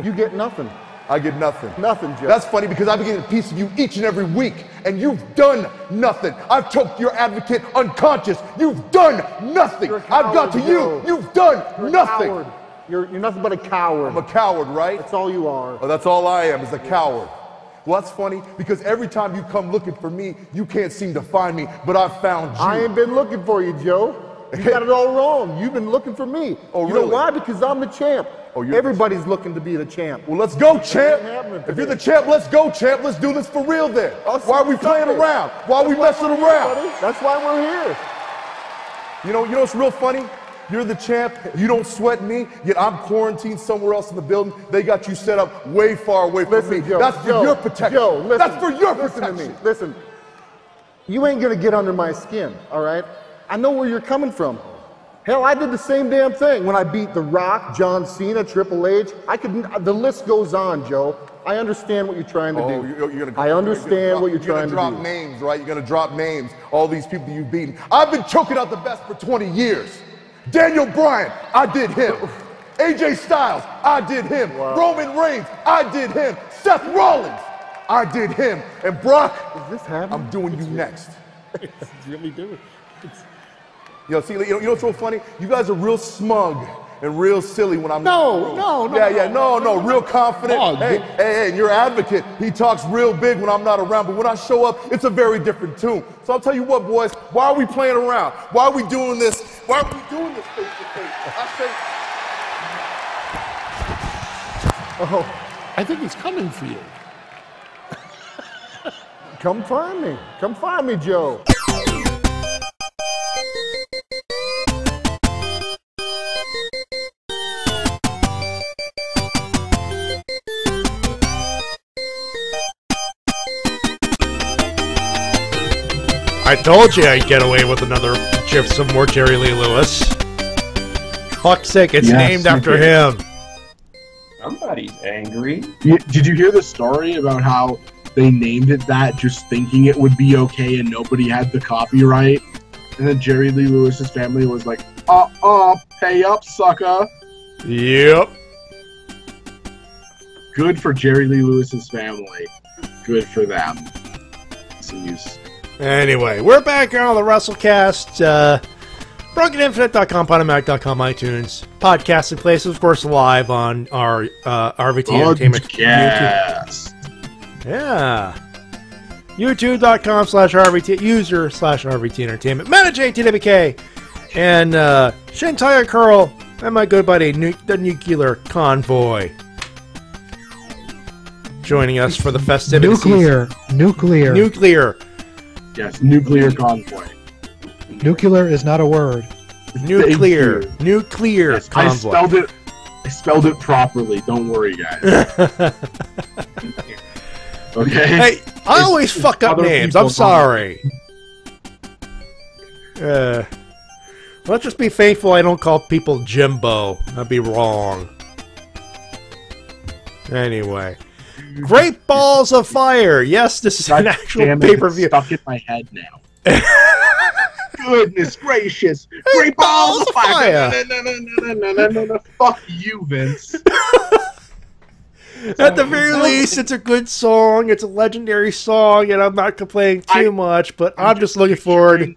You get nothing. I get nothing. Nothing, Joe. That's funny because I've been getting a piece of you each and every week, and you've done nothing. I've choked your advocate unconscious. You've done nothing. You're a coward, I've got to Joe. you. You've done You're nothing. A coward. You're nothing but a coward. I'm a coward, right? That's all you are. Oh, that's all I am, is a coward. Well, that's funny because every time you come looking for me, you can't seem to find me, but I've found you. I ain't been looking for you, Joe. You got it all wrong. You've been looking for me. Oh, You really? know why? Because I'm the champ. Oh, you're Everybody's looking to be the champ. Well, let's go, champ. happening If you're the champ, let's go, champ. Let's do this for real then. Why are we playing Sunday. around? Why are we messing around? Buddy. That's why we're here. You know what's real funny? You're the champ, you don't sweat me, yet I'm quarantined somewhere else in the building. They got you set up way far away from me. Joe, That's for your protection. Joe, listen, That's for your listen protection. to me. Listen, you ain't gonna get under my skin, all right? I know where you're coming from. Hell, I did the same damn thing when I beat The Rock, John Cena, Triple H. The list goes on, Joe. I understand what you're trying to do. I understand what you're trying to do. You're gonna drop names, right? You're gonna drop names. All these people you've beaten. I've been choking out the best for 20 years. Daniel Bryan, I did him. AJ Styles, I did him. Wow. Roman Reigns, I did him. Seth Rollins, I did him. And Brock, is this happening? I'm doing you next. It's really doing. See, you know what's so funny? You guys are real smug and real silly when I'm No, real confident. No, Hey, and your advocate, he talks real big when I'm not around, but when I show up, it's a very different tune. So I'll tell you what, boys, why are we playing around? Why are we doing this? Why are we doing this face to face? I think he's coming for you. Come find me. Come find me, Joe. I told you I'd get away with another some more Jerry Lee Lewis. Fuck's sake, it's named after him. Somebody's angry. Did you hear the story about how they named it that just thinking it would be okay and nobody had the copyright? And then Jerry Lee Lewis's family was like, pay up, sucker. Yep. Good for Jerry Lee Lewis's family. Good for them. Anyway, we're back here on the Wrestle-Cast. BrokenInfinite.com, Podomatic.com, iTunes, podcasting places, of course, live on our RVT Entertainment YouTube. Yeah. YouTube.com/RVT, user/RVT Entertainment, Matty Jay and TWK, and ShintigerCurl, and my good buddy, the Nuclear Convoy, joining us for the festivities. Nuclear. Yes, Nuclear Convoy. Nuclear is not a word. Nuclear yes, Convoy. I spelled it properly. Don't worry, guys. Okay. Hey, I always fuck up names. I'm sorry. Let's just be thankful I don't call people Jimbo. That'd be wrong. Anyway. Great Balls of Fire. Yes, this is an actual pay-per-view. It's stuck in my head now. Goodness gracious. Great Balls of Fire. No. Fuck you, Vince. At the very least, it's a good song. It's a legendary song, and I'm not complaining too much, but I'm just looking forward.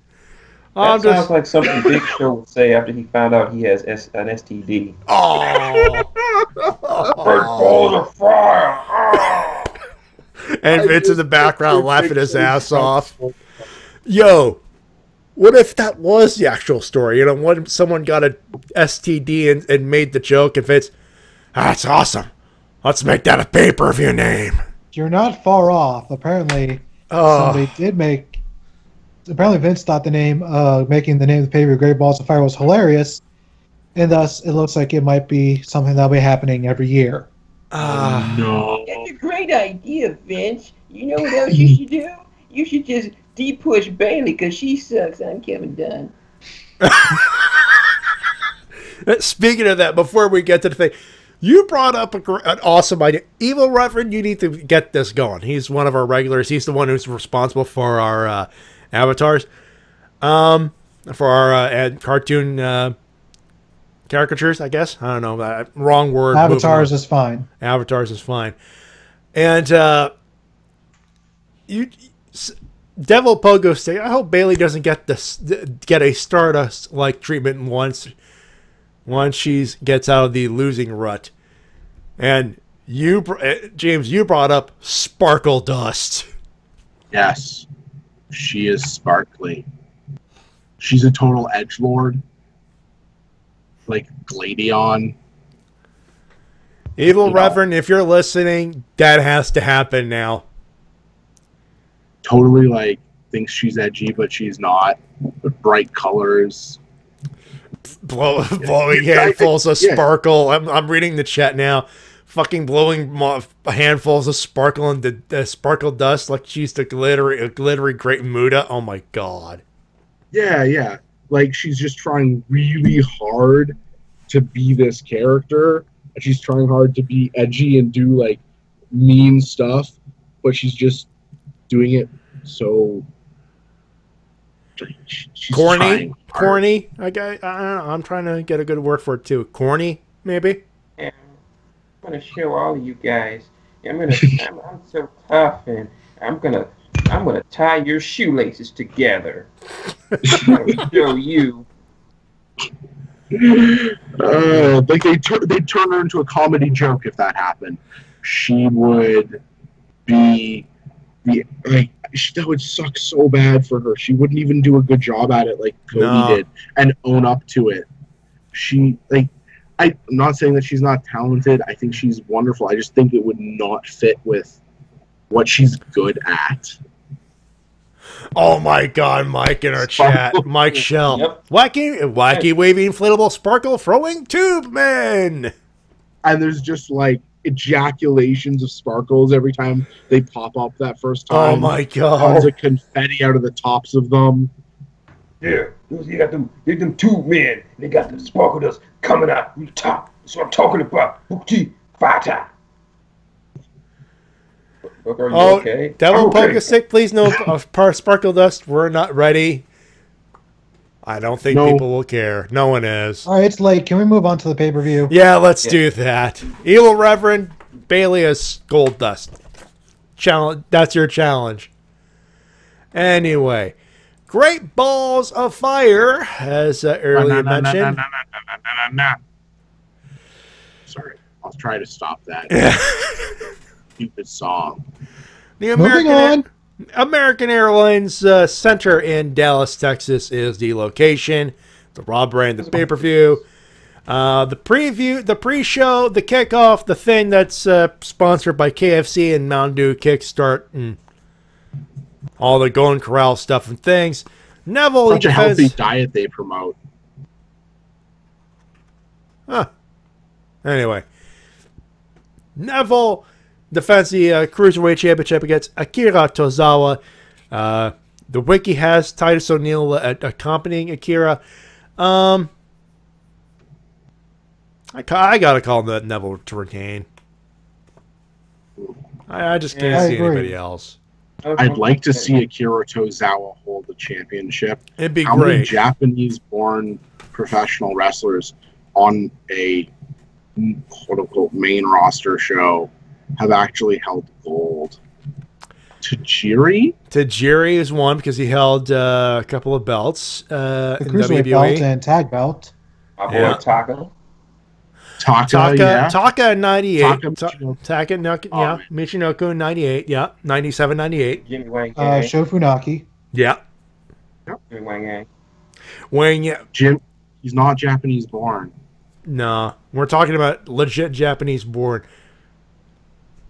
That sounds like something Big Show would say after he found out he has an STD. Oh. Balls of fire. And Vince in the background laughing his ass off. Yo, what if that was the actual story? You know, what if someone got a STD and made the joke, and Vince, that's awesome. Let's make that a pay-per-view name. You're not far off. Apparently, somebody did make. Apparently, Vince thought the name, making the name of the pay-per-view Great Balls of Fire was hilarious, and thus it looks like it might be something that'll be happening every year. No. That's a great idea, Vince. You know what else you should do? You should just de-push Bailey because she sucks. I'm Kevin Dunn. Speaking of that, before we get to the thing, you brought up an awesome idea. Evil Reverend, you need to get this going. He's one of our regulars. He's the one who's responsible for our avatars, for our cartoon caricatures, I guess. I don't know. Wrong word. Avatars is fine. Avatars is fine. And Devil Pogo say, I hope Bailey doesn't get a Stardust-like treatment once she gets out of the losing rut. And you, James, you brought up Sparkle Dust. Yes. She is sparkly. She's a total edgelord. Like Gladion. Evil Reverend, if you're listening, that has to happen now. Totally, like, thinks she's edgy, but she's not. With bright colors. Blowing handfuls of sparkle. I'm reading the chat now. Fucking blowing handfuls of sparkle and the sparkle dust like she's a glittery Great Muda. Oh my god. Yeah. Like, she's just trying really hard to be this character. And she's trying hard to be edgy and do, like, mean stuff. But she's just doing it so... She's corny. I don't know. I'm trying to get a good word for it, too. Corny, maybe? Yeah. I'm gonna show all of you guys. I'm so tough, and I'm gonna tie your shoelaces together. I'm gonna show you. Like they'd turn her into a comedy joke if that happened. She would be that would suck so bad for her. She wouldn't even do a good job at it like Cody did and own up to it. I'm not saying that she's not talented. I think she's wonderful. I just think it would not fit with what she's good at. Oh my god, Mike in our chat. Mike Shell. Yep. Wacky wavy inflatable sparkle throwing tube man. And there's just like ejaculations of sparkles every time they pop up that first time. Oh my god. Tons of confetti out of the tops of them. Yeah, you got them tube men. They got the sparkle dust coming out from the top. That's what I'm talking about. Bookie fighter. Are you okay? Devil Poker Stick, please no sparkle dust. We're not ready. I don't think people will care. No one is. All right, it's late. Can we move on to the pay-per-view? Yeah, let's do that. Evil Reverend, Bailey is gold dust. Challenge. That's your challenge. Anyway, Great Balls of Fire, as earlier mentioned. Sorry, I'll try to stop that. Stupid song. The American Airlines Center in Dallas, Texas is the location. The Raw brand, the pay-per-view. The preview, the pre-show, the kickoff, the thing that's sponsored by KFC and Mountain Dew Kickstart and all the Golden Corral stuff and things. Neville, such a healthy diet they promote. Huh. Anyway, Neville defends the Cruiserweight Championship against Akira Tozawa. The wiki has Titus O'Neil accompanying Akira. I gotta call Neville to retain. I just can't see anybody else. I'd like to see Akira Tozawa hold the championship. It'd be How great. many Japanese-born professional wrestlers on a quote-unquote main roster show have actually held gold. Tajiri is one because he held a couple of belts The in cruiserweight WWE. belt and tag belt. My boy Taka. Taka in 98. Taka, Michinoku in 98. Yeah, 97, 98. Jimmy Wang Sho Funaki. Yeah. Jimmy Wang Yang. Wang Yang. Jim, he's not Japanese born. No, we're talking about legit Japanese born.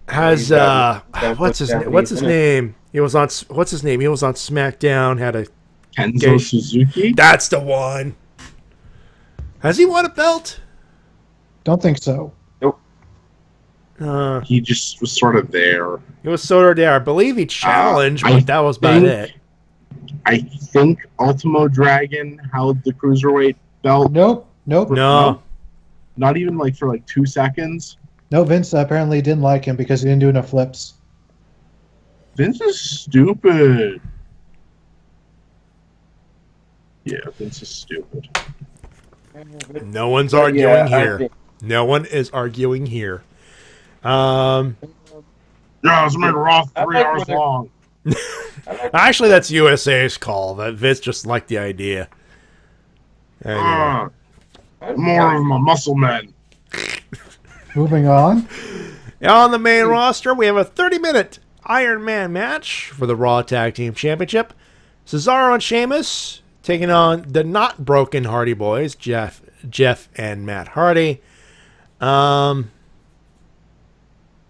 Has what's his name? He was on SmackDown. Had a Kenzo Suzuki. That's the one. Has he won a belt? Don't think so. He just was sort of there. He was sort of there. I believe he challenged, but that was about it. I think Ultimo Dragon held the cruiserweight belt. Nope. No. Not even like for like 2 seconds. No, Vince apparently didn't like him because he didn't do enough flips. Vince is stupid. Yeah, Vince is stupid. No one's arguing here. No one is arguing here. No, it's made Raw 3 hours long. Actually, that's USA's call. That Vince just liked the idea. Anyway. More of my muscle men. Moving on. On the main roster, we have a 30-minute Iron Man match for the Raw Tag Team Championship. Cesaro and Sheamus taking on the not broken Hardy Boys, Jeff and Matt Hardy. Are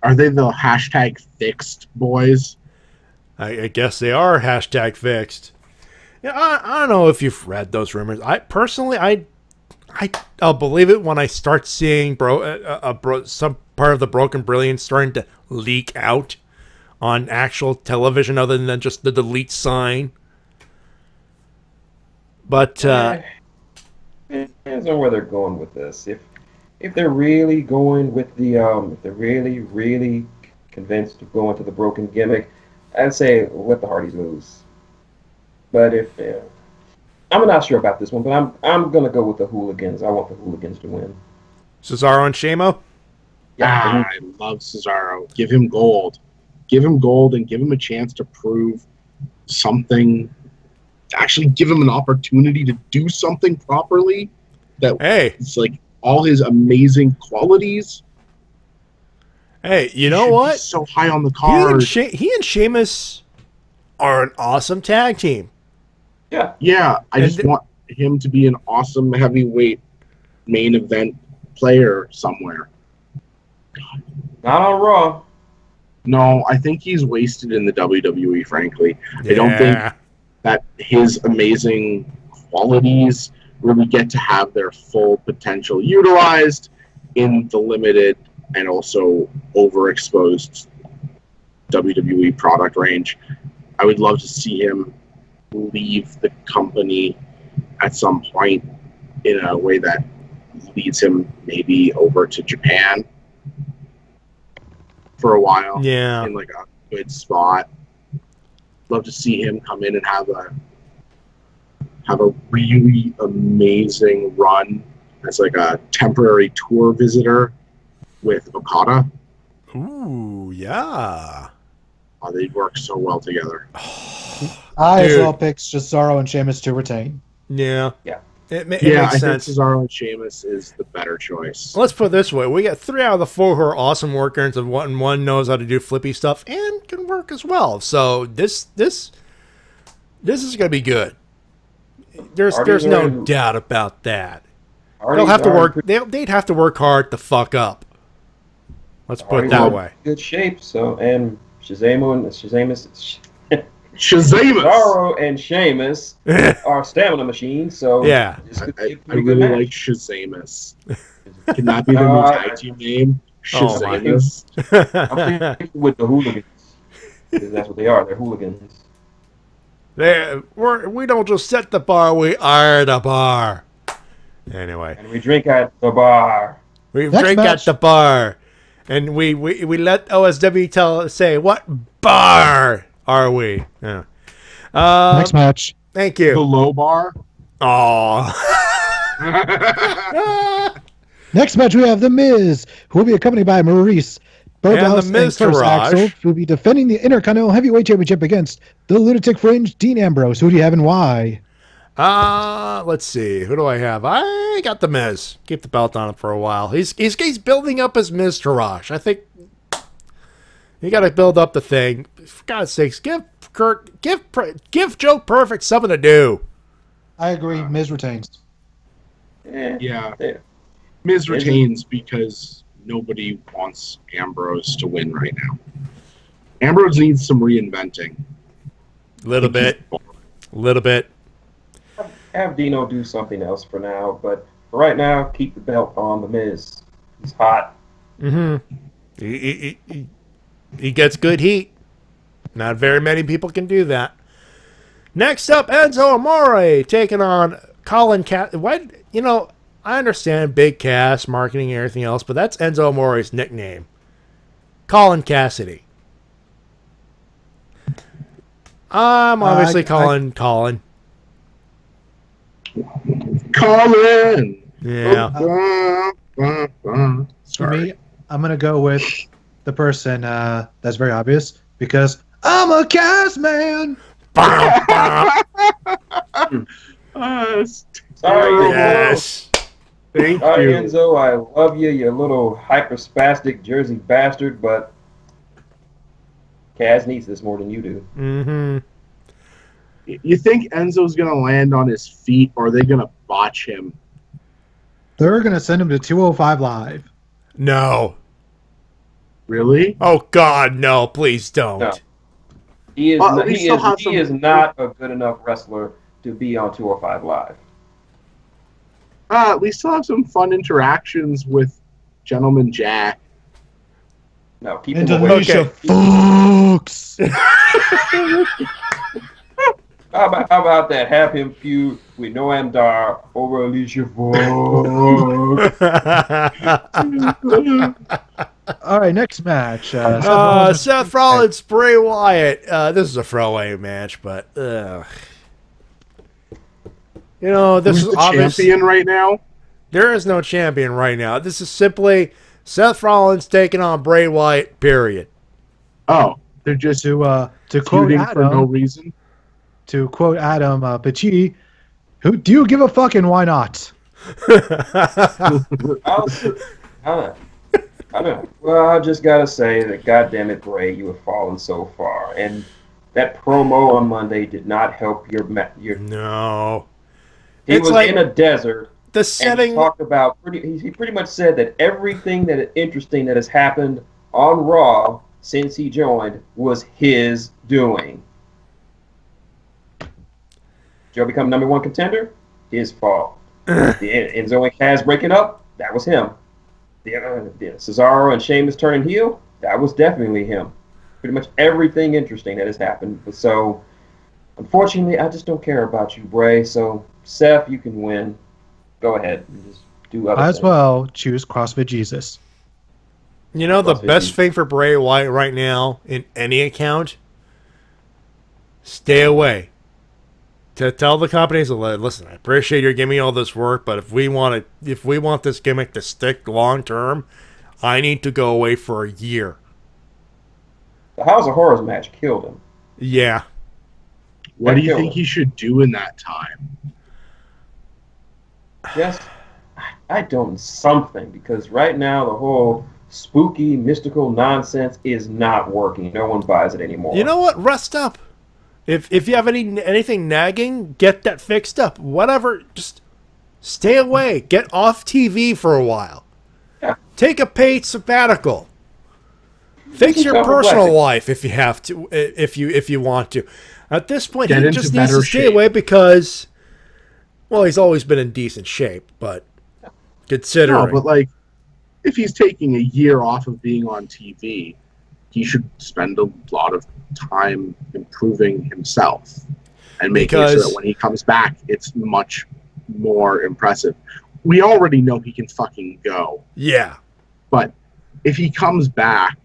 they the #fixed boys? I guess they are #fixed. Yeah, I don't know if you've read those rumors. I'll believe it when I start seeing some part of the Broken Brilliance starting to leak out on actual television other than just the delete sign. But depends on where they're going with this. If they're really going with the if they're really convinced of going to the broken gimmick, I'd say let the Hardys lose. But if I'm not sure about this one, but I'm gonna go with the Hooligans. I want the Hooligans to win. Cesaro and Shamo? Yeah, I love Cesaro. Give him gold. Give him gold and give him a chance to prove something. Actually give him an opportunity to do something properly. It's like all his amazing qualities. Hey, you know what? So high on the card. He and Sheamus are an awesome tag team. Yeah. I just want him to be an awesome heavyweight main event player somewhere. Not on Raw. No, I think he's wasted in the WWE, frankly. I don't think that his amazing qualities really get to have their full potential utilized in the limited and also overexposed WWE product range. I would love to see him leave the company at some point in a way that leads him maybe over to Japan for a while. Yeah. In like a good spot. Love to see him come in and have a really amazing run as like a temporary tour visitor with Okada. Ooh, yeah. Oh, they'd work so well together. I as well picked Cesaro and Sheamus to retain. Yeah. It makes I sense. think Cesaro and Sheamus is the better choice. Let's put it this way. We got 3 out of the 4 who are awesome workers, and one knows how to do flippy stuff and can work as well. So this is going to be good. There's no doubt about that. They'll have to work. They'd have to work hard to fuck up. Let's put it that way. Good shape. So and Shazamus. Cesaro and Sheamus are stamina machines. So yeah, I really like Shazamus. Can that be the new tag team name? Shazamus. I'm thinking with the Hooligans. Because that's what they are. They're hooligans. We don't just set the bar, we are the bar. Anyway. And we drink at the bar. We drink at the bar. And we let OSW say, what bar are we? Yeah. Next match. Thank you. The low bar. Aww. Next match we have The Miz, who will be accompanied by Maurice Bodas and the and First Axel will be defending the Intercontinental Heavyweight Championship against the Lunatic Fringe, Dean Ambrose. Who do you have and why? Let's see. Who do I have? I got the Miz. Keep the belt on him for a while. He's building up his Miz Taraj. I think you got to build up the thing. For God's sakes, give Joe Perfect something to do. I agree. Miz retains. Yeah. Miz retains because nobody wants Ambrose to win right now. Ambrose needs some reinventing. Little bit. Have Dino do something else for now, but for right now, keep the belt on the Miz. He's hot. He gets good heat. Not very many people can do that. Next up, Enzo Amore taking on Colin Cassidy. What? You know, I understand big cast, marketing, and everything else, but that's Enzo Amore's nickname. Colin Cassidy. I'm obviously calling Colin. Colin! Yeah. For me, I'm going to go with the person that's very obvious because I'm a cast man. Sorry, yes. Thank Sorry, you. Enzo. I love you, you little hyperspastic Jersey bastard, but Kaz needs this more than you do. Mm-hmm. You think Enzo's going to land on his feet, or are they going to botch him? They're going to send him to 205 Live. No. Really? Oh, God, no. Please don't. No. He is not a good enough wrestler to be on 205 Live. We still have some fun interactions with Gentleman Jack. No, keep him away. Indonesia, folks. How about that? Have him feud with Noam Dar over Alicia Fox. All right, next match. Seth Rollins, Bray Wyatt. This is a throwaway match, but you know, this Who's is the obvious. champion right now? There is no champion right now. This is simply Seth Rollins taking on Bray Wyatt. Period. Oh, they're just to quote feuding Adam, for no reason. To quote Adam Pachi, who do you give a fuck and why not? I don't know. Well, I just gotta say that, goddamn it, Bray, you have fallen so far, and that promo on Monday did not help your. No. He was like in a desert. The setting. And he talked about he pretty much said that everything that is interesting that has happened on Raw since he joined was his doing. Joe become #1 contender? His fault. Enzo and Kaz breaking up? That was him. The Cesaro and Sheamus turning heel? That was definitely him. Pretty much everything interesting that has happened. So, unfortunately, I just don't care about you, Bray. So, Seth, you can win. Go ahead. And just do other As things. well, choose CrossFit Jesus. You know the best thing for Bray Wyatt right now in any account? Stay away. To tell the companies, listen, I appreciate you're giving me all this work, but if we want this gimmick to stick long term, I need to go away for a year. The House of Horrors match killed him. Yeah. What do you think he should do in that time? Yes, I don't something, because right now the whole spooky, mystical nonsense is not working. No one buys it anymore. You know what? Rest up. If you have anything nagging, get that fixed up. Whatever, just stay away. Get off TV for a while. Yeah. Take a paid sabbatical. Fix your personal life if you have to, if you want to. At this point, he just needs to stay away because, well, he's always been in decent shape, but considering. No, but like, if he's taking a year off of being on TV, he should spend a lot of time improving himself and making sure that when he comes back, it's much more impressive. We already know he can fucking go. Yeah. But if he comes back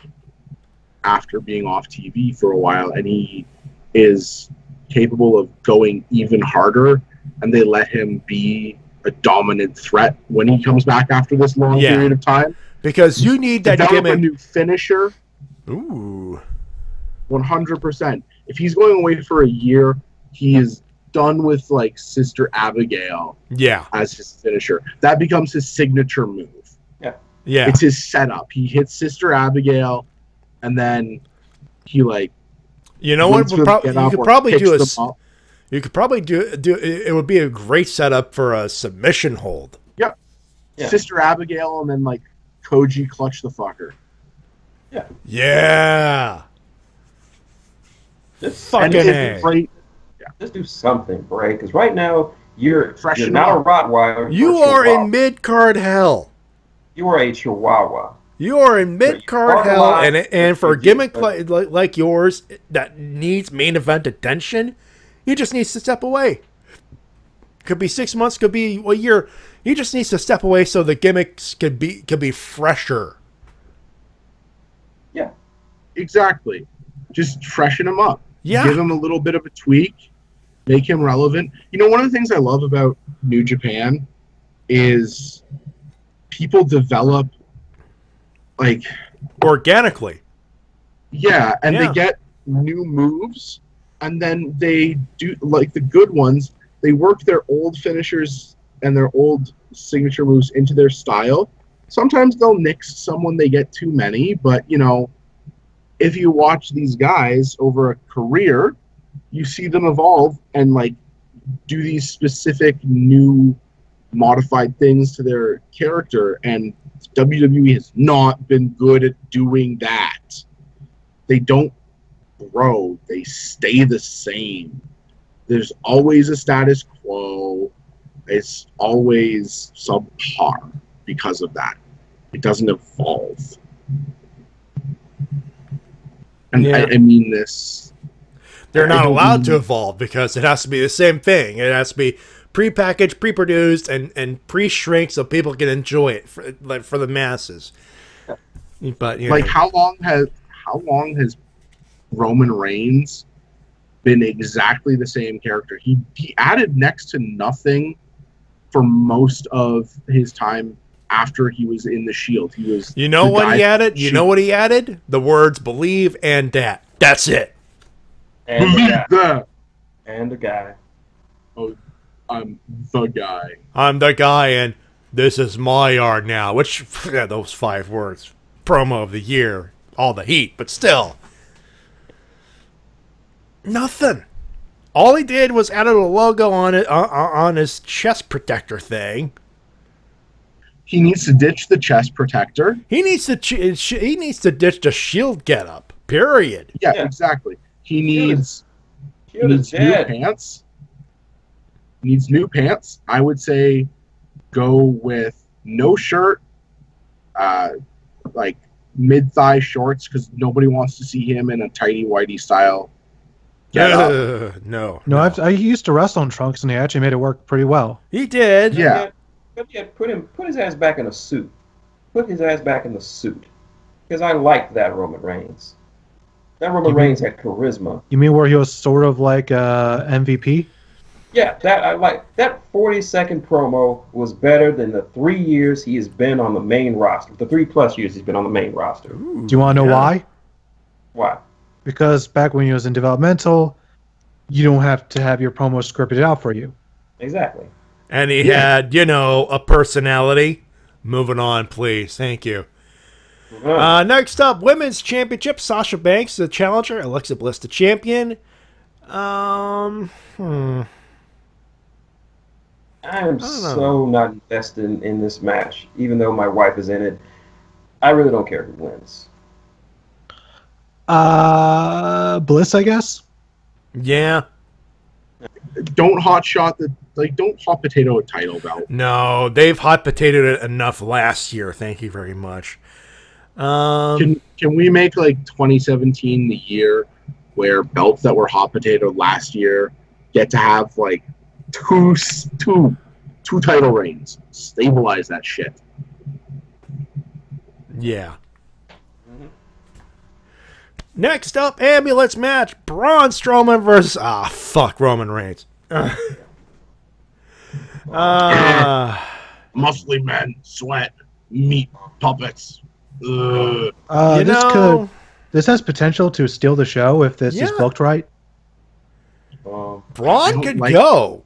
after being off TV for a while and he is capable of going even harder and they let him be a dominant threat when he comes back after this long period of time, Because you need that Develop gimmick. a new finisher. Ooh. 100%. If he's going away for a year, he is done with like Sister Abigail. Yeah. As his finisher. That becomes his signature move. Yeah. Yeah. It's his setup. He hits Sister Abigail, and then he like. You know what? You could probably do You could probably do. It would be a great setup for a submission hold. Yep. Yeah. Sister Abigail, and then like Koji clutch the fucker. Yeah. Yeah. Just fucking A. Bray, just do something, Bray. Because right now you're Freshen not a up. Rottweiler. You are in mid-card hell. You are a Chihuahua. You are in mid-card hell, alive. and for a gimmick like yours that needs main event attention, he just needs to step away. Could be 6 months, could be a year. He just needs to step away so the gimmicks could be fresher. Yeah, exactly. Just freshen him up. Yeah, give him a little bit of a tweak, make him relevant. You know, one of the things I love about New Japan is people develop like organically. Yeah, and they get new moves, and then they do like the good ones. They work their old finishers and their old signature moves into their style. Sometimes they'll nix someone they get too many, but you know, if you watch these guys over a career, you see them evolve and like do these specific new modified things to their character, and WWE has not been good at doing that. They don't grow, they stay the same. There's always a status quo. It's always subpar because of that. It doesn't evolve. And I mean this. They're not allowed to evolve because it has to be the same thing. It has to be pre-packaged, pre-produced, and pre-shrink so people can enjoy it for the masses. But you like know. how long has Roman Reigns been exactly the same character? He added next to nothing for most of his time after he was in the Shield. He was You know what he added? You know what he added? The words believe and that. That's it. And believe that. And the guy. Oh, I'm the guy. I'm the guy, and this is my yard now. Which, yeah, those 5 words. Promo of the year. All the heat, but still. Nothing. All he did was added a logo on it on his chest protector thing. He needs to ditch the chest protector. He needs to ditch the Shield getup. Period. Yeah, exactly. He needs new pants. He needs new pants. I would say go with no shirt, like mid-thigh shorts, because nobody wants to see him in a tighty whitey style. No. I used to wrestle in trunks, and he actually made it work pretty well. He did. Yeah. But yeah, put his ass back in a suit. Put his ass back in the suit. Because I liked that Roman Reigns. That Roman Reigns had charisma. You mean where he was sort of like MVP? Yeah, that I like. That 40-second promo was better than the 3 years he has been on the main roster. The 3+ years he's been on the main roster. Do you want to know why? Why? Because back when he was in developmental, you don't have to have your promo scripted out for you. Exactly. And he had, a personality. Moving on, please. Thank you. Next up, Women's Championship. Sasha Banks, the challenger. Alexa Bliss, the champion. I am so not invested in this match, even though my wife is in it. I really don't care who wins. Bliss, I guess. Yeah. Don't don't hot potato a title belt. No, they've hot potatoed it enough last year. Thank you very much. Can we make like 2017 the year where belts that were hot potato last year get to have like two title reigns? Stabilize that shit. Yeah. Next up, ambulance match. Braun Strowman versus Roman Reigns. Muscly men sweat. meat puppets. Ugh. This has potential to steal the show if this is booked right. Braun could go.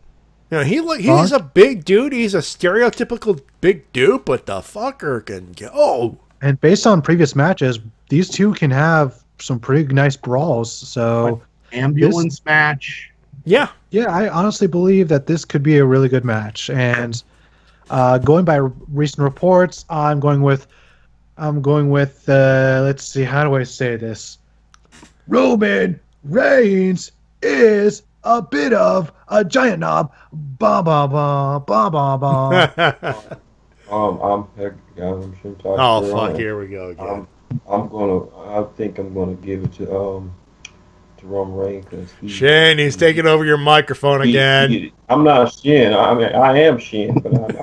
You know, he's a big dude. He's a stereotypical big dude, but the fucker can go. And based on previous matches, these two can have some pretty nice brawls. So ambulance match. Yeah, I honestly believe that this could be a really good match. And going by recent reports, I'm going with. Let's see, how do I say this? Roman Reigns is a bit of a giant knob. Ba ba ba ba ba ba. I'm Shintiger. Oh fuck! Here we go again. I think I'm gonna give it to Roman Reigns because he's taking over your microphone again. I'm not Shin. I mean, I am Shin, but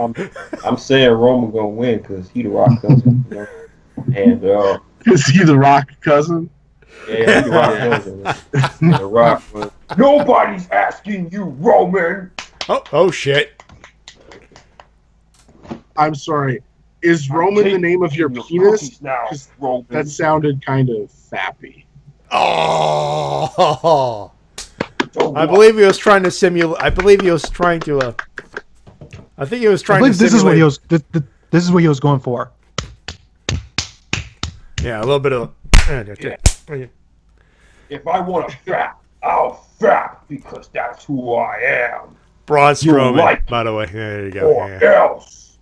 I'm saying Roman gonna win because he the Rock cousin. You know? And is he the Rock cousin? Yeah, he the Rock cousin. The Rock. Nobody's asking you, Roman. Oh shit. I'm sorry. Is Roman the name of your penis? That sounded kind of fappy. Oh. I believe he was trying to simulate. I believe he was trying to. I think he was trying to. This is what he was. This is what he was going for. Yeah, a little bit of. If I want to fap, I'll fap because that's who I am. Braun Strowman, by the way. There you go. Or else.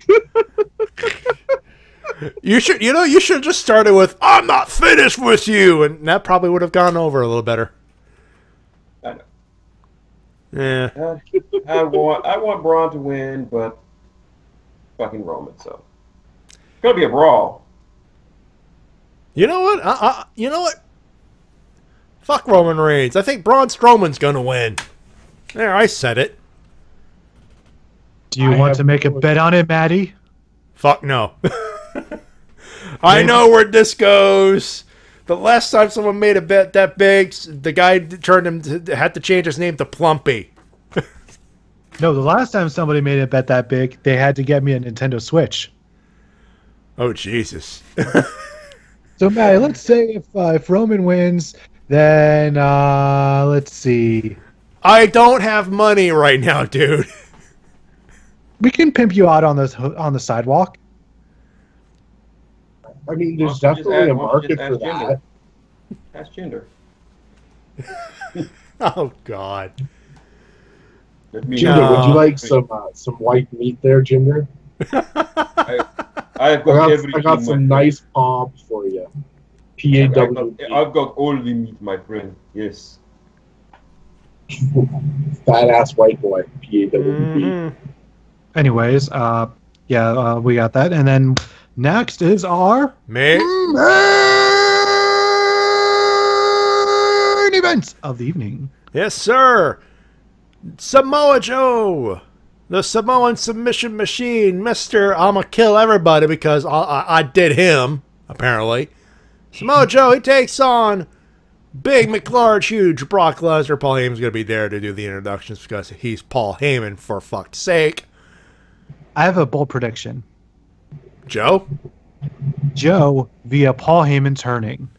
You should have just started with "I'm not finished with you," and that probably would have gone over a little better. I know. Yeah. I want Braun to win, but fucking Roman. So it's gonna be a brawl. You know what? You know what? Fuck Roman Reigns. I think Braun Strowman's gonna win. There, I said it. Do you want to make a bet on it, Matty? Fuck no. I know where this goes. The last time someone made a bet that big, the guy had to change his name to Plumpy. No, the last time somebody made a bet that big, they had to get me a Nintendo Switch. Oh Jesus. So Matty, let's say if Roman wins, then let's see. I don't have money right now, dude. We can pimp you out on the sidewalk. I mean, there's definitely a market for that. That's gender. Oh God. Jinder, would you like some white meat there, Jinder? I got some nice palms for you. PAW. I've got all the meat, my friend. Yes. Fat ass white boy. PAW. Anyways, we got that, and then next is our main events of the evening. Yes, sir. Samoa Joe, the Samoan submission machine, Mr. I'ma kill everybody because I did him, apparently. Samoa Joe, he takes on Big McLarge, huge Brock Lesnar. Paul Heyman's going to be there to do the introductions because he's Paul Heyman, for fuck's sake. I have a bold prediction. Joe via Paul Heyman turning.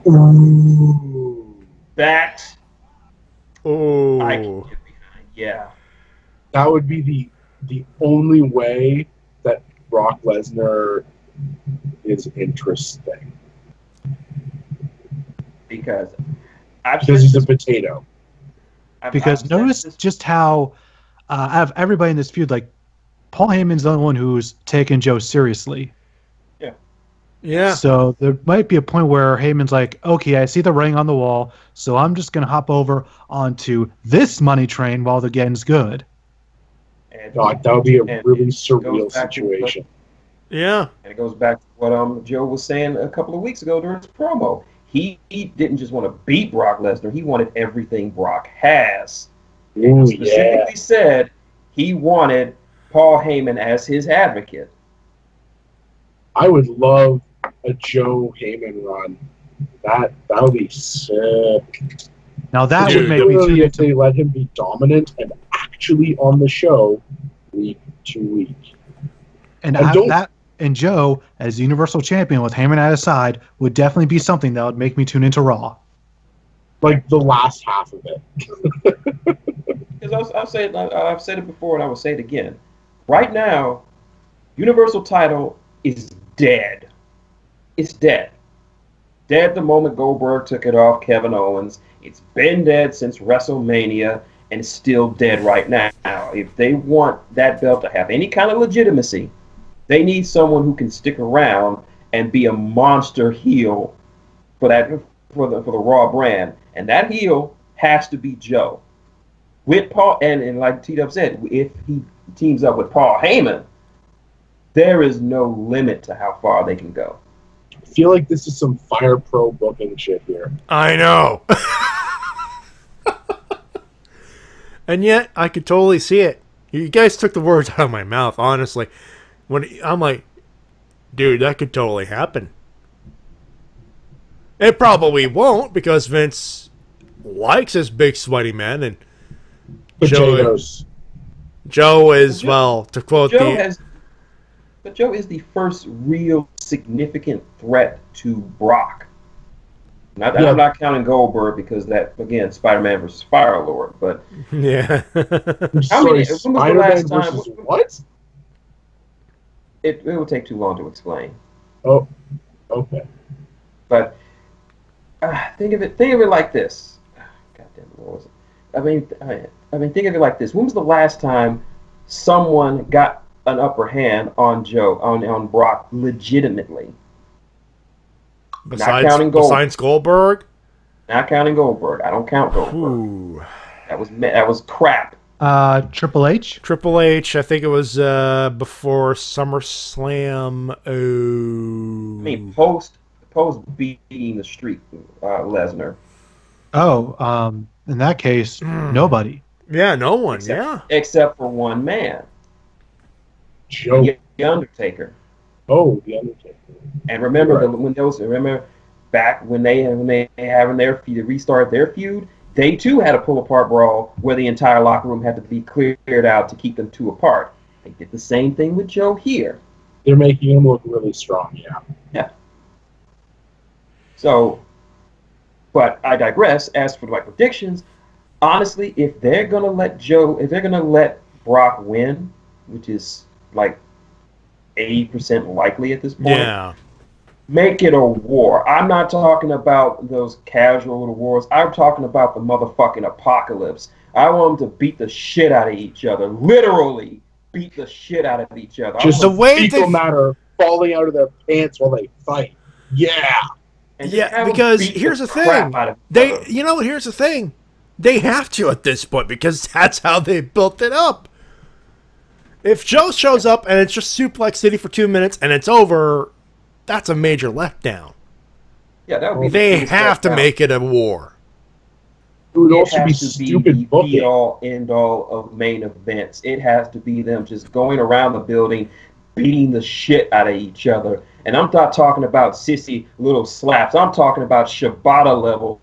Ooh. That. Oh. I can get behind. Yeah. That would be the only way that Brock Lesnar is interesting. Because he's a potato. Because notice just how out of everybody in this feud, like, Paul Heyman's the only one who's taken Joe seriously. Yeah. So there might be a point where Heyman's like, okay, I see the ring on the wall, so I'm just going to hop over onto this money train while the game's good. God, that would be a really surreal situation. Yeah. And it goes back to what Joe was saying a couple of weeks ago during his promo. He didn't just want to beat Brock Lesnar. He wanted everything Brock has. Ooh, He specifically said he wanted Paul Heyman as his advocate. I would love a Joe Heyman run. That would be sick. Now that would make me if they let him be dominant and actually on the show week to week. And And Joe, as the Universal Champion with Heyman at his side, would definitely be something that would make me tune into Raw. Like the last half of it. Because I've said it before and I will say it again. Right now, Universal title is dead. It's dead. Dead the moment Goldberg took it off Kevin Owens. It's been dead since WrestleMania and it's still dead right now. If they want that belt to have any kind of legitimacy, they need someone who can stick around and be a monster heel for the Raw brand. And that heel has to be Joe. With Paul, and like T-Dub said, if he teams up with Paul Heyman, there is no limit to how far they can go. I feel like this is some Fire Pro booking shit here. I know. And yet, I could totally see it. You guys took the words out of my mouth, honestly. When I'm like, dude, that could totally happen. It probably won't, because Vince likes his big sweaty man, and Joe is, well, to quote But Joe is the first real significant threat to Brock. I'm not counting Goldberg because that, again, Spider-Man versus Fire-Lord, but... Yeah. When was the last time... What? It would take too long to explain. Oh, okay. But think of it like this. God damn it, what was it? I mean, think of it like this. When was the last time someone got an upper hand on on Brock legitimately? Besides Goldberg? Not counting Goldberg. I don't count Goldberg. Ooh. That was crap. Triple H? Triple H, I think it was before SummerSlam. Oh. I mean, post beating the streak, Lesnar. Oh, in that case, nobody. Yeah, no one. Except for one man. Joe. The Undertaker. Oh, the Undertaker. And remember back when they having their feud, to restart their feud, they too had a pull apart brawl where the entire locker room had to be cleared out to keep them two apart. They did the same thing with Joe here. They're making him look really strong, yeah. Yeah. So, but I digress. As for my predictions, honestly, if they're gonna let Brock win, which is like 80% likely at this point. Yeah. Make it a war. I'm not talking about those casual little wars. I'm talking about the motherfucking apocalypse. I want them to beat the shit out of each other. Literally beat the shit out of each other. Just the way they matter falling out of their pants while they fight. Yeah. Yeah, because here's the thing. Here's the thing. They have to at this point because that's how they built it up. If Joe shows up and it's just Suplex City for 2 minutes and it's over, that's a major letdown. Yeah, that would be. They have to make it a war. It would also be stupid booking. Be all end all of main events. It has to be them just going around the building, beating the shit out of each other. And I'm not talking about sissy little slaps. I'm talking about Shibata levels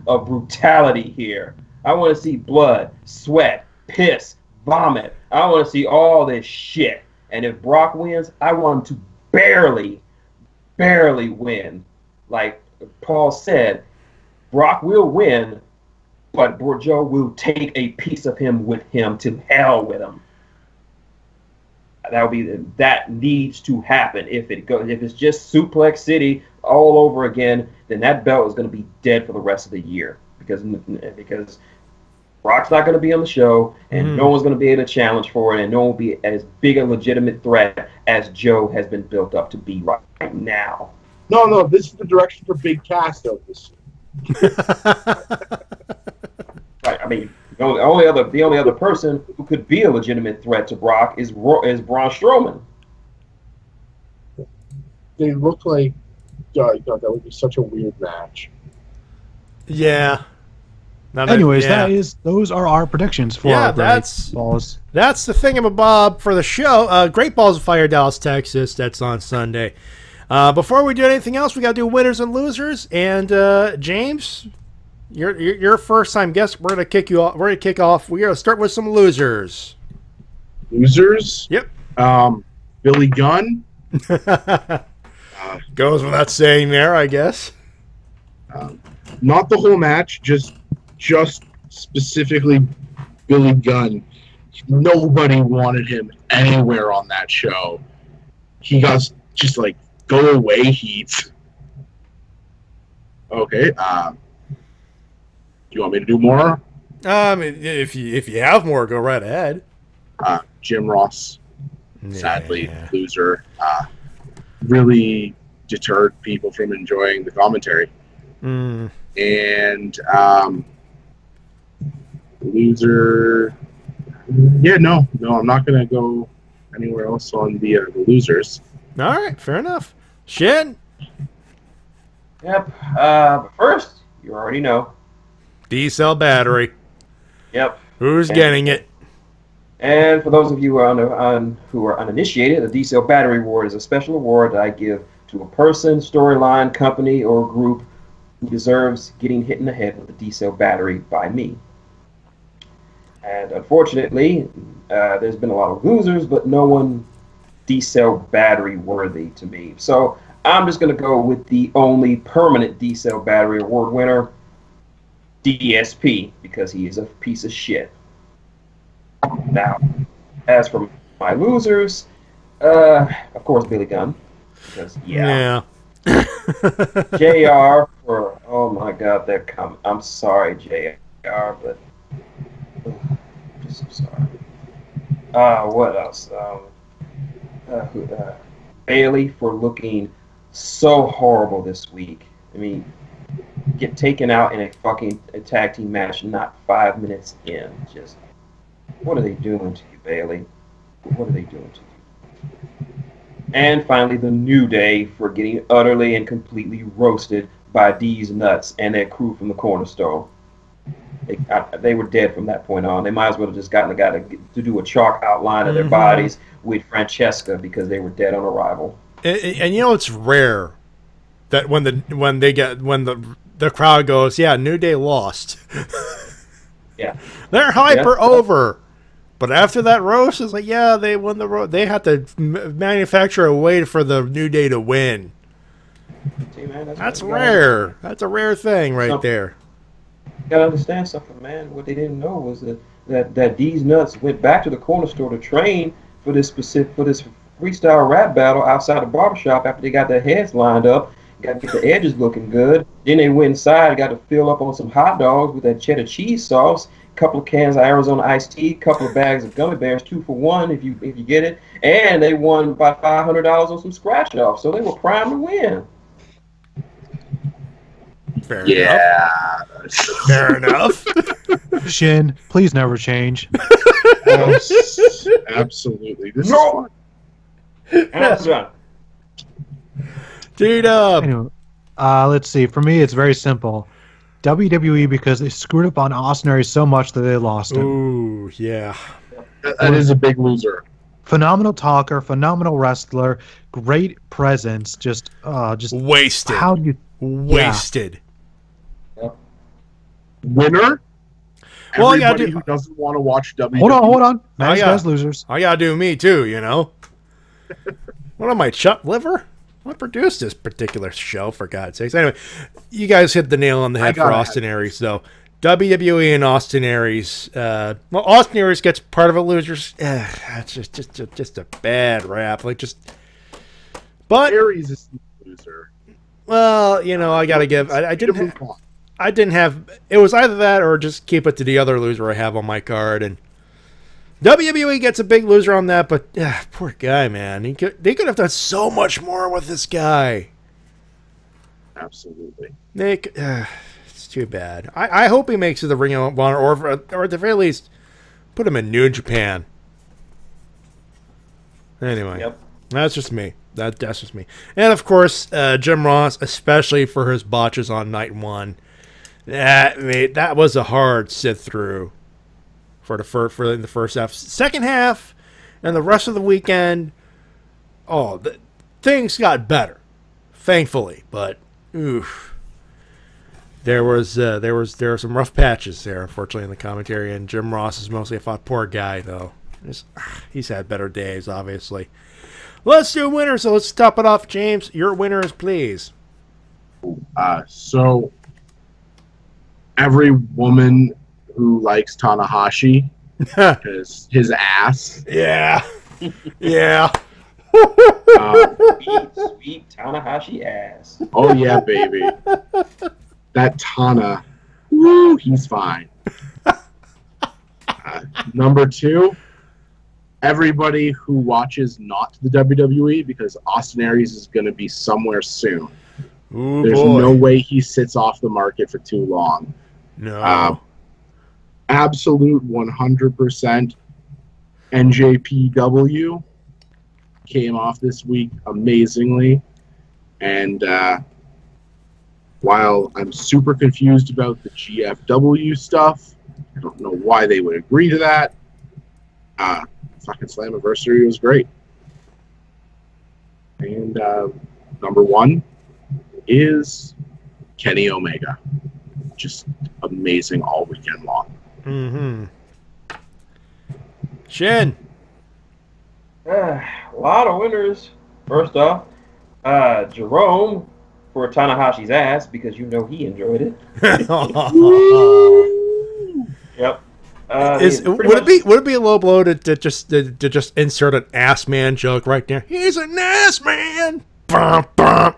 of brutality here. I want to see blood, sweat, piss, vomit. I want to see all this shit. And if Brock wins, I want him to barely win. Like Paul said, Brock will win, but Joe will take a piece of him with him to hell with him. That needs to happen. If it's just Suplex City all over again, then that belt is going to be dead for the rest of the year because Brock's not going to be on the show, and no one's going to be able to challenge for it, and no one will be as big a legitimate threat as Joe has been built up to be right now. No, this is the direction for Big Cass of this. Right. I mean, the only other person who could be a legitimate threat to Brock is Braun Strowman. They look like God, that would be such a weird match. Yeah. Anyways, those are our predictions for that's Balls. That's the thingamabob for the show. Great Balls of Fire, Dallas, Texas. That's on Sunday. Before we do anything else, we got to do winners and losers. And James, you're first time guest. We're gonna kick you off. We're gonna kick off. We're gonna start with some losers. Losers? Yep. Billy Gunn, Goes without saying there, I guess. Not the whole match, just specifically Billy Gunn. Nobody wanted him anywhere on that show. He got just like go away heat. Okay. Do you want me to do more? If you have more, go right ahead. Jim Ross, sadly, loser. Really deterred people from enjoying the commentary. And loser. Yeah, no, I'm not gonna go anywhere else on the losers. All right, fair enough. Shin. Yep. But first, you already know. D-cell battery. Yep. Who's getting it? And for those of you who are uninitiated, the D-cell battery award is a special award that I give to a person, storyline, company, or group who deserves getting hit in the head with a D-cell battery by me. And unfortunately, there's been a lot of losers, but no one D-cell battery worthy to me. So I'm just going to go with the only permanent D-cell battery award winner, DSP, because he is a piece of shit. Now, as for my losers, of course, Billy Gunn, because JR for, oh my God, they're coming. I'm sorry, JR, but I'm just so sorry. What else? Bailey for looking so horrible this week. I mean, get taken out in a fucking tag team match not 5 minutes in. Just, what are they doing to you, Bailey? What are they doing to you? And finally, the New Day for getting utterly and completely roasted by D's Nuts and their crew from the Cornerstone. They were dead from that point on. They might as well have just gotten the guy to do a chalk outline of their bodies with Francesca because they were dead on arrival. And you know it's rare that when the crowd goes, yeah, New Day lost. Yeah, they're hyper over. But after that roast, it's like, yeah, they won the roast. They had to manufacture a way for the New Day to win. See, man, that's rare. That's a rare thing right there. You gotta understand something, man. What they didn't know was that D's Nuts went back to the corner store to train for this freestyle rap battle outside the barbershop after they got their heads lined up, got to get the edges looking good. Then they went inside, got to fill up on some hot dogs with that cheddar cheese sauce, a couple of cans of Arizona iced tea, a couple of bags of gummy bears, 2 for $1 if you get it, and they won by $500 on some scratch offs, so they were primed to win. Fair enough. Fair enough. Shin, please never change. Absolutely. This no. is fun. Dude, anyway, let's see. For me, it's very simple. WWE, because they screwed up on Austin Aries so much that they lost him. Ooh, yeah. That is a big loser. Phenomenal talker, phenomenal wrestler, great presence. Just wasted. How do you wasted? Yeah. Winner. Well, everybody who doesn't want to watch WWE. Hold on. Nice guys, losers. I gotta do me too. You know. What am I, Chuck Liver? I produced this particular show, for God's sakes. Anyway, you guys hit the nail on the head for Austin Aries, though. WWE and Austin Aries. Well, Austin Aries gets part of a loser's. That's just a bad rap. But Aries is the loser. Well, you know, I gotta give. I didn't have. It was either that or just keep it to the other loser I have on my card, and WWE gets a big loser on that. But poor guy, man. They could have done so much more with this guy. Absolutely. It's too bad. I hope he makes it the Ring of Honor, or at the very least, put him in New Japan. Anyway, that's just me. That's just me. And of course, Jim Ross, especially for his botches on night 1. That was a hard sit through for the first half. Second half and the rest of the weekend, things got better, thankfully. But oof, there were some rough patches there, unfortunately, in the commentary. And Jim Ross is mostly a poor guy, though. He's had better days, obviously. Let's do winners. So let's top it off, James. Your winners, please. So every woman who likes Tanahashi, because his ass. Yeah. Yeah. Sweet Tanahashi ass. Oh yeah, baby. That Tana, woo, he's fine. Number 2, everybody who watches not the WWE, because Austin Aries is going to be somewhere soon. Ooh, There's boy. no way he sits off the market for too long. No. Absolute 100% NJPW came off this week amazingly. And while I'm super confused about the GFW stuff, I don't know why they would agree to that. Fucking Slammiversary was great. And number 1 is Kenny Omega. Just amazing all weekend long. Mm-hmm. Shin. A lot of winners. First off, Jerome for Tanahashi's ass, because you know he enjoyed it. Yep. Would it be a low blow to just insert an ass man joke right there? He's an ass man. Bum, bum.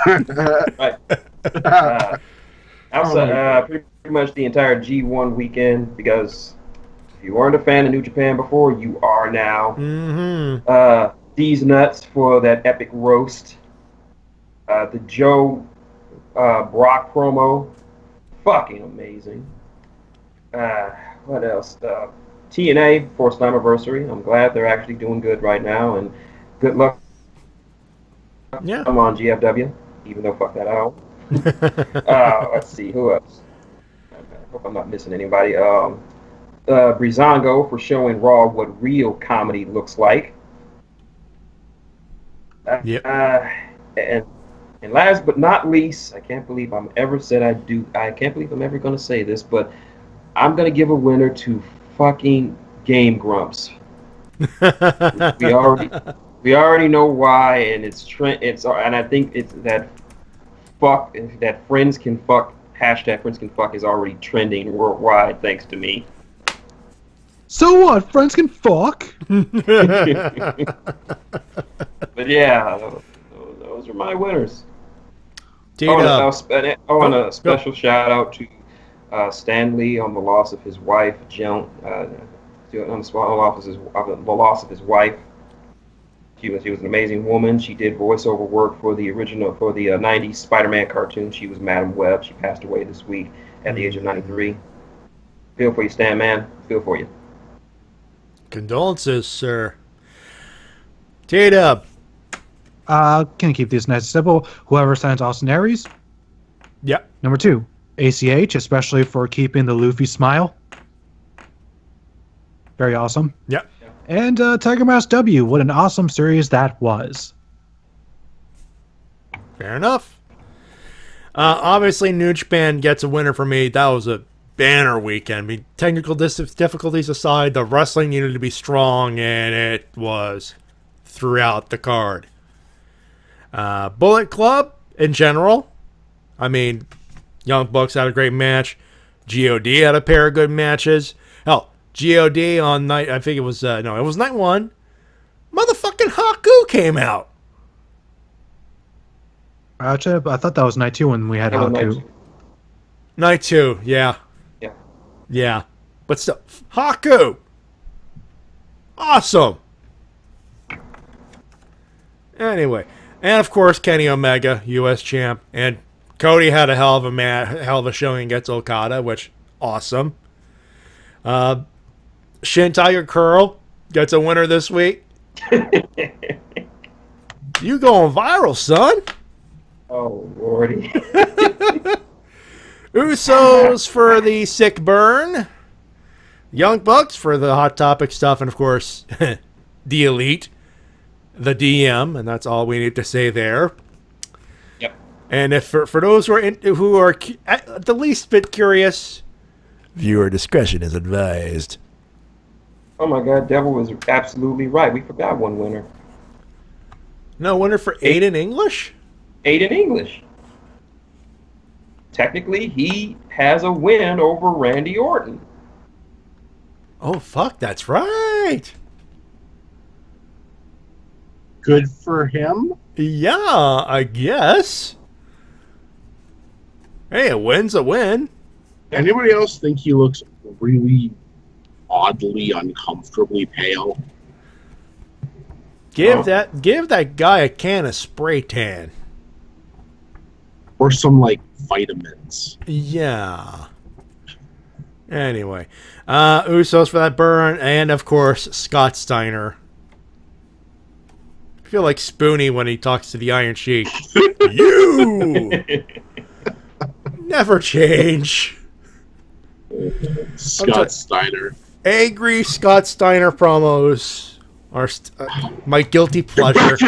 Right. Outside, pretty much the entire G1 weekend, because if you weren't a fan of New Japan before, you are now. Mm-hmm. These nuts for that epic roast. The Joe Brock promo, fucking amazing. What else? TNA for Slammiversary. I'm glad they're actually doing good right now, and good luck. Yeah. I'm on GFW, even though fuck that out. Let's see, who else? I hope I'm not missing anybody. Breezango for showing Raw what real comedy looks like. And last but not least, I can't believe I'm ever going to say this, but I'm going to give a winner to fucking Game Grumps. we already know why, and and I think it's that friends can fuck, hashtag friends can fuck is already trending worldwide thanks to me. So what? Friends can fuck? But yeah, those are my winners. And a special shout out to Stan Lee on the loss of his wife, Joan. On the loss of his wife. She was an amazing woman. She did voiceover work for the '90s Spider-Man cartoon. She was Madam Web. She passed away this week at the age of 93. Feel for you, Stan, man. Feel for you. Condolences, sir. T-Dub. Can you keep this nice and simple? Whoever signs Austin Aries. Yep. Number 2, ACH, especially for keeping the Luffy smile. Very awesome. Yep. And Tiger Mask W. What an awesome series that was. Fair enough. Obviously, New Japan gets a winner for me. That was a banner weekend. I mean, technical difficulties aside, the wrestling needed to be strong, and it was throughout the card. Bullet Club, in general, I mean, Young Bucks had a great match. G.O.D. had a pair of good matches. Hell, G.O.D. on night, I think it was, it was night 1. Motherfucking Haku came out. Actually, I thought that was night 2 when we had Haku. Night 2, yeah. Yeah. Yeah. But still, Haku. Awesome. Anyway. And of course, Kenny Omega, U.S. champ. And Cody had a hell of a showing against Okada, which, awesome. ShintigerCurl gets a winner this week. You going viral, son. Oh, Lordy. Usos for the sick burn. Young Bucks for the Hot Topic stuff. And, of course, the Elite. The DM. And that's all we need to say there. Yep. And if for those who are at the least bit curious, viewer discretion is advised. Oh, my God. Devil was absolutely right. We forgot one winner. No wonder for 8 in English? 8 in English. Technically, he has a win over Randy Orton. Oh, fuck, that's right. Good for him? Yeah, I guess. Hey, a win's a win. Anybody else think he looks really oddly, uncomfortably pale? Give that guy a can of spray tan. Or some, like, vitamins. Yeah. Anyway. Usos for that burn. And, of course, Scott Steiner. I feel like Spoonie when he talks to the Iron Sheik. You! Never change. Scott Steiner. Angry Scott Steiner promos are my guilty pleasure.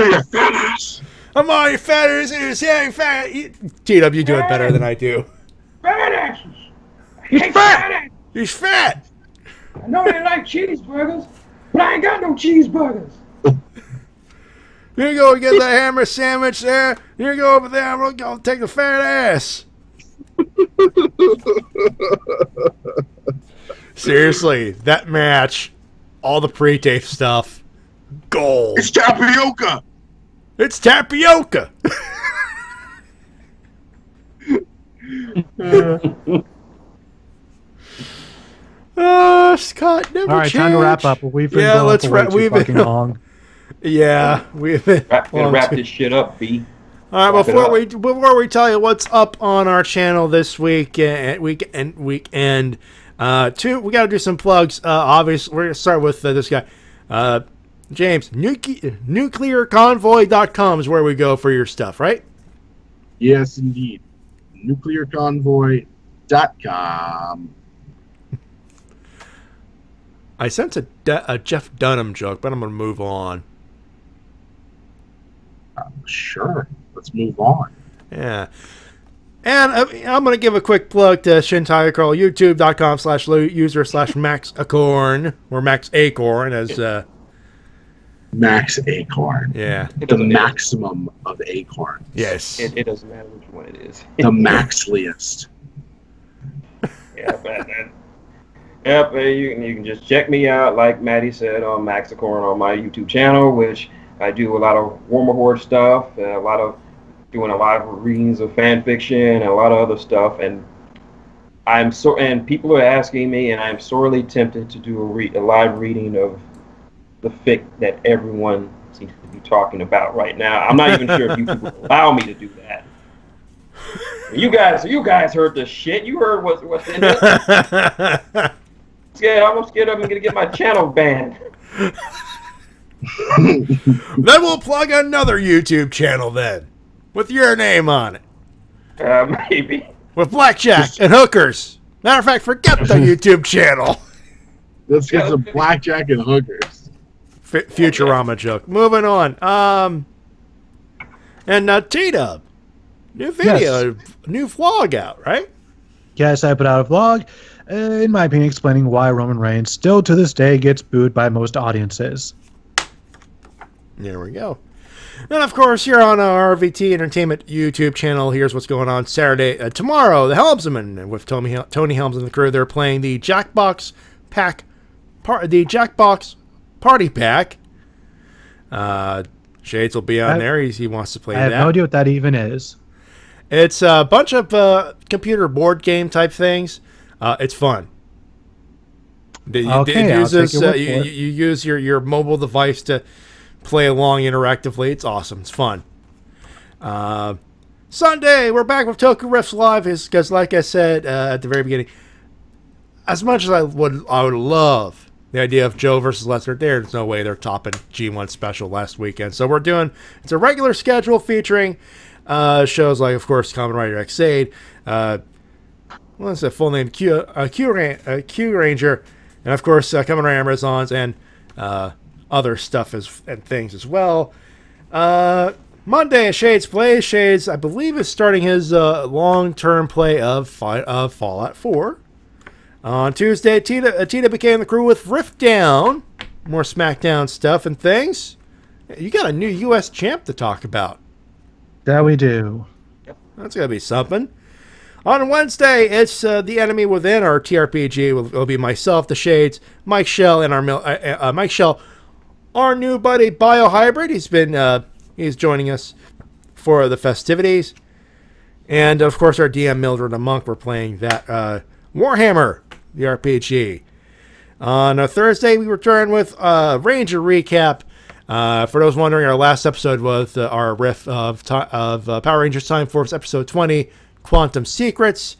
I'm all your fatters. TW do it better than I do. Fat asses. He's fat. He's fat. I know they like cheeseburgers, but I ain't got no cheeseburgers. You go get the hammer sandwich there. You go over there. I'm gonna go take the fat ass. Seriously, that match, all the pre-tape stuff, gold. It's tapioca. It's tapioca. Scott never All right, changed. time to wrap up. We've been going for way too fucking long. Yeah, we've been wrap this shit up, B. All right, before we tell you what's up on our channel this week and weekend, we got to do some plugs. Obviously, we're gonna start with this guy, James. NuclearConvoy.com is where we go for your stuff, right? Yes, indeed. NuclearConvoy.com. I sense a Jeff Dunham joke, but I'm gonna move on. Sure. Let's move on. Yeah. And I'm going to give a quick plug to ShintigerCurl, youtube.com/user/MaxAcorn, or Max Acorn, as Max Acorn. Yeah. The maximum of acorns. Yes. It doesn't matter which one it is. The maxliest. Yep, you can just check me out, like Matty said, on Max Acorn on my YouTube channel, which I do a lot of Warmer Horde stuff, doing a lot of readings of fan fiction and a lot of other stuff, and people are asking me, and I'm sorely tempted to do a live reading of the fic that everyone seems to be talking about right now. I'm not even sure if you people allow me to do that. You guys heard the shit. You heard what's in it. I'm scared I'm gonna get my channel banned. Then we'll plug another YouTube channel then, with your name on it. Maybe. With blackjack and hookers. Matter of fact, forget the YouTube channel. Let's get some blackjack and hookers. Futurama joke. Moving on. And T-Dub, new video, new vlog out, right? Yes, I put out a vlog, in my opinion, explaining why Roman Reigns still to this day gets booed by most audiences. There we go. And of course, you're on our RVT Entertainment YouTube channel. Here's what's going on Saturday. Tomorrow, the Helmsmen with Tony Helms and the crew. They're playing the Jackbox Party Pack. Shades will be on there. He wants to play that. I have no idea what that even is. It's a bunch of computer board game type things. It's fun. You use your mobile device to play along interactively. It's awesome. It's fun. Sunday, we're back with Toku Refs Live, because like I said at the very beginning, as much as I would love the idea of Joe versus Lesnar, there's no way they're topping G1 Special last weekend. So it's a regular schedule featuring shows like, of course, Kamen Rider Xade, what's the full name? Q Ranger, and of course, Kamen Rider Amazons and other stuff and things as well. Monday, Shades plays. Shades, I believe, is starting his long-term play of Fallout 4. On Tuesday, Tita became the crew with Rift Down. More SmackDown stuff and things. You got a new U.S. champ to talk about. That we do. That's going to be something. On Wednesday, it's The Enemy Within, our TRPG. Will be myself, The Shades, Mike Shell, and our Mike Shell, our new buddy Biohybrid. He's joining us for the festivities. And, of course, our DM Mildred and Monk. We're playing that Warhammer, the RPG. On a Thursday, we return with Ranger Recap. For those wondering, our last episode was our riff of Power Rangers Time Force episode 20, Quantum Secrets.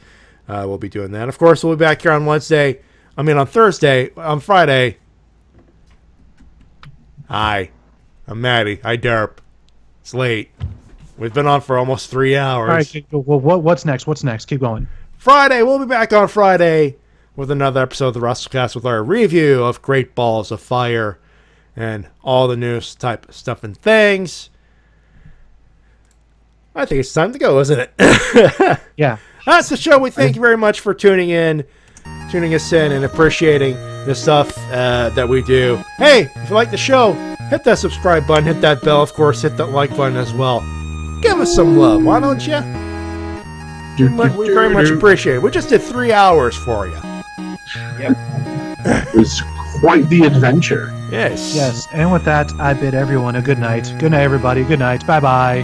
We'll be doing that. Of course, we'll be back here on Thursday. On Friday. Hi, I'm Matty. Hi, Derp. It's late. We've been on for almost 3 hours. All right, well, what's next? What's next? Keep going. Friday, we'll be back on Friday with another episode of the Wrestle-Cast with our review of Great Balls of Fire and all the news type of stuff and things. I think it's time to go, isn't it? Yeah. That's the show. We thank you very much for tuning us in, and appreciating the stuff that we do. Hey, if you like the show, hit that subscribe button, hit that bell, of course, hit that like button as well. Give us some love, why don't you? We very much appreciate it. We just did 3 hours for you. Yep. It was quite the adventure. Yes. Yes. And with that, I bid everyone a good night. Good night, everybody. Good night. Bye-bye.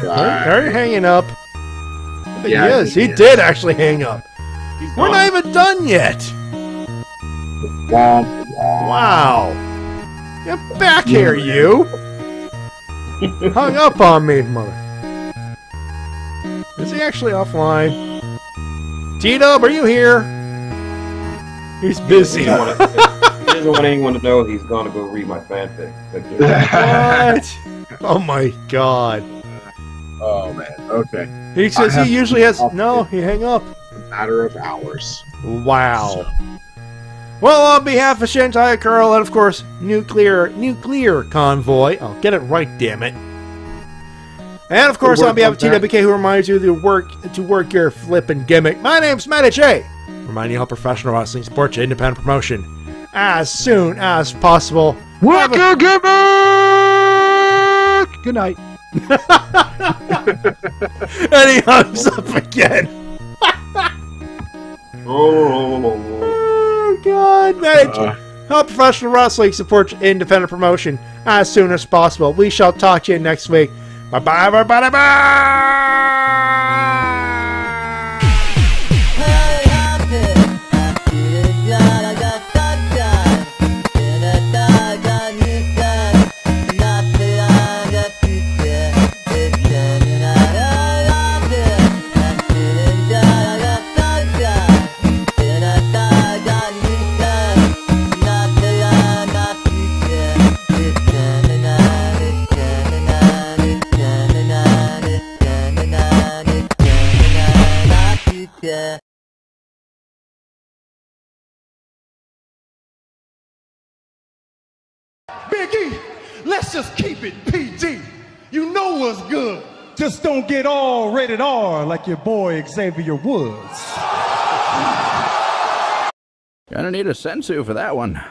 Are you hanging up? I think Yeah, he is. He did actually hang up. We're not even done yet. Wow. Get back here, you. Hung up on me, mother. Is he actually offline? T-Dub, are you here? He's busy. He doesn't want anyone to know he's going to go read my fanfic. What? Oh my god. Oh man. Okay. He says he usually has. No, he hang up. A matter of hours. Wow. So. Well, on behalf of ShintigerCurl and of course Nuclear Convoy, I'll get it right, damn it. And of course, on behalf of TWK, who reminds you to work your flippin' gimmick. My name's Matty Jay. Reminding you how professional wrestling supports your independent promotion as soon as possible. Work your gimmick! Good night. And he hangs up again. Oh God, Matty. How professional wrestling supports your independent promotion as soon as possible. We shall talk to you next week. Bye-bye, everybody. Bye! Biggie, let's just keep it PG. You know what's good. Just don't get all rated R like your boy Xavier Woods. Gonna need a sensu for that one.